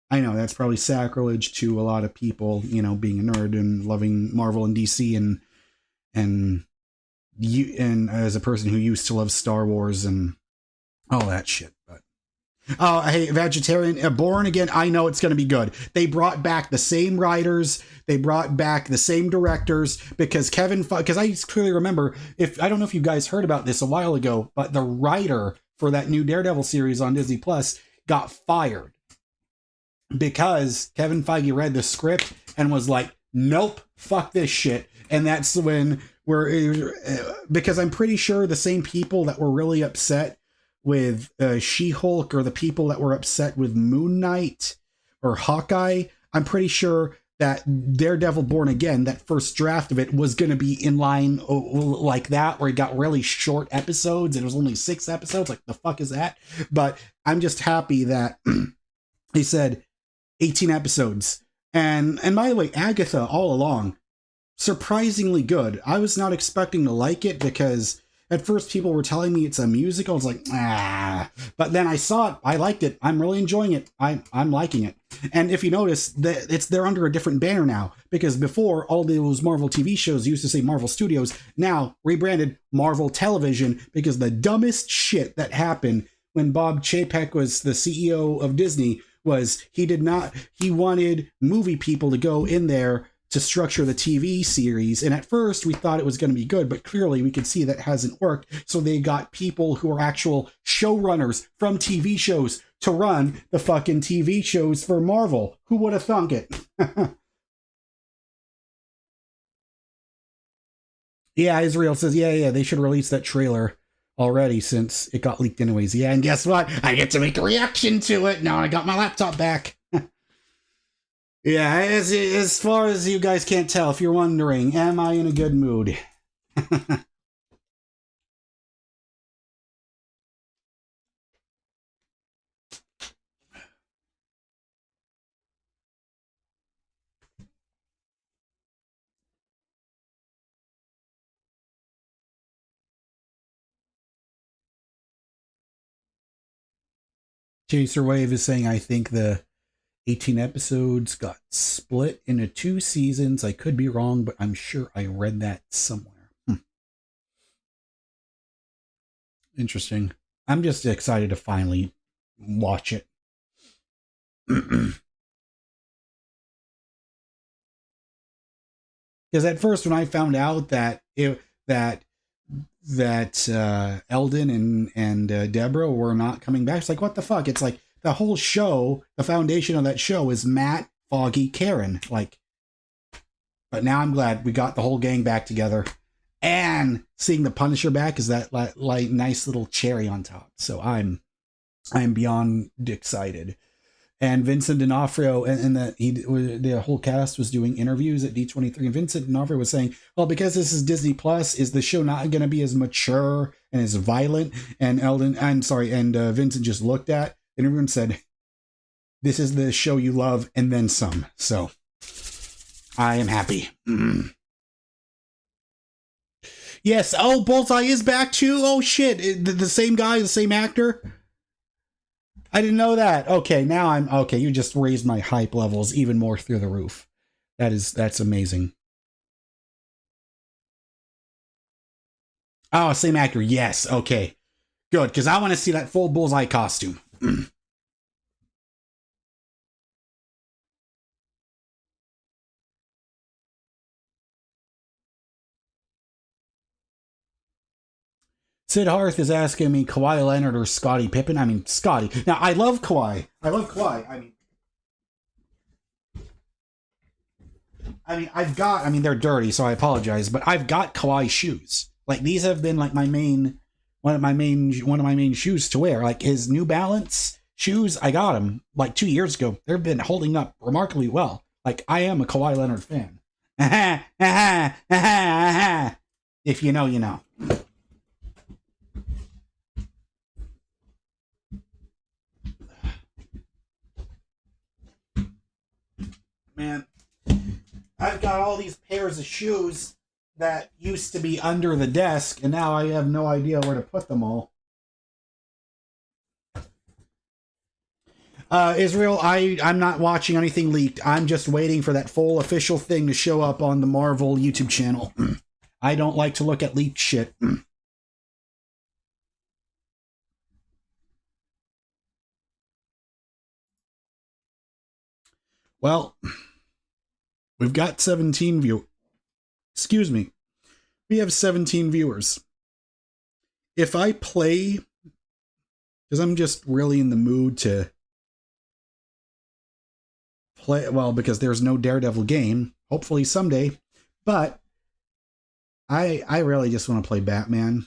S1: I know that's probably sacrilege to a lot of people, you know, being a nerd and loving Marvel and DC and as a person who used to love Star Wars and all that shit. But oh, hey, Vegetarian, Born Again, I know it's going to be good. They brought back the same writers, they brought back the same directors, because because I clearly remember, I don't know if you guys heard about this a while ago, but the writer for that new Daredevil series on Disney Plus got fired because Kevin Feige read the script and was like, nope, fuck this shit. And that's when because I'm pretty sure the same people that were really upset with She-Hulk are the people that were upset with Moon Knight or Hawkeye. I'm pretty sure that Daredevil Born Again, that first draft of it, was going to be in line like that, where it got really short episodes. It was only 6 episodes. Like, the fuck is that? But I'm just happy that he said 18 episodes. And by the way, Agatha all along, surprisingly good. I was not expecting to like it because at first people were telling me it's a musical. I was like, but then I saw it. I liked it. I'm really enjoying it. I'm liking it. And if you notice, they're under a different banner now, because before all those Marvel TV shows used to say Marvel Studios, now rebranded Marvel Television, because the dumbest shit that happened when Bob Chapek was the CEO of Disney was he wanted movie people to go in there to structure the TV series. And at first we thought it was going to be good, but clearly we could see that hasn't worked. So they got people who are actual showrunners from TV shows to run the fucking TV shows for Marvel. Who would have thunk it? Yeah, Israel says, yeah, they should release that trailer already since it got leaked anyways. Yeah, and guess what? I get to make a reaction to it. Now I got my laptop back. Yeah, as far as you guys can't tell, if you're wondering, am I in a good mood? Chaser Wave is saying, I think the 18 episodes got split into 2 seasons. I could be wrong, but I'm sure I read that somewhere. Interesting. I'm just excited to finally watch it. Because at first, when I found out that Eldon and Deborah were not coming back, it's like, what the fuck? It's like the whole show, the foundation of that show is Matt, Foggy, Karen. Like, but now I'm glad we got the whole gang back together, and seeing the Punisher back is that like nice little cherry on top. So I'm beyond excited. And Vincent D'Onofrio and the whole cast was doing interviews at D23, and Vincent D'Onofrio was saying, well, because this is Disney Plus, is the show not going to be as mature and as violent? And Vincent just looked at the interview and said, this is the show you love and then some. So I am happy. Yes. Oh, Bullseye is back too. Oh shit. The same guy, the same actor. I didn't know that. Okay, now I'm okay. You just raised my hype levels even more through the roof. That's amazing. Oh, same actor. Yes. Okay. Good, because I want to see that full Bullseye costume. Sid Hearth is asking me Kawhi Leonard or Scottie Pippen. I mean, Scottie. Now, I love Kawhi. I mean, I mean, I mean, they're dirty, so I apologize, but I've got Kawhi shoes. Like, these have been like one of my main shoes to wear. Like his New Balance shoes, I got them like 2 years ago. They've been holding up remarkably well. Like, I am a Kawhi Leonard fan. If you know, you know. Man, I've got all these pairs of shoes that used to be under the desk, and now I have no idea where to put them all. Israel, I'm not watching anything leaked. I'm just waiting for that full official thing to show up on the Marvel YouTube channel. I don't like to look at leaked shit. Well, we've got 17 viewers. Excuse me. We have 17 viewers. If I play, because I'm just really in the mood to play, well, because there's no Daredevil game, hopefully someday, but I really just want to play Batman.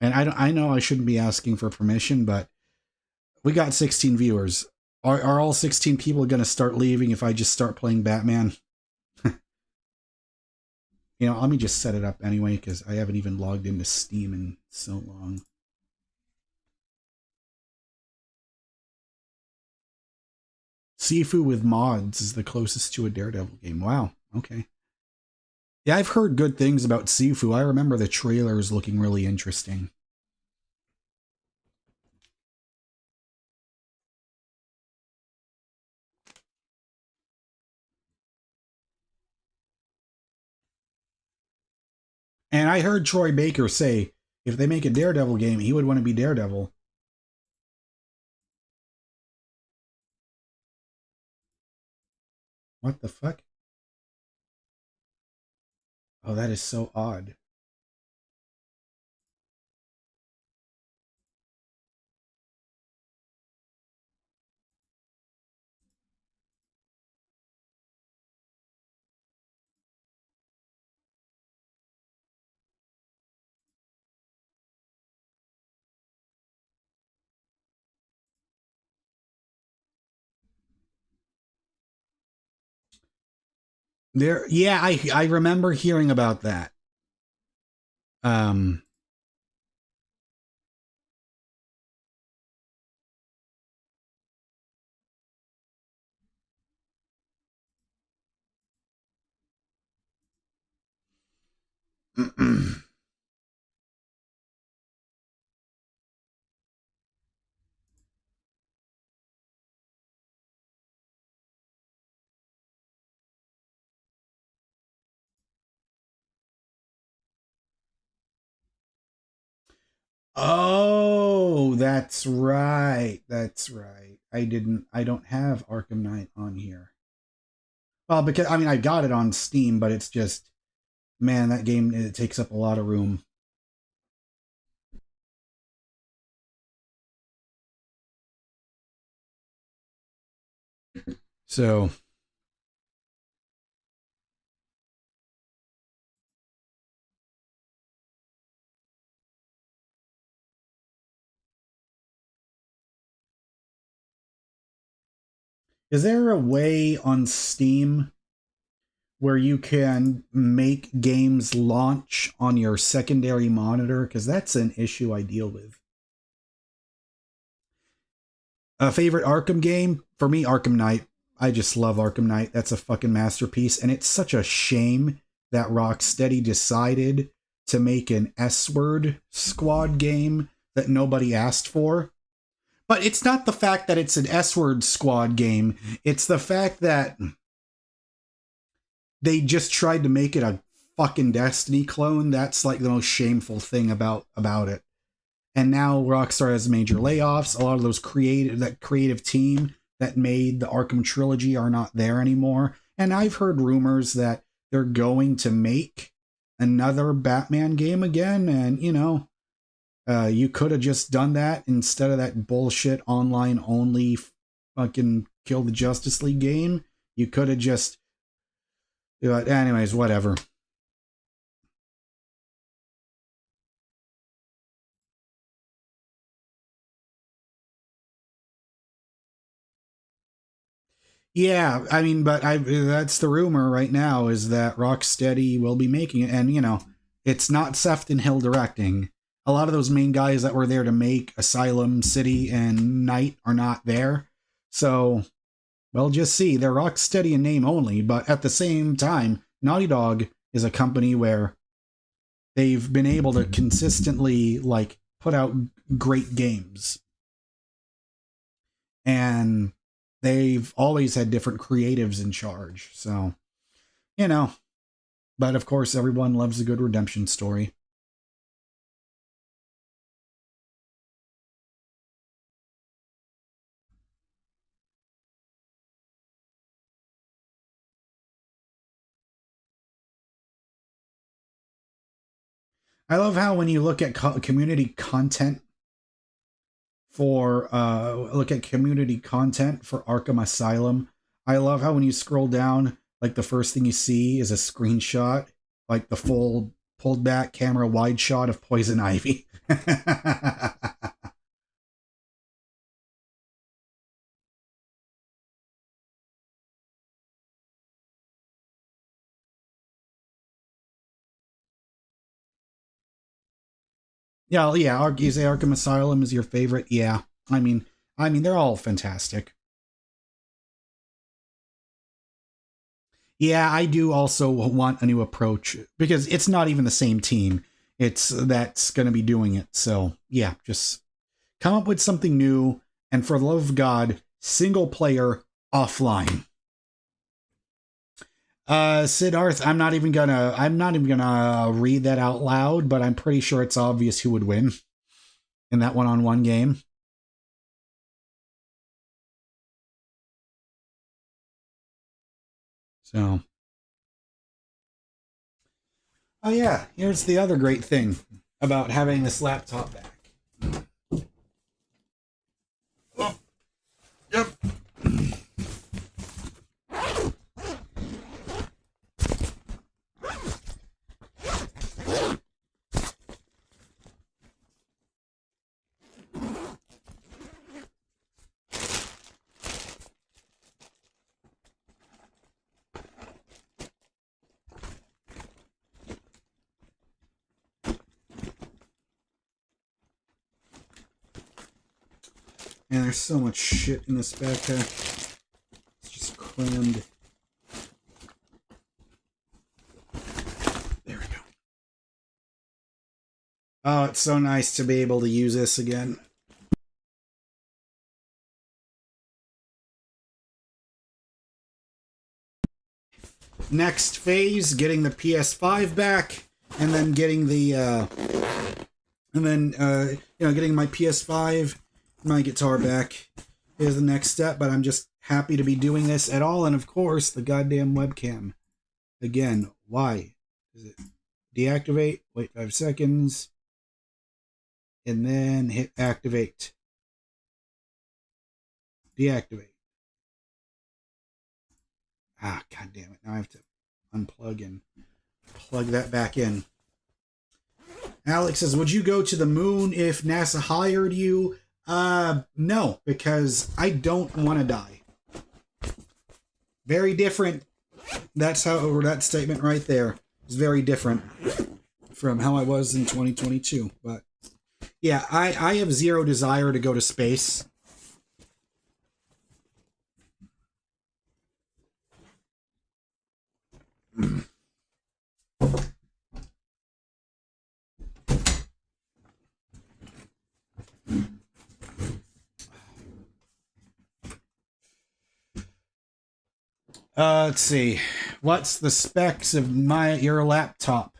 S1: And I know I shouldn't be asking for permission, but we got 16 viewers. Are all 16 people going to start leaving if I just start playing Batman? You know, let me just set it up anyway, because I haven't even logged into Steam in so long. Sifu with mods is the closest to a Daredevil game. Wow, okay. Yeah, I've heard good things about Sifu. I remember the trailers looking really interesting. And I heard Troy Baker say, if they make a Daredevil game, he would want to be Daredevil. What the fuck? Oh, that is so odd. There, yeah, I remember hearing about that. Um, oh, that's right. That's right. I don't have Arkham Knight on here. Well, because I mean I got it on Steam, but it's just, man, that game, it takes up a lot of room. So is there a way on Steam where you can make games launch on your secondary monitor? Because that's an issue I deal with. A favorite Arkham game? For me, Arkham Knight. I just love Arkham Knight. That's a fucking masterpiece. And it's such a shame that Rocksteady decided to make an S-word squad game that nobody asked for. But it's not the fact that it's an S-word squad game. It's the fact that they just tried to make it a fucking Destiny clone. That's like the most shameful thing about it. And now Rockstar has major layoffs. A lot of those creative team that made the Arkham trilogy are not there anymore. And I've heard rumors that they're going to make another Batman game again. And, you know, you could have just done that instead of that bullshit online only fucking Kill the Justice League game. You could have just But anyways, whatever. Yeah, I mean, but that's the rumor right now is that Rocksteady will be making it, and it's not Sefton Hill directing. A lot of those main guys that were there to make Asylum, City, and Night are not there. So we'll just see. They're Rocksteady in name only, but at the same time, Naughty Dog is a company where they've been able to consistently put out great games. And they've always had different creatives in charge. So, but of course everyone loves a good redemption story. I love how when you look at community content for Arkham Asylum, I love how when you scroll down, the first thing you see is a screenshot, the full pulled back camera wide shot of Poison Ivy. Yeah, you say Arkham Asylum is your favorite? Yeah. I mean, they're all fantastic. Yeah, I do also want a new approach because it's not even the same team. It's that's going to be doing it. So, yeah, just come up with something new, and for the love of God, single player offline. Siddharth, I'm not even gonna read that out loud, but I'm pretty sure it's obvious who would win in that one-on-one game. So, oh yeah, here's the other great thing about having this laptop back. Oh, yep. Man, there's so much shit in this backpack. It's just crammed. There we go. Oh, it's so nice to be able to use this again. Next phase, getting the PS5 back, and then getting the, getting my PS5, my guitar back is the next step, but I'm just happy to be doing this at all, and of course, the goddamn webcam. Again, why? Is it deactivate? Wait 5 seconds. And then hit activate. Deactivate. Ah, god damn it. Now I have to unplug and plug that back in. Alex says, would you go to the moon if NASA hired you? No, because I don't want to die. Very different. That's how that statement right there is very different from how I was in 2022. But yeah, I have zero desire to go to space. Let's see. What's the specs of your laptop?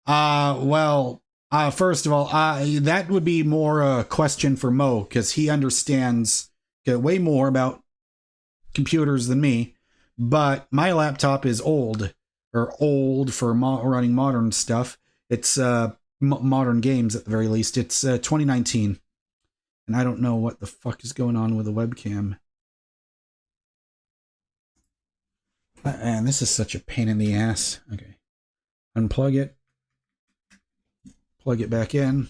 S1: First of all, that would be more a question for Mo, because he understands way more about computers than me. But my laptop is old for running modern stuff. It's modern games at the very least. It's 2019, and I don't know what the fuck is going on with the webcam. And this is such a pain in the ass. Okay. Unplug it. Plug it back in.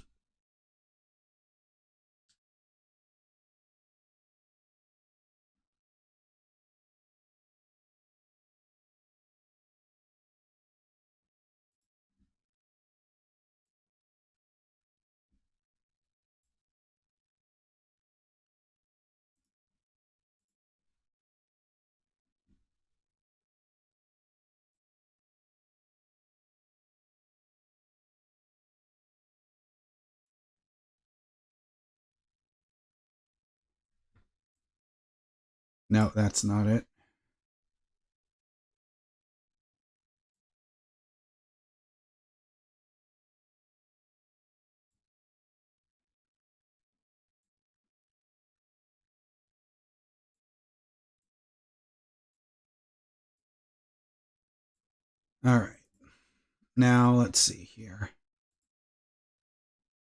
S1: No, that's not it. All right. Now, let's see here.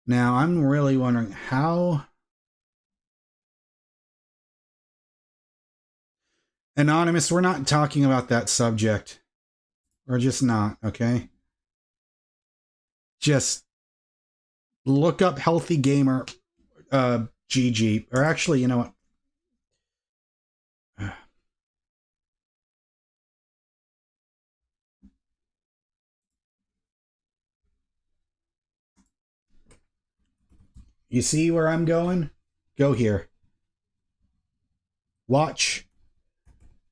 S1: Now, I'm really wondering how... Anonymous, we're not talking about that subject. We're just not, okay? Just look up Healthy Gamer GG. Or actually, you know what? You see where I'm going? Go here. Watch.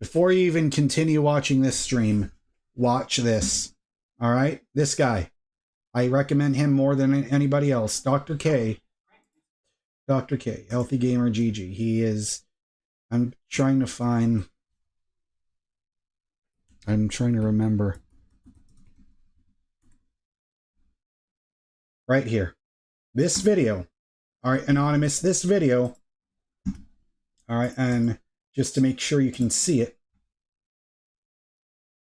S1: Before you even continue watching this stream, watch this. All right? This guy. I recommend him more than anybody else. Dr. K. Dr. K. Healthy Gamer GG. He is... I'm trying to find... I'm trying to remember. Right here. This video. All right, Anonymous, this video. All right, and just to make sure you can see it,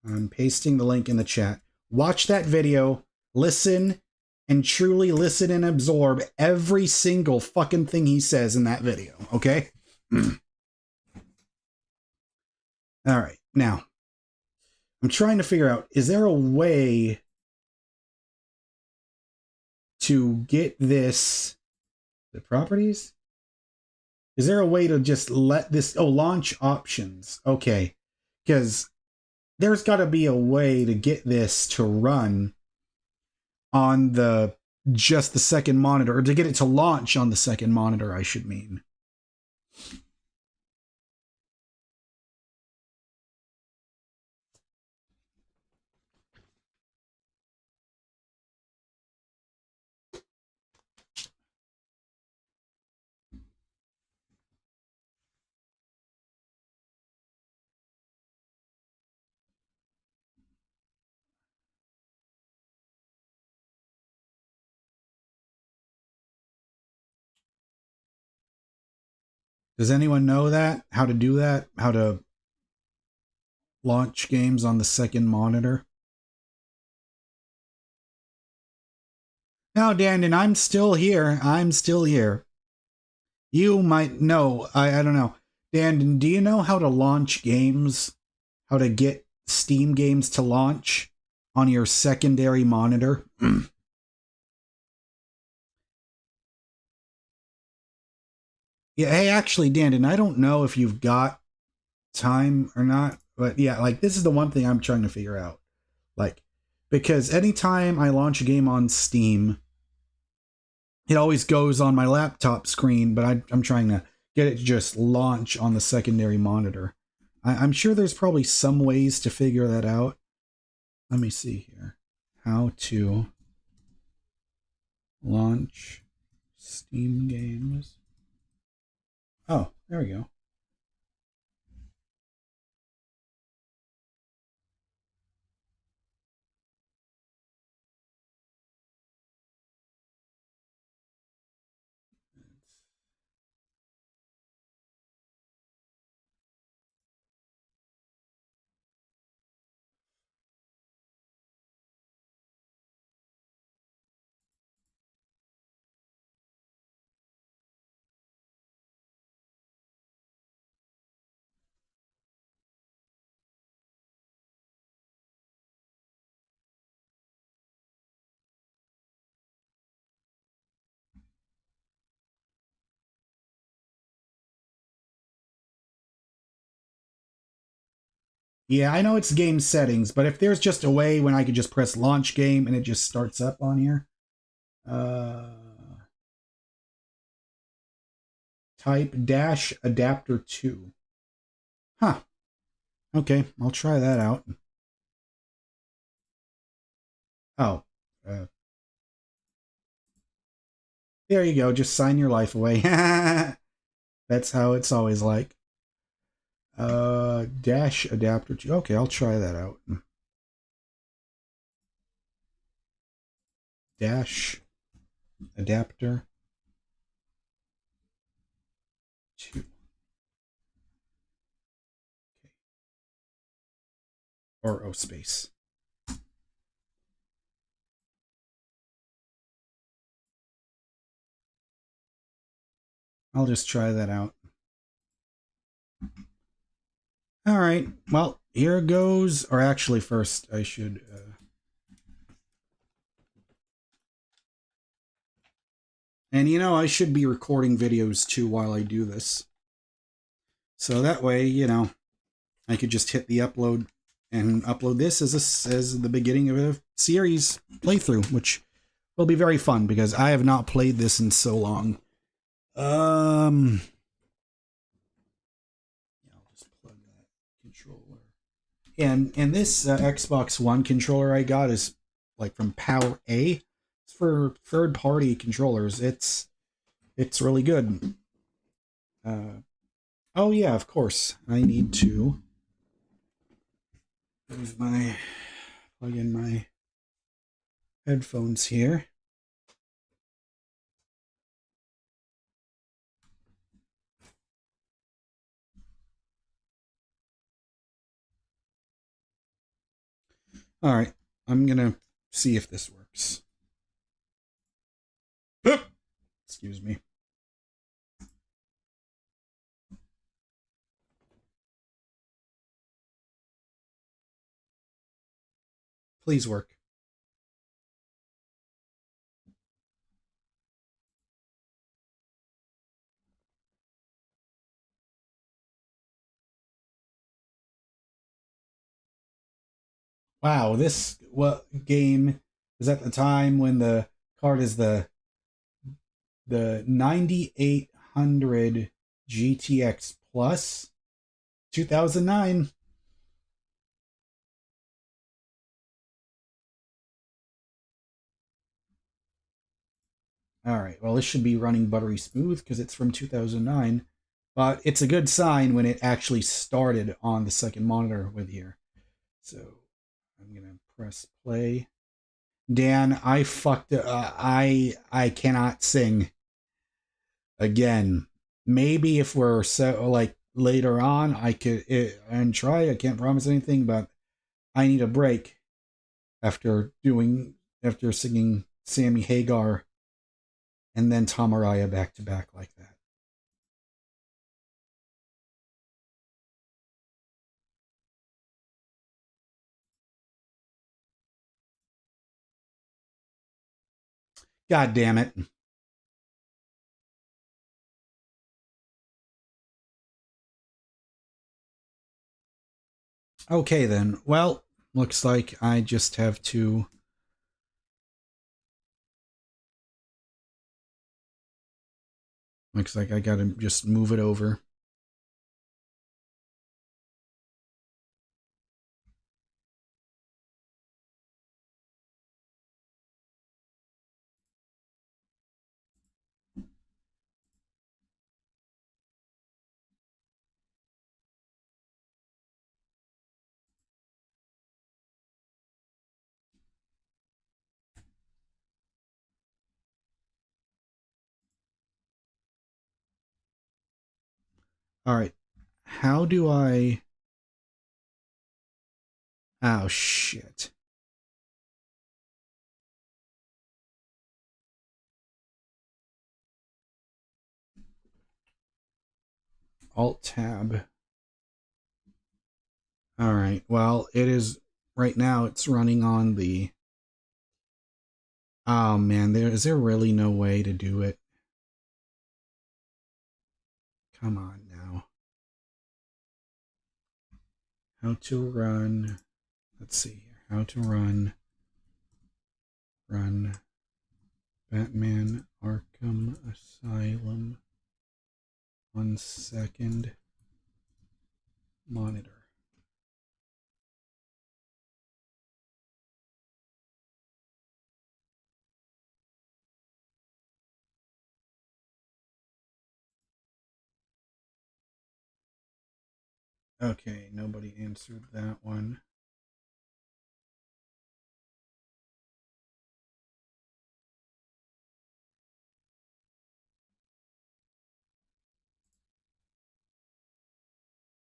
S1: I'm pasting the link in the chat. Watch that video, listen, and truly listen and absorb every single fucking thing he says in that video, okay? All right, now, I'm trying to figure out, is there a way to get this, the properties? Is there a way to just let this, oh, launch options, okay, because there's got to be a way to get this to run on the just the second monitor, or to get it to launch on the second monitor, I should mean. Does anyone know that? How to do that? How to launch games on the second monitor? Now, Dandon, I'm still here. I'm still here. You might know. I don't know. Dandon, do you know how to launch games? How to get Steam games to launch on your secondary monitor? Yeah, hey, actually, Dandon, I don't know if you've got time or not, but yeah, like, this is the one thing I'm trying to figure out. Like, because anytime I launch a game on Steam, it always goes on my laptop screen, but I'm trying to get it to just launch on the secondary monitor. I'm sure there's probably some ways to figure that out. Let me see here. How to launch Steam games. Oh, there we go. Yeah, I know it's game settings, but if there's just a way when I could just press launch game and it just starts up on here. Type dash adapter 2. Huh. Okay, I'll try that out. Oh. There you go. Just sign your life away. That's how it's always like. Dash adapter 2. Okay, I'll try that out. Dash adapter 2. Okay. Or oh, space. I'll just try that out. All right. Well, here goes. Or actually, first I should. And you know, I should be recording videos too while I do this. So that way, you know, I could just hit the upload and upload this as the beginning of a series playthrough, which will be very fun because I have not played this in so long. Yeah, I'll just plug that controller. And this Xbox One controller I got is like from Power A. It's for third-party controllers. It's really good. Oh yeah, of course. I need to plug in my headphones here. All right, I'm gonna see if this works. Excuse me. Please work. Wow, this game is at the time when the card is the 9800 GTX Plus 2009. All right, well, this should be running buttery smooth because it's from 2009, but it's a good sign when it actually started on the second monitor with here. So I'm gonna press play. Dan, I fucked. I cannot sing again. Maybe if we're so like later on, I could and try. I can't promise anything, but I need a break after singing Sammy Hagar and then Tom Araya back to back like that. God damn it. Okay then. Well, looks like I just have to looks like I gotta just move it over. All right. How do I... Oh, shit. Alt-tab. All right. Well, it is... Right now, it's running on the... Oh, man. Is there really no way to do it? Come on now. How to run. Let's see here. How to run Batman Arkham Asylum. 1 second. Monitor. Okay, nobody answered that one.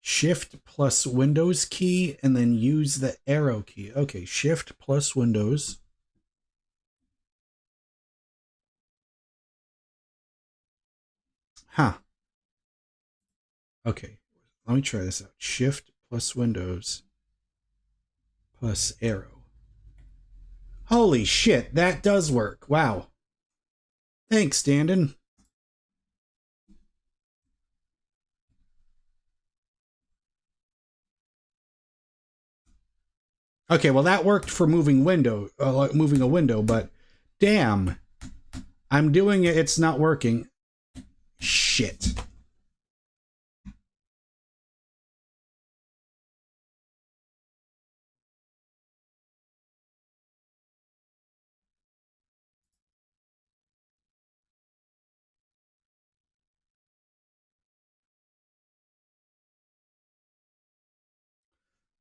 S1: Shift plus Windows key and then use the arrow key. Okay, Shift plus Windows. Huh. Okay, let me try this out. Shift plus Windows plus arrow. Holy shit, that does work. Wow. Thanks, Dandon. Okay, well that worked for moving a window, but damn, I'm doing it. It's not working. Shit.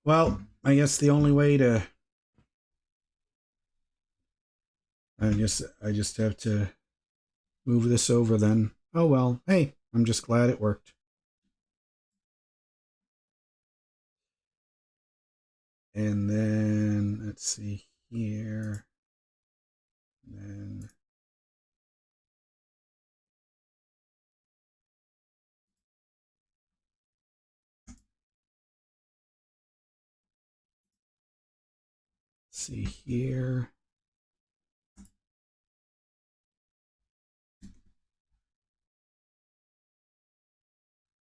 S1: Well, I guess the only way to I just have to move this over then. Oh well, hey, I'm just glad it worked. And then let's see here. And then see here.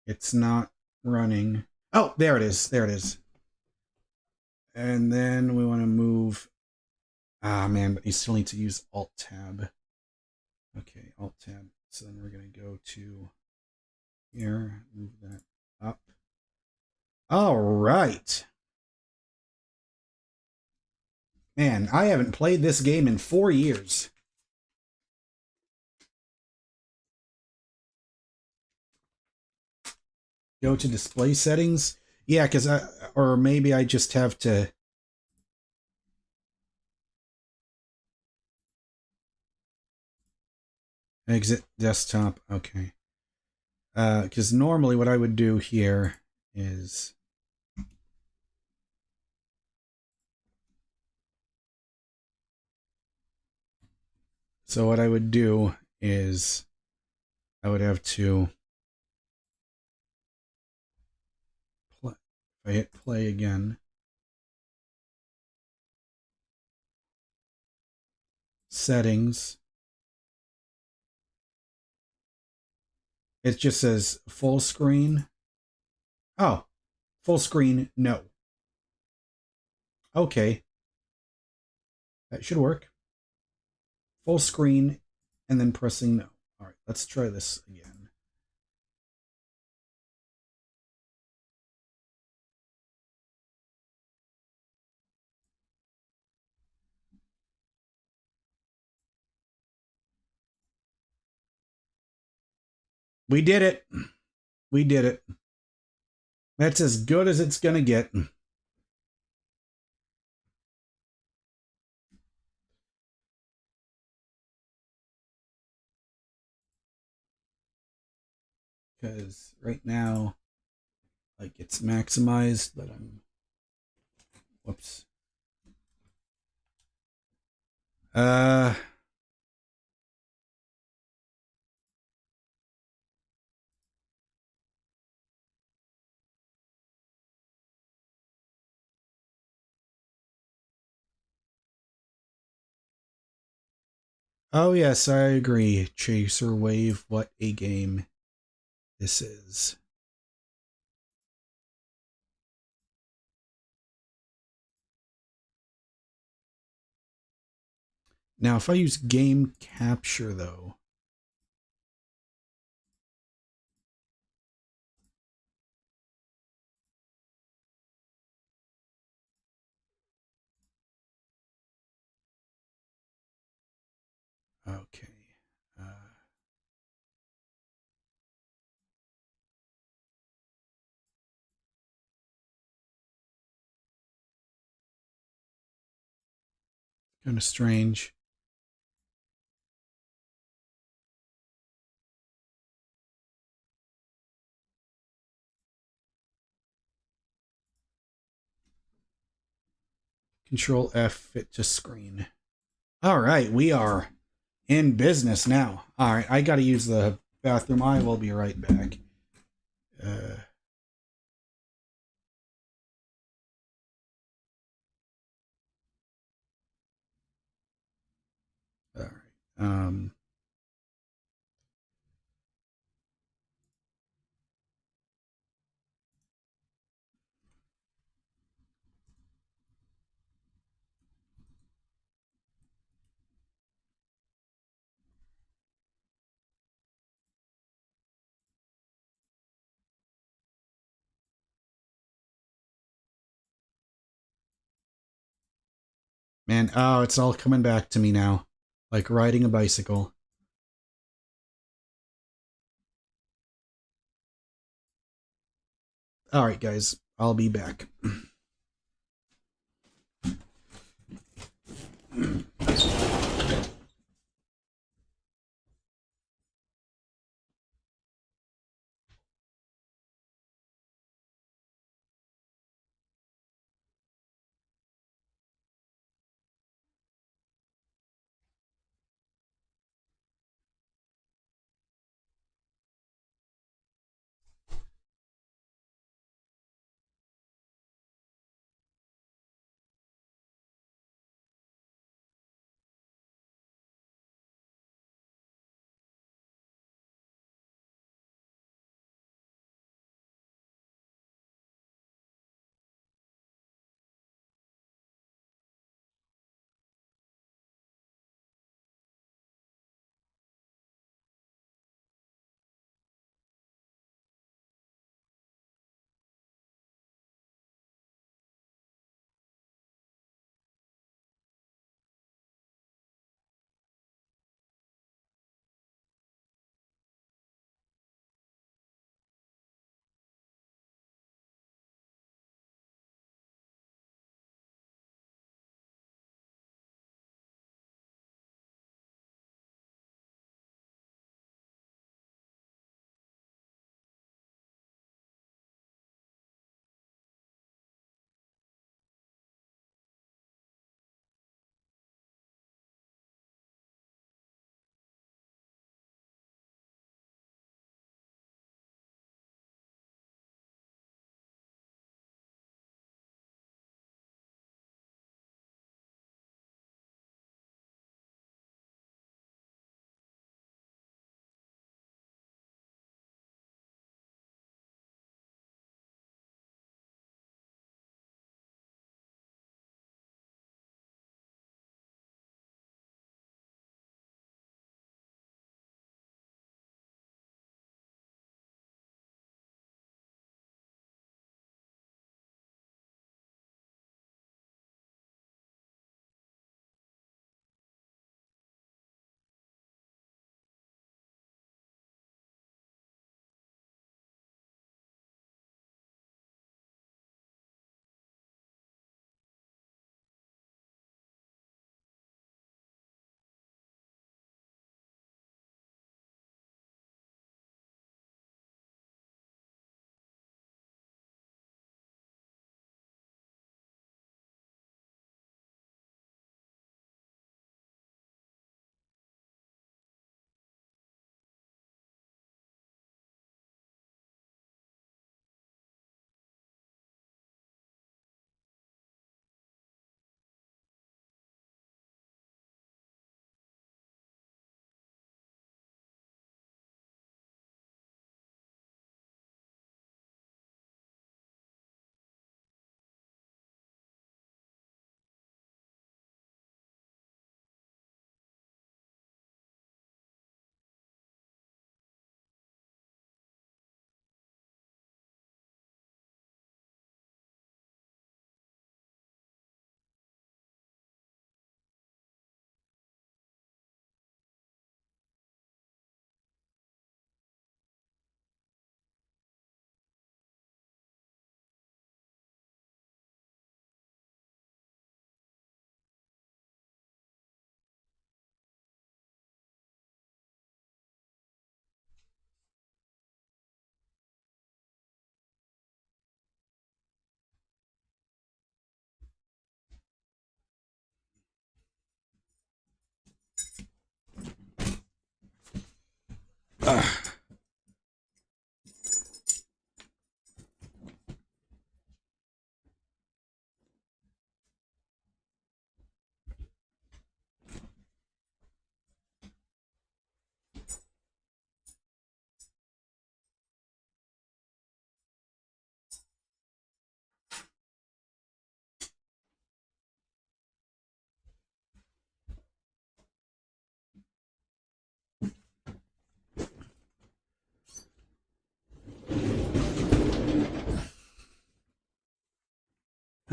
S1: It's not running. Oh, there it is. There it is. And then we want to move. Ah, man, but you still need to use Alt-Tab. Okay, Alt-Tab. So then we're going to go to here, move that up. All right. Man, I haven't played this game in 4 years. Go to display settings. Yeah, because or maybe I just have to exit desktop. Okay. Because normally what I would do here is so what I would do is I would have to play. If I hit play again, settings. It just says full screen. Oh, full screen, no. Okay. That should work. Full screen and then pressing no. All right, let's try this again. We did it. We did it. That's as good as it's going to get. Because right now, like, it's maximized, but I'm... Whoops. Oh, yes, I agree. Chaser Wave, what a game this is. Now, if I use game capture, though... Okay. Kind of strange. Control F, fit to screen. All right, we are in business now. All right, I got to use the bathroom. I will be right back. All right. Man, oh, it's all coming back to me now. Like riding a bicycle. All right, guys, I'll be back.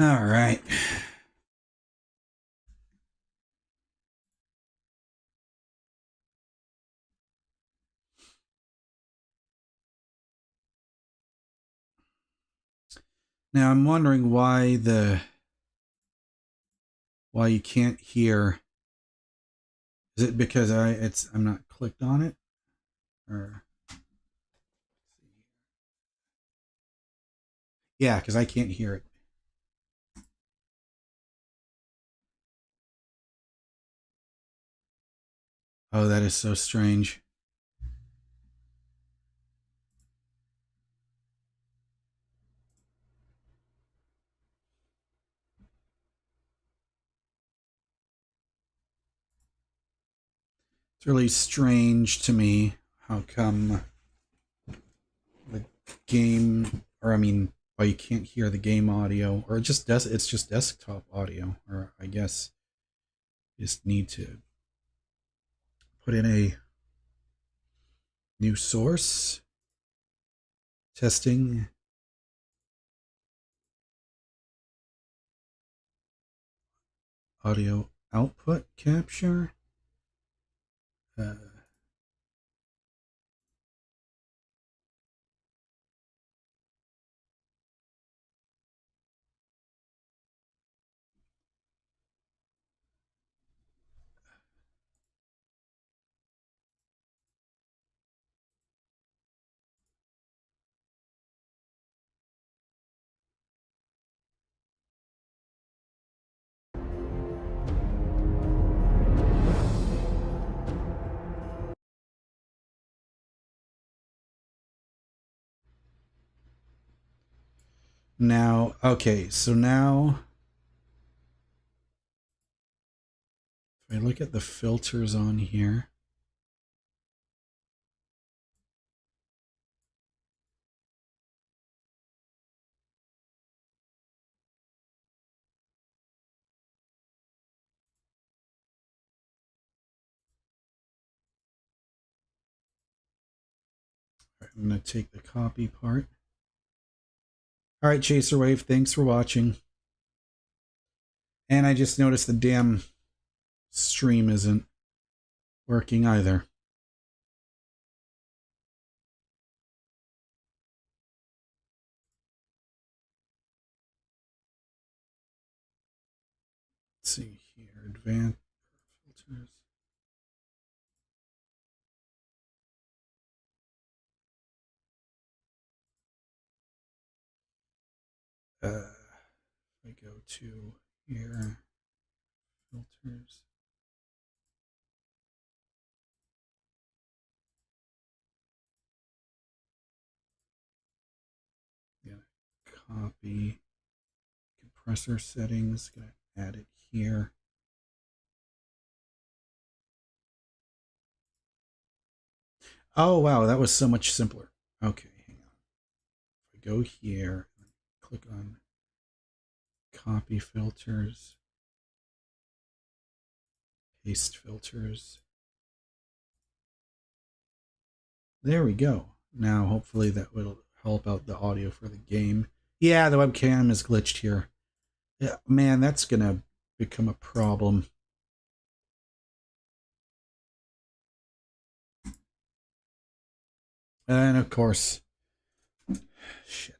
S1: All right. Now I'm wondering why you can't hear. Is it because I'm not clicked on it? Or yeah, because I can't hear it. Oh, that is so strange. It's really strange to me. How come the game, or I mean, why you can't hear the game audio, or it's just desktop audio, or I guess you just need to put in a new source. Testing audio output capture. Uh, Now, okay, so now if I look at the filters on here, I'm going to take the copy part. All right, Chaser Wave, thanks for watching. And I just noticed the damn stream isn't working either. Let's see here, advanced filters. I go to here, filters. Yeah, copy compressor settings. Gonna add it here. Oh wow, that was so much simpler. Okay, hang on. If I go here, click on copy filters, paste filters. There we go. Now hopefully that will help out the audio for the game. Yeah, the webcam is glitched here. Yeah, man, that's gonna become a problem. And of course, shit.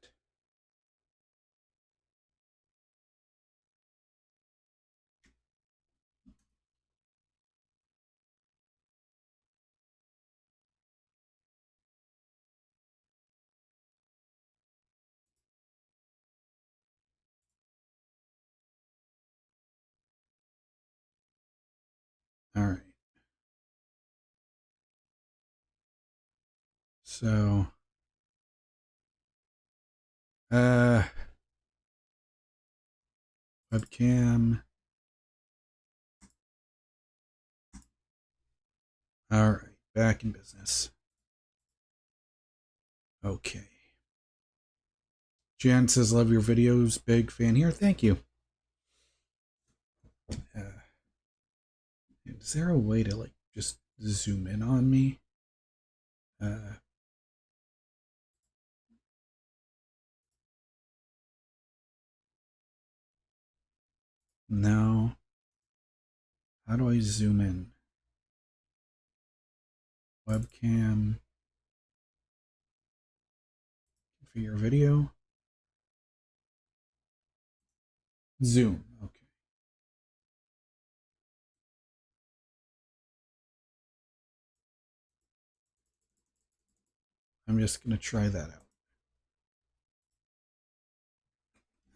S1: All right. So, webcam. All right, back in business. Okay. Jan says, love your videos. Big fan here. Thank you. Is there a way to like just zoom in on me? No. How do I zoom in? Webcam. For your video. Zoom. Okay. I'm just going to try that out.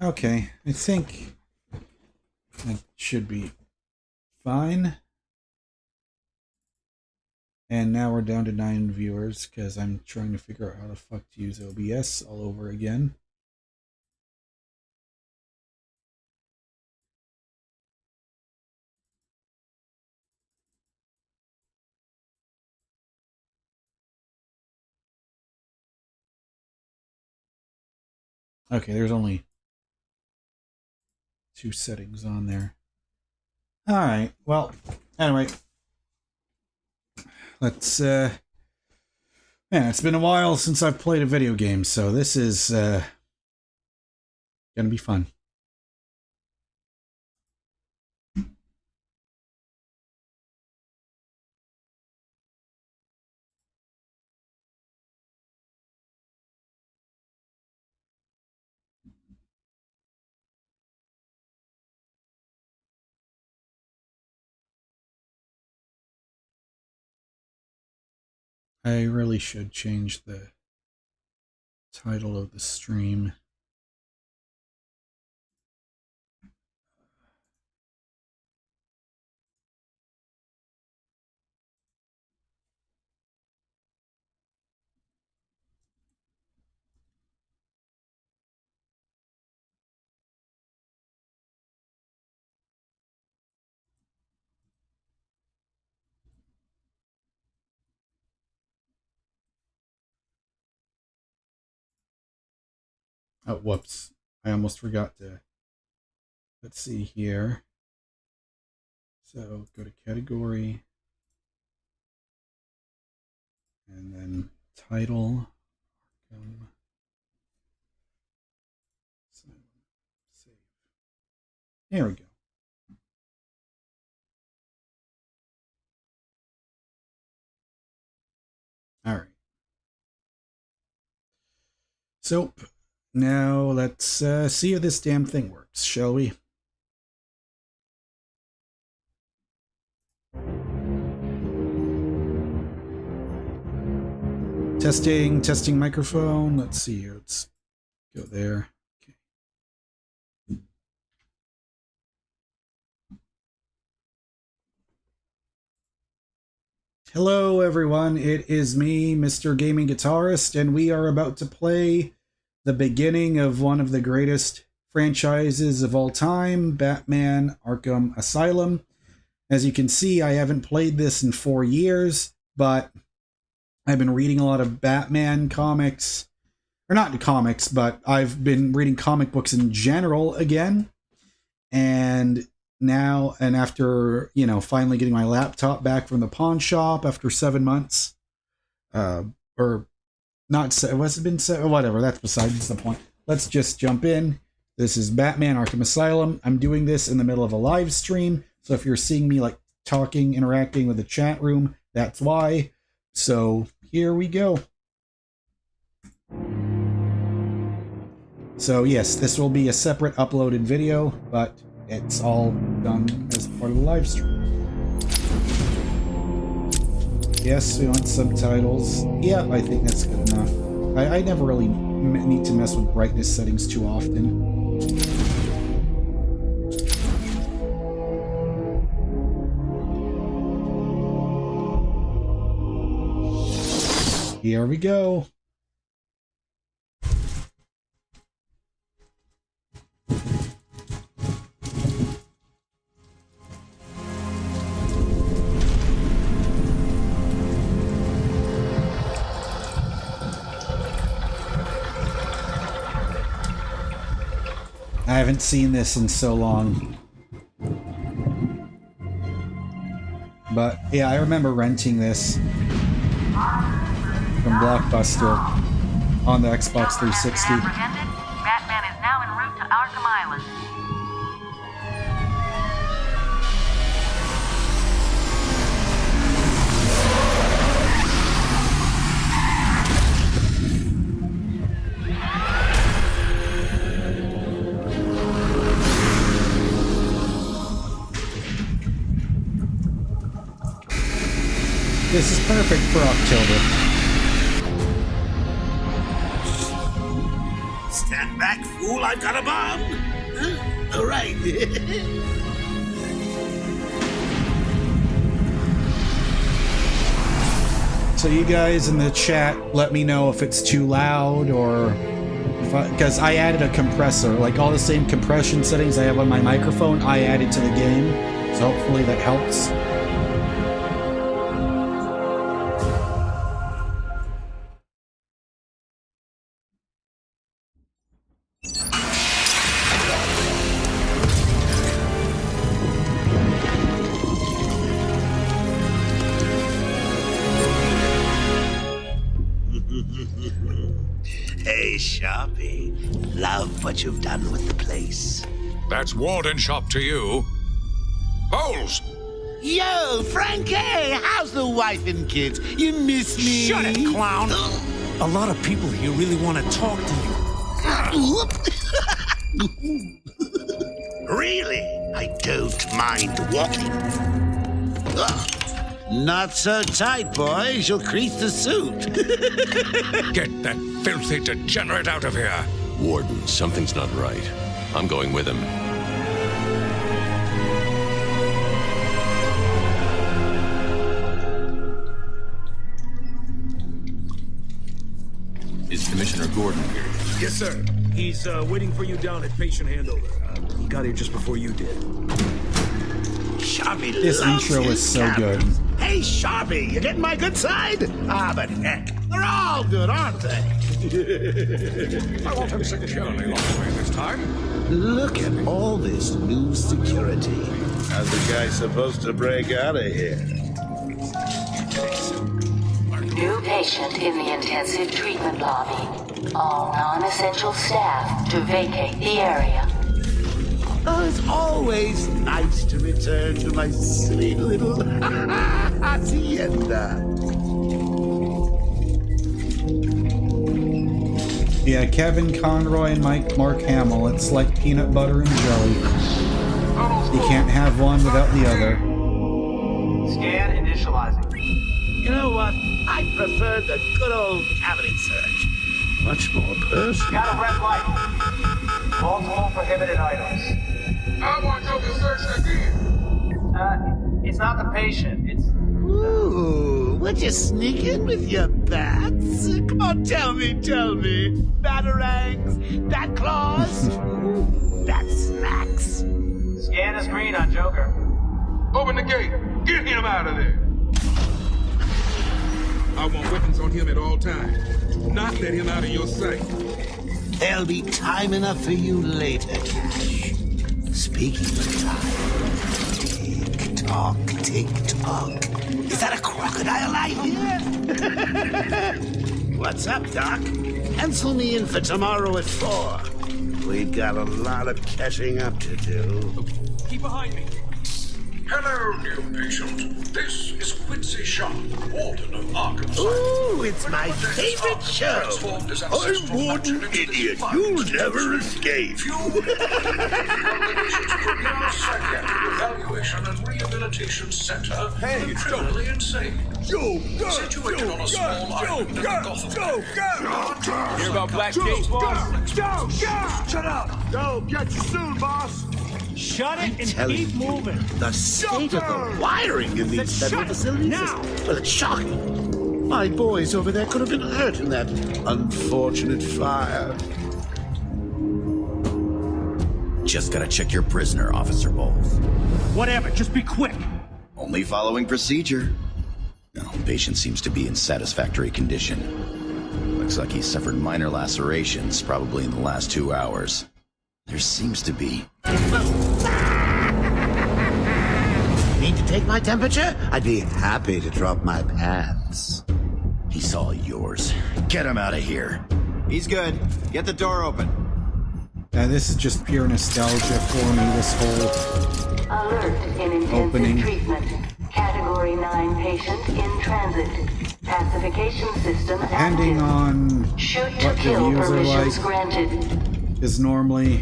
S1: Okay. I think that should be fine. And now we're down to 9 viewers because I'm trying to figure out how the fuck to use OBS all over again. Okay, there's only 2 settings on there. All right. Well, anyway, let's man, it's been a while since I've played a video game, so this is gonna be fun. I really should change the title of the stream. Oh, whoops. I almost forgot to. Let's see here. So go to category. And then title. Save. There we go. All right. So now let's see if this damn thing works, shall we? Testing microphone. Let's see here. Let's go there. Okay. Hello, everyone. It is me, Mr. Gaming Guitarist, and we are about to play the beginning of one of the greatest franchises of all time, Batman Arkham Asylum. As you can see, I haven't played this in 4 years, but I've been reading a lot of Batman comics, or not comics, but I've been reading comic books in general again. And now, and after, you know, finally getting my laptop back from the pawn shop after 7 months, or not, it wasn't been 7, whatever, that's besides the point. Let's just jump in. This is Batman Arkham Asylum. I'm doing this in the middle of a live stream, so if you're seeing me like talking, interacting with the chat room, that's why. So here we go. So yes, this will be a separate uploaded video, but it's all done as part of the live stream. Yes, we want subtitles. Yeah, I think that's good enough. I never really need to mess with brightness settings too often. Here we go. I haven't seen this in so long. But yeah, I remember renting this from Blockbuster on the Xbox 360.
S2: Batman is now en route to Arkham Island.
S1: This is perfect for October.
S3: Stand back, fool, I've got a bomb! Huh? All right.
S1: So you guys in the chat, let me know if it's too loud or... Because I added a compressor, like all the same compression settings I have on my microphone, I added to the game. So hopefully that helps.
S3: Hey, Sharpie. Love what you've done with the place.
S4: That's Walden Shop to you. Bowles!
S3: Yo, Frankie! How's the wife and kids? You miss me?
S5: Shut it, clown! A lot of people here really want to talk to
S3: you. Really? I don't mind walking. Ugh. Not so tight, boys. You'll crease the suit.
S4: Get that filthy degenerate out of here.
S6: Warden, something's not right. I'm going with him.
S7: Is Commissioner Gordon here?
S5: Yes, sir. He's waiting for you down at patient handover. He got here just before you did.
S3: Sharpie
S1: This intro is so good.
S3: Hey, Sharpie, you getting my good side? Ah, but heck, they're all good, aren't they?
S4: I won't have securely lost way this time.
S3: Look at all this new security.
S8: How's the guy supposed to break out of here?
S2: New patient in the intensive treatment lobby. All non-essential staff to vacate the area.
S3: Oh, it's always nice to return to my sweet little hacienda.
S1: Yeah, Kevin Conroy and Mark Hamill. It's like peanut butter and jelly. You can't have one without the other.
S9: Scan initializing.
S3: You know what? I prefer the good old cavity search. Much more personal.
S9: Got a red light. Multiple prohibited items.
S4: I want you to search again.
S9: It's not the patient. It's...
S3: Ooh, would you sneak in with your bats? Come on, tell me. Batarangs, bat claws, bat snacks.
S9: Scan is green on Joker.
S4: Open the gate. Get him out of there.
S10: I want weapons on him at all times. Not let him out of your sight.
S3: There'll be time enough for you later, Cash. Speaking of time, tick-tock. Is that a crocodile I hear? What's up, Doc? Pencil me in for tomorrow at 4. We've got a lot of catching up to do.
S10: Keep behind me.
S4: Hello, new patient. This is Quincy Sharp, Warden of Arkham Asylum.
S3: Ooh, it's my favorite show.
S4: I'm Warden
S3: Idiot. You'll never escape.
S4: Psychiatric Evaluation and Rehabilitation Center. Hey, criminally insane. Situated on a small island in the Gotham.
S10: Hear about Black Gate, boss?
S5: Shut up!
S8: Go, get you soon, boss.
S5: Shut it and keep moving.
S3: The state of the wiring in these federal facilities is, well, it's shocking. My boys over there could have been hurt in that unfortunate fire.
S11: Just gotta check your prisoner, Officer Bowles.
S5: Whatever, just be quick.
S11: Only following procedure. No, patient seems to be in satisfactory condition. Looks like he suffered minor lacerations, probably in the last 2 hours. There seems to be...
S3: Need to take my temperature? I'd be happy to drop my pants.
S11: He's all yours. Get him out of here. He's good. Get the door open.
S1: This is just pure nostalgia for me, this whole
S2: Alert in intensive
S1: opening.
S2: treatment. Category 9 patient in transit. Pacification system
S1: Depending
S2: active.
S1: on
S2: Shoot to
S1: what the
S2: kill
S1: views are
S2: permissions
S1: like,
S2: granted.
S1: is normally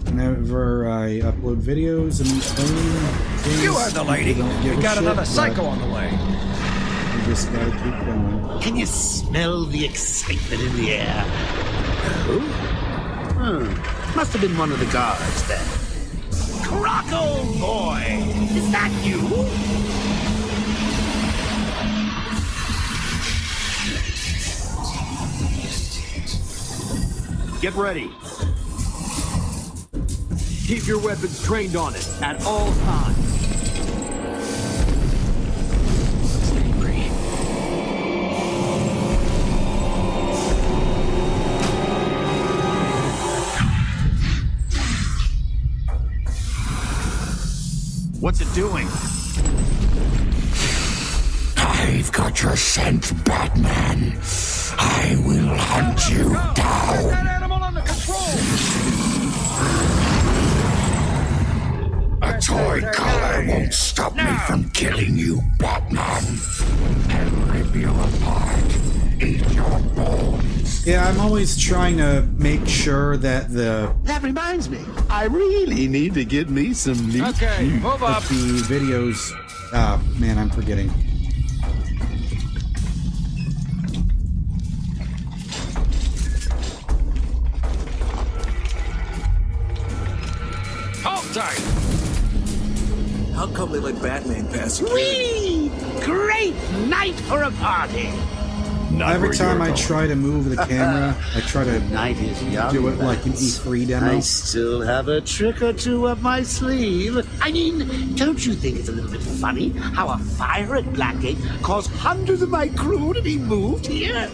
S1: whenever I upload videos and things,
S12: You are the lady. We got another psycho on the way.
S1: You just gotta keep going.
S3: Can you smell the excitement in the air? Oh? Must have been one of the guards then. Croc, old boy! Is that you?
S5: Get ready. Keep your weapons trained on it at all times.
S12: What's it doing?
S13: I've got your scent, Batman. I will hunt you down.
S12: Get that animal under control!
S13: A toy collar won't stop me from killing you, Batman. I'll rip you apart. Eat your bones.
S1: Yeah, I'm always trying to make sure that
S3: That reminds me, I really need to get me some new...
S12: Okay, move up.
S1: the videos. Man, I'm forgetting.
S12: Hold tight!
S5: How come they let Batman pass you?
S3: Whee! Great night for a party!
S1: Every time I try to move the camera, I try to
S3: Night is young,
S1: do it like an
S3: lads.
S1: E3 demo.
S3: I still have a trick or two up my sleeve. I mean, don't you think it's a little bit funny how a fire at Blackgate caused hundreds of my crew to be moved here?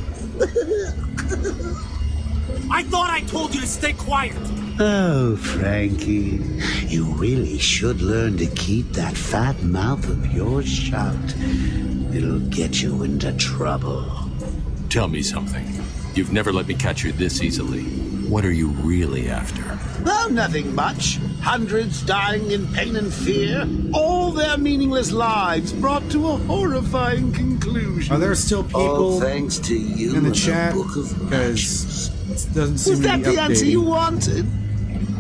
S5: I thought I told you to stay quiet.
S3: Oh, Frankie, you really should learn to keep that fat mouth of yours shut. It'll get you into trouble.
S6: Tell me something. You've never let me catch you this easily. What are you really after?
S3: Oh, nothing much. Hundreds dying in pain and fear. All their meaningless lives brought to a horrifying conclusion.
S1: Are there still people
S3: All thanks to you
S1: in the
S3: and
S1: chat?
S3: Book of
S1: Because it doesn't seem
S3: Was
S1: to
S3: that
S1: be
S3: the answer you
S1: updating.
S3: wanted?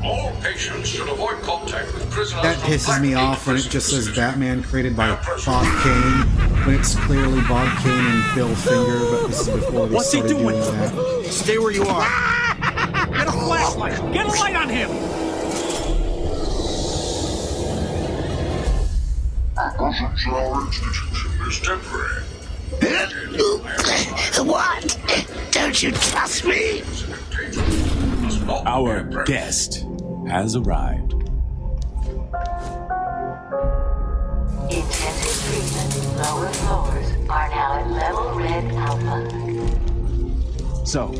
S4: All patients should avoid contact with prisoners.
S1: That pisses me off when it just says Batman created by Bob Kane, when it's clearly Bob Kane and Bill Finger, but this is before they
S5: What's he
S1: started
S5: doing?
S1: doing that.
S5: Stay where you are. Get a flashlight. Get a light on him.
S4: Our institution is temporary.
S3: What? Don't you trust me?
S5: Our guest has arrived.
S2: Intensive treatment. Lower floors are now at level red alpha.
S5: So,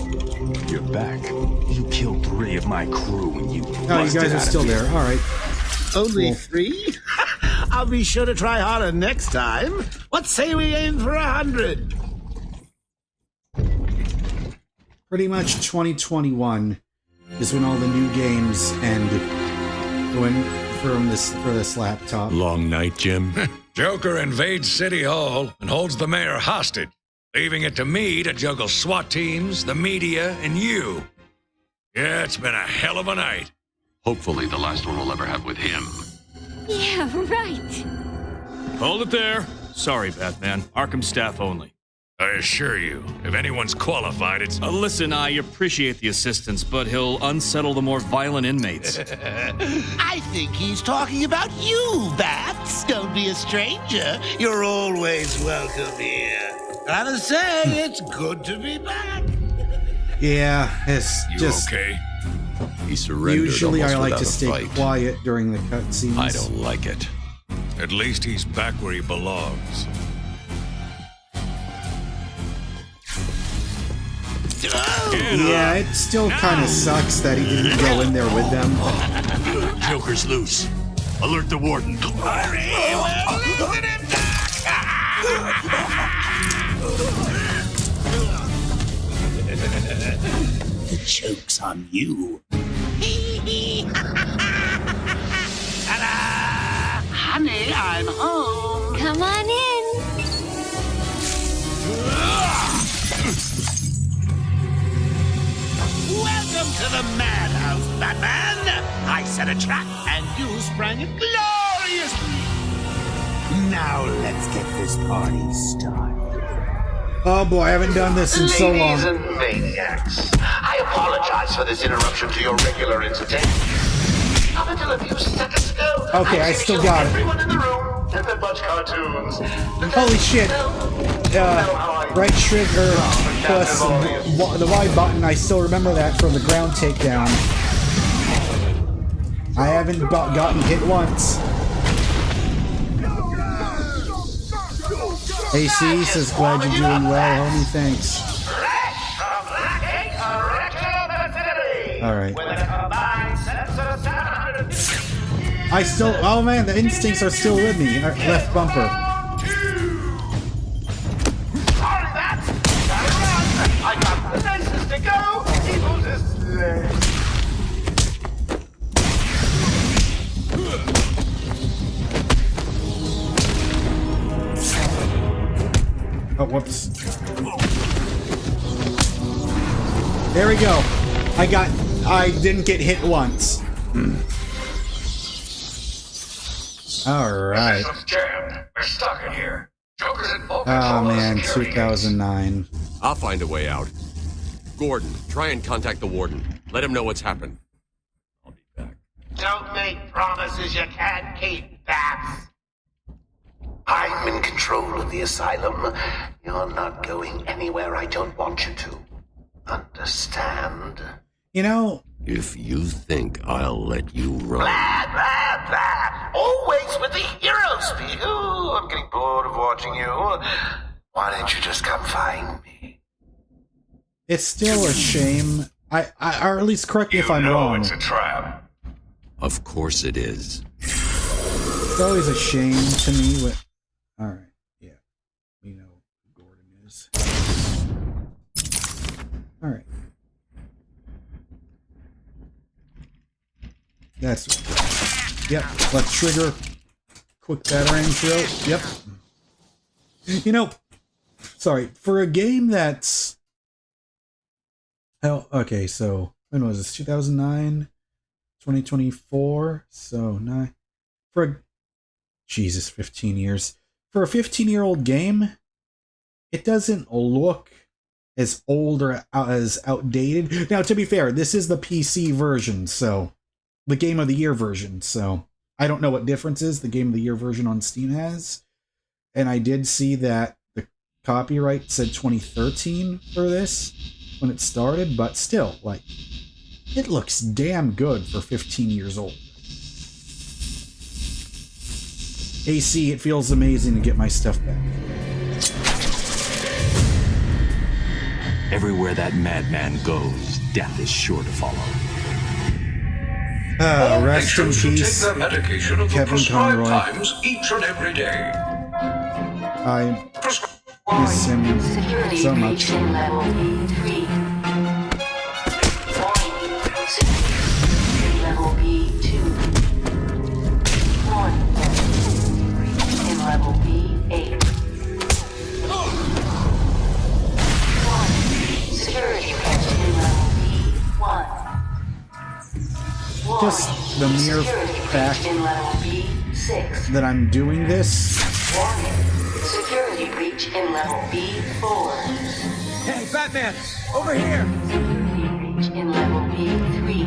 S5: you're back. You killed 3 of my crew and you
S1: Oh, you
S5: busted
S1: guys are
S5: out of
S1: still
S5: here.
S1: there. All right.
S3: Only
S1: Cool.
S3: 3? I'll be sure to try harder next time. What say we aim for 100?
S1: Pretty much 2021 is when all the new games end. When for this laptop.
S10: Long night, Jim. Joker invades City Hall and holds the mayor hostage, leaving it to me to juggle SWAT teams, the media, and you. Yeah, it's been a hell of a night.
S6: Hopefully the last one we'll ever have with him.
S14: Yeah, right.
S5: Hold it there. Sorry, Batman. Arkham staff only.
S10: I assure you, if anyone's qualified, it's...
S5: Listen, I appreciate the assistance, but he'll unsettle the more violent inmates.
S3: I think he's talking about you, Bats. Don't be a stranger. You're always welcome here. Gotta say, it's good to be back.
S1: Yeah, it's
S10: You
S1: just
S10: okay?
S6: He surrendered.
S1: usually I
S6: almost
S1: like to
S6: without a
S1: stay
S6: fight.
S1: quiet during the cutscenes.
S6: I don't like it.
S10: At least he's back where he belongs.
S1: Yeah, it still kind of sucks that he didn't go in there with them.
S5: Joker's loose. Alert the warden.
S3: The joke's on you. Ta-da! Honey, I'm home.
S14: Come on in.
S3: Welcome to the madhouse, Batman. I set a trap, and you sprang it gloriously. Now let's get this party started.
S1: Oh boy, I haven't done this in so long.
S15: Ladies and maniacs, I apologize for this interruption to your regular entertainment. Up until a few seconds ago,
S1: Okay, I still got it.
S15: everyone in the room and their bunch cartoons.
S1: Holy shit! Right trigger plus the Y button. I still remember that from the ground takedown. I haven't gotten hit once. AC says, glad you're doing well, homie, thanks. Alright. I still, oh man, the instincts are still with me. Left bumper.
S15: I got the nicest to go. Evil display.
S1: Oh, whoops. There we go. I didn't get hit once. Alright.
S4: Jammed. We're stuck in here. Joker's in full
S1: Oh man, 2009.
S6: I'll find a way out. Gordon, try and contact the warden. Let him know what's happened. I'll be back.
S15: Don't make promises you can't keep, Bats. I'm in control of the asylum. You're not going anywhere I don't want you to. Understand?
S1: You know...
S6: If you think I'll let you run...
S15: Blah, blah, blah. Always with the hero speak. Ooh, I'm getting bored of watching you. Why don't you just come find me?
S1: It's still a shame. Or at least correct me if I'm wrong.
S4: It's a trap.
S6: Of course it is.
S1: It's always a shame to me what... Alright, yeah. We know who Gordon is. Alright. That's right. Yep, left trigger. Quick battering throw. Yep. You know, sorry, for a game that's... Hell, okay, so when was this? 2009? 2024? So, 9... For a... Jesus, 15 years. For a 15-year-old game, it doesn't look as old or as outdated. Now, to be fair, this is the PC version, so... The Game of the Year version, so... I don't know what differences the Game of the Year version on Steam has. And I did see that the copyright said 2013 for this when it started, but still, like, it looks damn good for 15 years old. AC, it feels amazing to get my stuff back.
S5: Everywhere that madman goes, death is sure to follow.
S1: Rest in peace,
S4: Take their medication at the
S1: Kevin
S4: prescribed
S1: Conroy.
S4: times each and every day.
S1: I miss him so much.
S2: Level B3. Level B2. In level B8. Security breach in level B1.
S1: Just the mere fact that I'm doing this.
S2: Warning. Security breach in level B4.
S12: Hey, Batman! Over here!
S2: Security breach in level B3.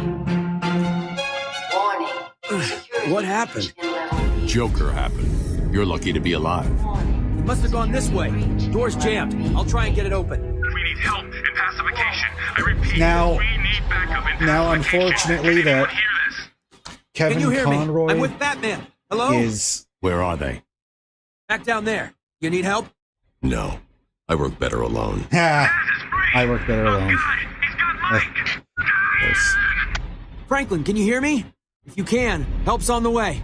S2: Warning. Security
S12: What happened?
S2: breach in level B4.
S6: Joker happened. You're lucky to be alive.
S12: Must have gone this way. Door's jammed. I'll try and get it open.
S5: We need help in pacification. I repeat,
S1: Now,
S5: we need backup in
S1: now,
S5: pacification.
S1: unfortunately, that
S5: Hear this?
S1: Kevin
S12: Can you hear
S1: Conroy
S12: me? I'm with Batman. Hello?
S1: is
S6: Where are they?
S12: Back down there. You need help?
S6: No. I work better alone.
S1: I work better alone. Yes.
S12: Franklin, can you hear me? If you can, help's on the way.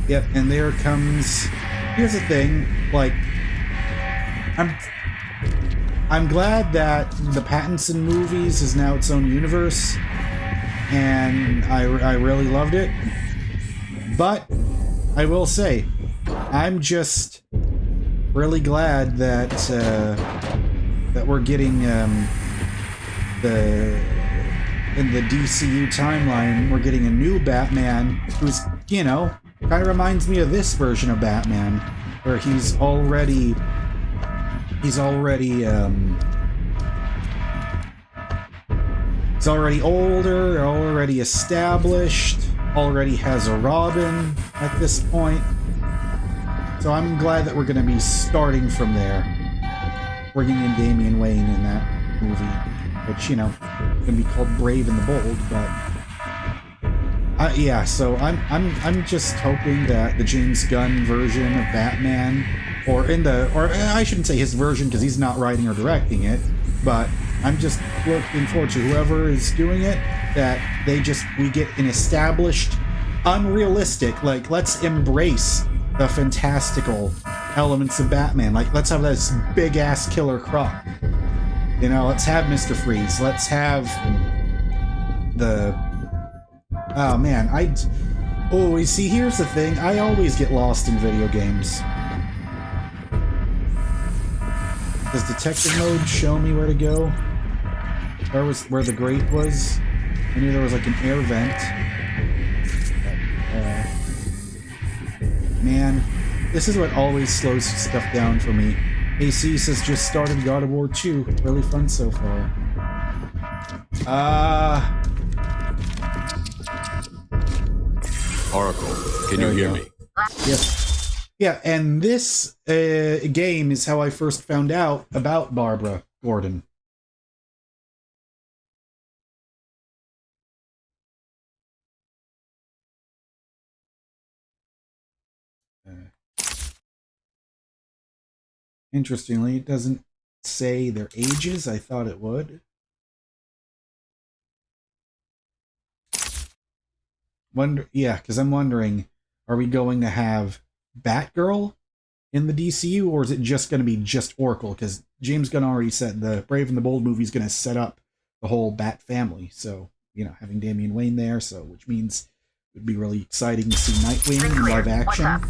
S1: Yep, and there comes. Here's the thing, like, I'm glad that the Pattinson movies is now its own universe, and I really loved it. But I will say, I'm just really glad that that we're getting in the DCU timeline, we're getting a new Batman who's, you know, kind of reminds me of this version of Batman, where he's already older, already established, already has a Robin at this point. So I'm glad that we're going to be starting from there, bringing in Damian Wayne in that movie, which, you know, can be called Brave and the Bold, but yeah. So I'm just hoping that the James Gunn version of Batman, or I shouldn't say his version because he's not writing or directing it, but I'm just looking forward to whoever is doing it, that we get an established, unrealistic, like, let's embrace the fantastical elements of Batman. Like, let's have this big ass Killer Croc. You know, let's have Mr. Freeze. Let's have the... Oh, man, you see, here's the thing. I always get lost in video games. Does detective mode show me where to go? Where the grate was? I knew there was like an air vent. Man, this is what always slows stuff down for me. AC says just started God of War 2. Really fun so far.
S6: Oracle, can you hear me?
S1: Yes. Yeah, and this game is how I first found out about Barbara Gordon. Interestingly, it doesn't say their ages. I thought it would. Yeah, because I'm wondering, are we going to have Batgirl in the DCU, or is it just going to be just Oracle? Because James Gunn already said the Brave and the Bold movie is going to set up the whole Bat family. So, you know, having Damian Wayne there, which means it would be really exciting to see Nightwing in live action.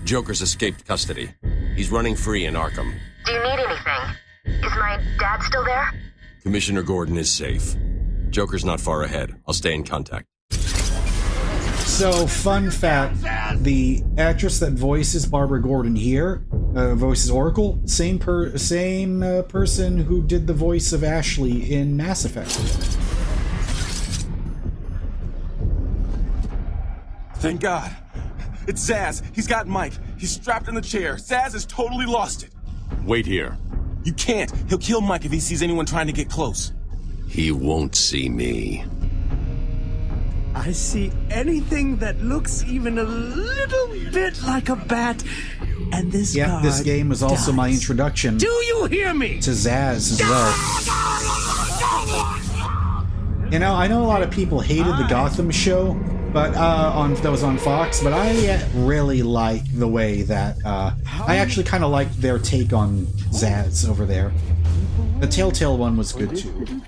S6: Joker's escaped custody. He's running free in Arkham.
S16: Do you need anything? Is my dad still there?
S6: Commissioner Gordon is safe. Joker's not far ahead. I'll stay in contact.
S1: So, fun fact, the actress that voices Barbara Gordon here, voices Oracle, same person who did the voice of Ashley in Mass Effect.
S17: Thank God. It's Zaz. He's got Mike. He's strapped in the chair. Zaz has totally lost it.
S6: Wait here.
S17: You can't. He'll kill Mike if he sees anyone trying to get close.
S6: He won't see me.
S18: I see anything that looks even a little bit like a bat, and this guard
S1: this game was also
S18: dies.
S1: my introduction.
S18: Do you hear me?
S1: To Zaz as well. You know, I know a lot of people hated the Gotham show, but that was on Fox, but I really like the way that I actually kind of liked their take on Zaz over there. The Telltale one was good too.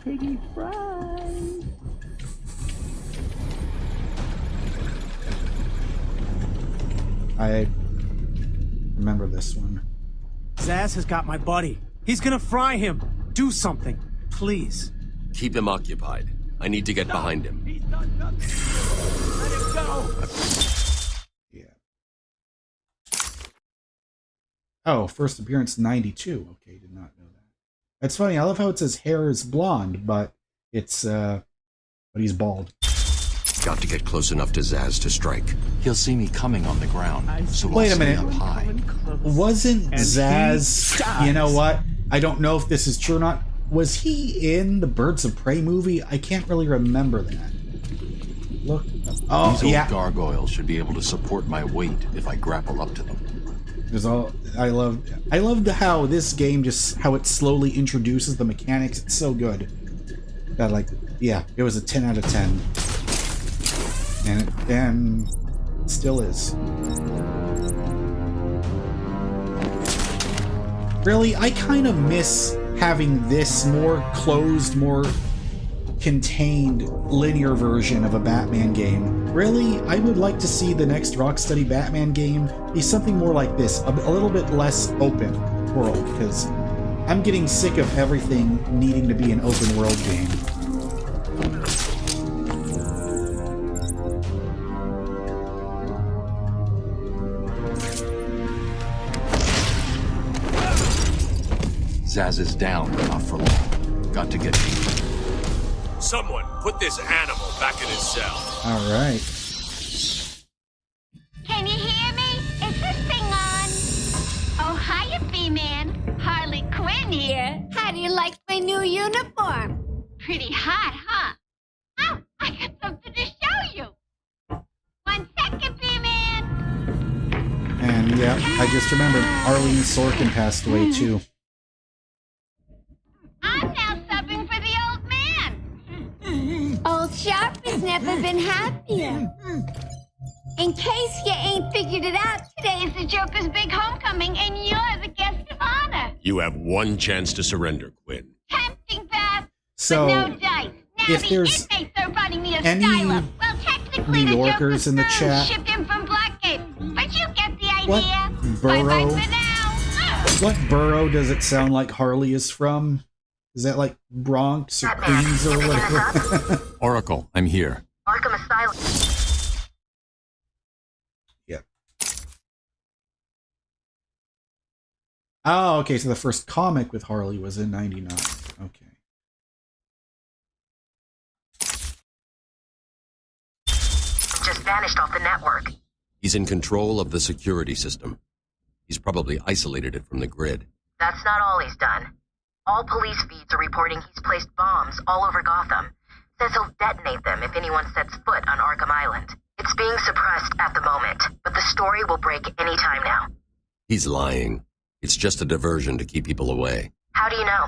S1: I remember this one.
S18: Zaz has got my buddy. He's gonna fry him. Do something, please.
S6: Keep him occupied. I need to get behind him.
S18: He's done nothing. Let him go.
S1: Yeah. Oh, first appearance 92. Okay, did not know that. That's funny. I love how it says hair is blonde, but it's but he's bald.
S6: Got to get close enough to Zaz to strike.
S7: He'll see me coming on the ground, so
S1: Wait
S7: I'll
S1: a minute.
S7: stay up high.
S1: Wasn't
S18: And
S1: Zaz...
S18: he dies.
S1: You know what? I don't know if this is true or not. Was he in the Birds of Prey movie? I can't really remember that. Look. Oh,
S7: These old
S1: yeah.
S7: gargoyles should be able to support my weight if I grapple up to them.
S1: There's all... I loved how this game just... How it slowly introduces the mechanics. It's so good. That, like... Yeah, it was a 10 out of 10. And it still is. Really, I kind of miss having this more closed, more contained linear version of a Batman game. Really, I would like to see the next Rocksteady Batman game be something more like this, a little bit less open world, because I'm getting sick of everything needing to be an open world game.
S7: Zaz is down, but not for long. Got to get deeper.
S6: Someone put this animal back in his cell.
S1: All right.
S14: Can you hear me? Is this thing on? Oh, hiya, B-Man. Harley Quinn here. How do you like my new uniform? Pretty hot, huh? Oh, I got something to show you. 1 second, B-Man.
S1: And yeah, I just remembered Arlene Sorkin passed away too.
S14: I'm now subbing for the old man. Old Sharp has never been happier. In case you ain't figured it out, today is the Joker's big homecoming, and you're the guest of honor.
S6: You have one chance to surrender, Quinn.
S14: Tempting, Beth.
S1: So,
S14: but no dice. Now
S1: if
S14: the
S1: there's
S14: inmates are running the
S1: any
S14: asylum. Well, technically,
S1: New
S14: the
S1: Yorkers
S14: Joker's
S1: in the
S14: firm
S1: chat,
S14: shipped in from Blackgate, but you get the idea.
S1: what
S14: Bye-bye
S1: borough?
S14: for now.
S1: What borough does it sound like Harley is from? Is that like Bronx or Queens or whatever?
S7: Oracle, I'm here.
S16: Arkham Asylum.
S1: Yeah. Oh, okay. So the first comic with Harley was in '99. Okay.
S16: Just vanished off the network.
S6: He's in control of the security system. He's probably isolated it from the grid.
S16: That's not all he's done. All police feeds are reporting he's placed bombs all over Gotham. Says he'll detonate them if anyone sets foot on Arkham Island. It's being suppressed at the moment, but the story will break any time now.
S6: He's lying. It's just a diversion to keep people away.
S16: How do you know?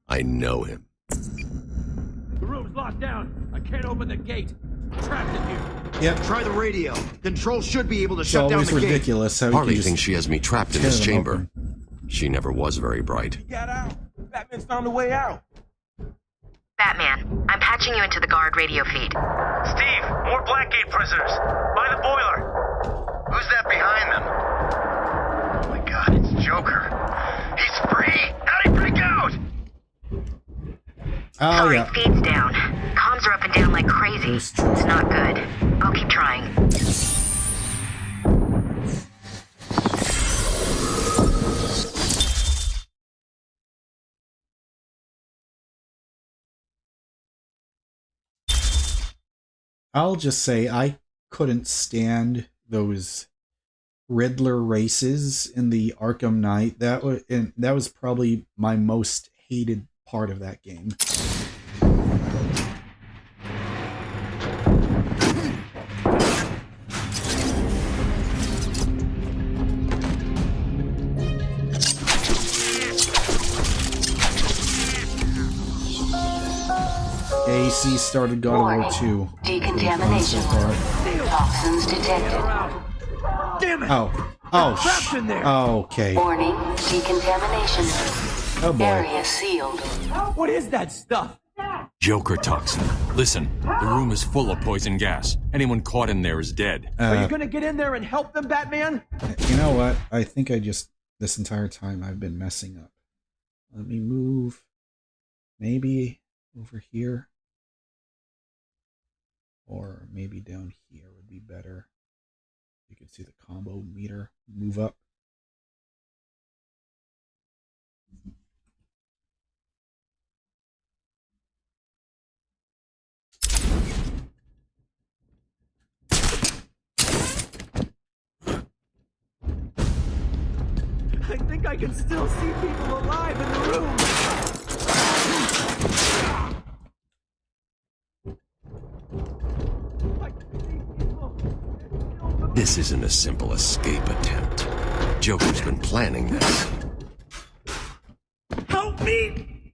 S6: I know him.
S19: The room's locked down. I can't open the gate. I'm trapped in here.
S1: Yep.
S20: Try the radio. Control should be able to
S1: It's
S20: shut down
S1: always
S20: the
S1: ridiculous how
S6: Harley
S1: you
S6: thinks she has me trapped in
S1: tear
S6: this
S1: them
S6: chamber.
S1: open.
S6: She never was very bright.
S17: Get out. Batman's found a way out.
S16: Batman, I'm patching you into the guard radio feed.
S9: Steve, more Blackgate prisoners. By the boiler.
S15: Who's that behind them? Oh my god, it's Joker. He's free! How'd he break out?
S1: Oh,
S16: Sorry,
S1: yeah.
S16: feed's down. Comms are up and down like crazy. It's not good. I'll keep trying.
S1: I'll just say I couldn't stand those Riddler races in the Arkham Knight. That was probably my most hated part of that game. AC started God of War 2.
S2: Decontamination. Toxins detected.
S20: Damn it!
S1: Oh,
S20: in there.
S1: okay.
S2: Warning, decontamination.
S1: Oh boy.
S2: Area sealed.
S19: What is that stuff?
S7: Joker toxin. Listen, the room is full of poison gas. Anyone caught in there is dead.
S19: Are you gonna get in there and help them, Batman?
S1: You know what? I think this entire time I've been messing up. Let me move. Maybe over here. Or maybe down here would be better. You can see the combo meter move up.
S18: I think I can still see people alive in the room.
S6: This isn't a simple escape attempt. Joker's been planning this.
S18: Help me!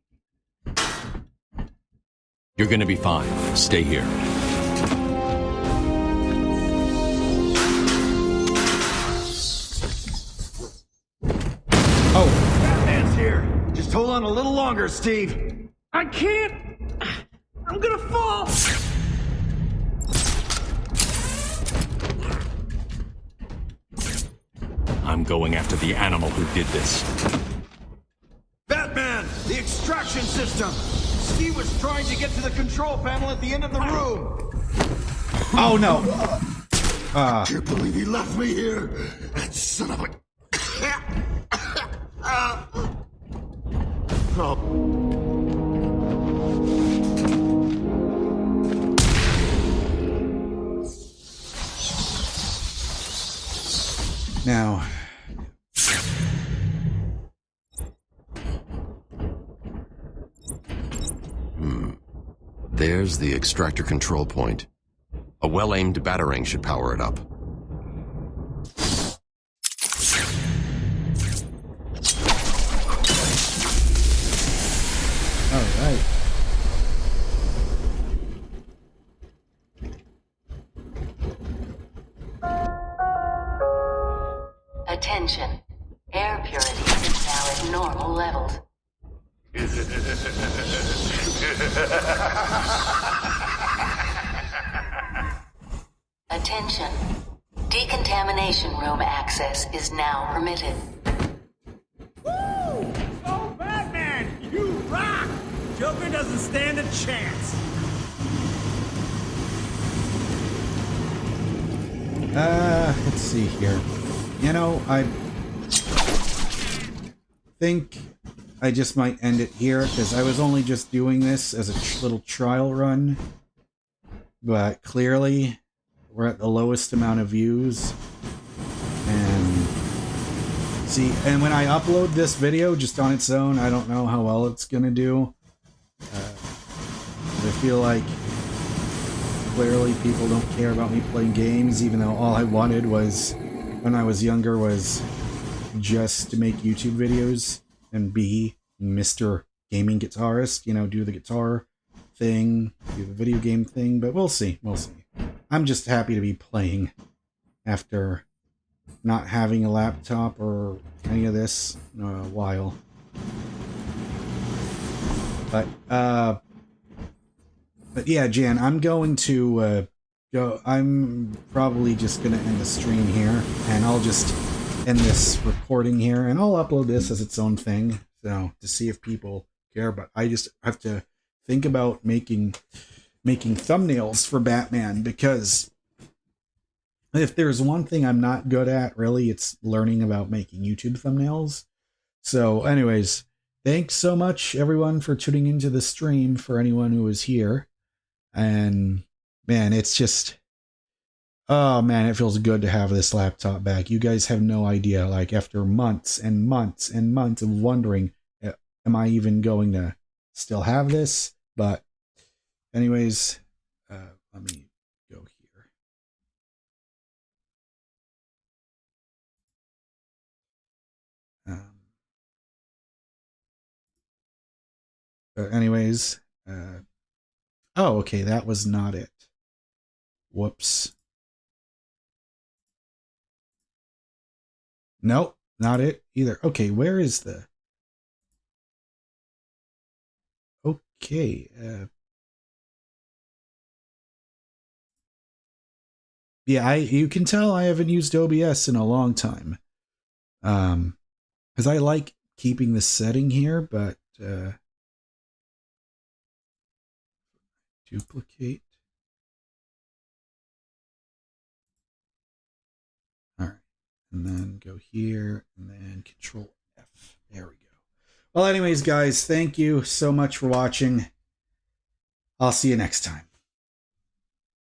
S7: You're gonna be fine. Stay here.
S20: Oh. Batman's here. Just hold on a little longer, Steve.
S18: I can't. I'm gonna fall.
S7: I'm going after the animal who did this.
S20: Batman, the extraction system. Steve was trying to get to the control panel at the end of the room.
S1: Oh no.
S13: I can't believe he left me here. That son of a...
S1: Now,
S6: There's the extractor control point. A well-aimed batarang should power it up.
S1: all right.
S2: Attention. Air purity is now at normal levels. Attention. Decontamination room access is now permitted.
S18: Woo! Oh, Batman, you rock! Joker doesn't stand a chance.
S1: Let's see here. You know, I think I just might end it here because I was only just doing this as a little trial run. But clearly, we're at the lowest amount of views. And see, and when I upload this video just on its own, I don't know how well it's gonna do. I feel like clearly people don't care about me playing games, even though all I wanted was, when I was younger, was just to make YouTube videos and be Mr. Gaming Guitarist, you know, do the guitar thing, do the video game thing, but we'll see, we'll see. I'm just happy to be playing after not having a laptop or any of this in a while. But yeah, Jan, I'm going to go. I'm probably just going to end the stream here, and I'll just end this recording here, and I'll upload this as its own thing, so to see if people care. But I just have to think about making thumbnails for Batman, because if there's one thing I'm not good at, really, it's learning about making YouTube thumbnails. So anyways, thanks so much, everyone, for tuning into the stream, for anyone who was here. And man, it's just, oh man, it feels good to have this laptop back. You guys have no idea, like after months and months and months of wondering, am I even going to still have this? But anyways, let me go here. But anyways, oh, okay, that was not it. Whoops. Nope, not it either. Okay, where is the... Okay, yeah, you can tell I haven't used OBS in a long time. Because I like keeping the setting here, but duplicate. All right, and then go here, and then Control F. There we go. Well, anyways, guys, thank you so much for watching. I'll see you next time.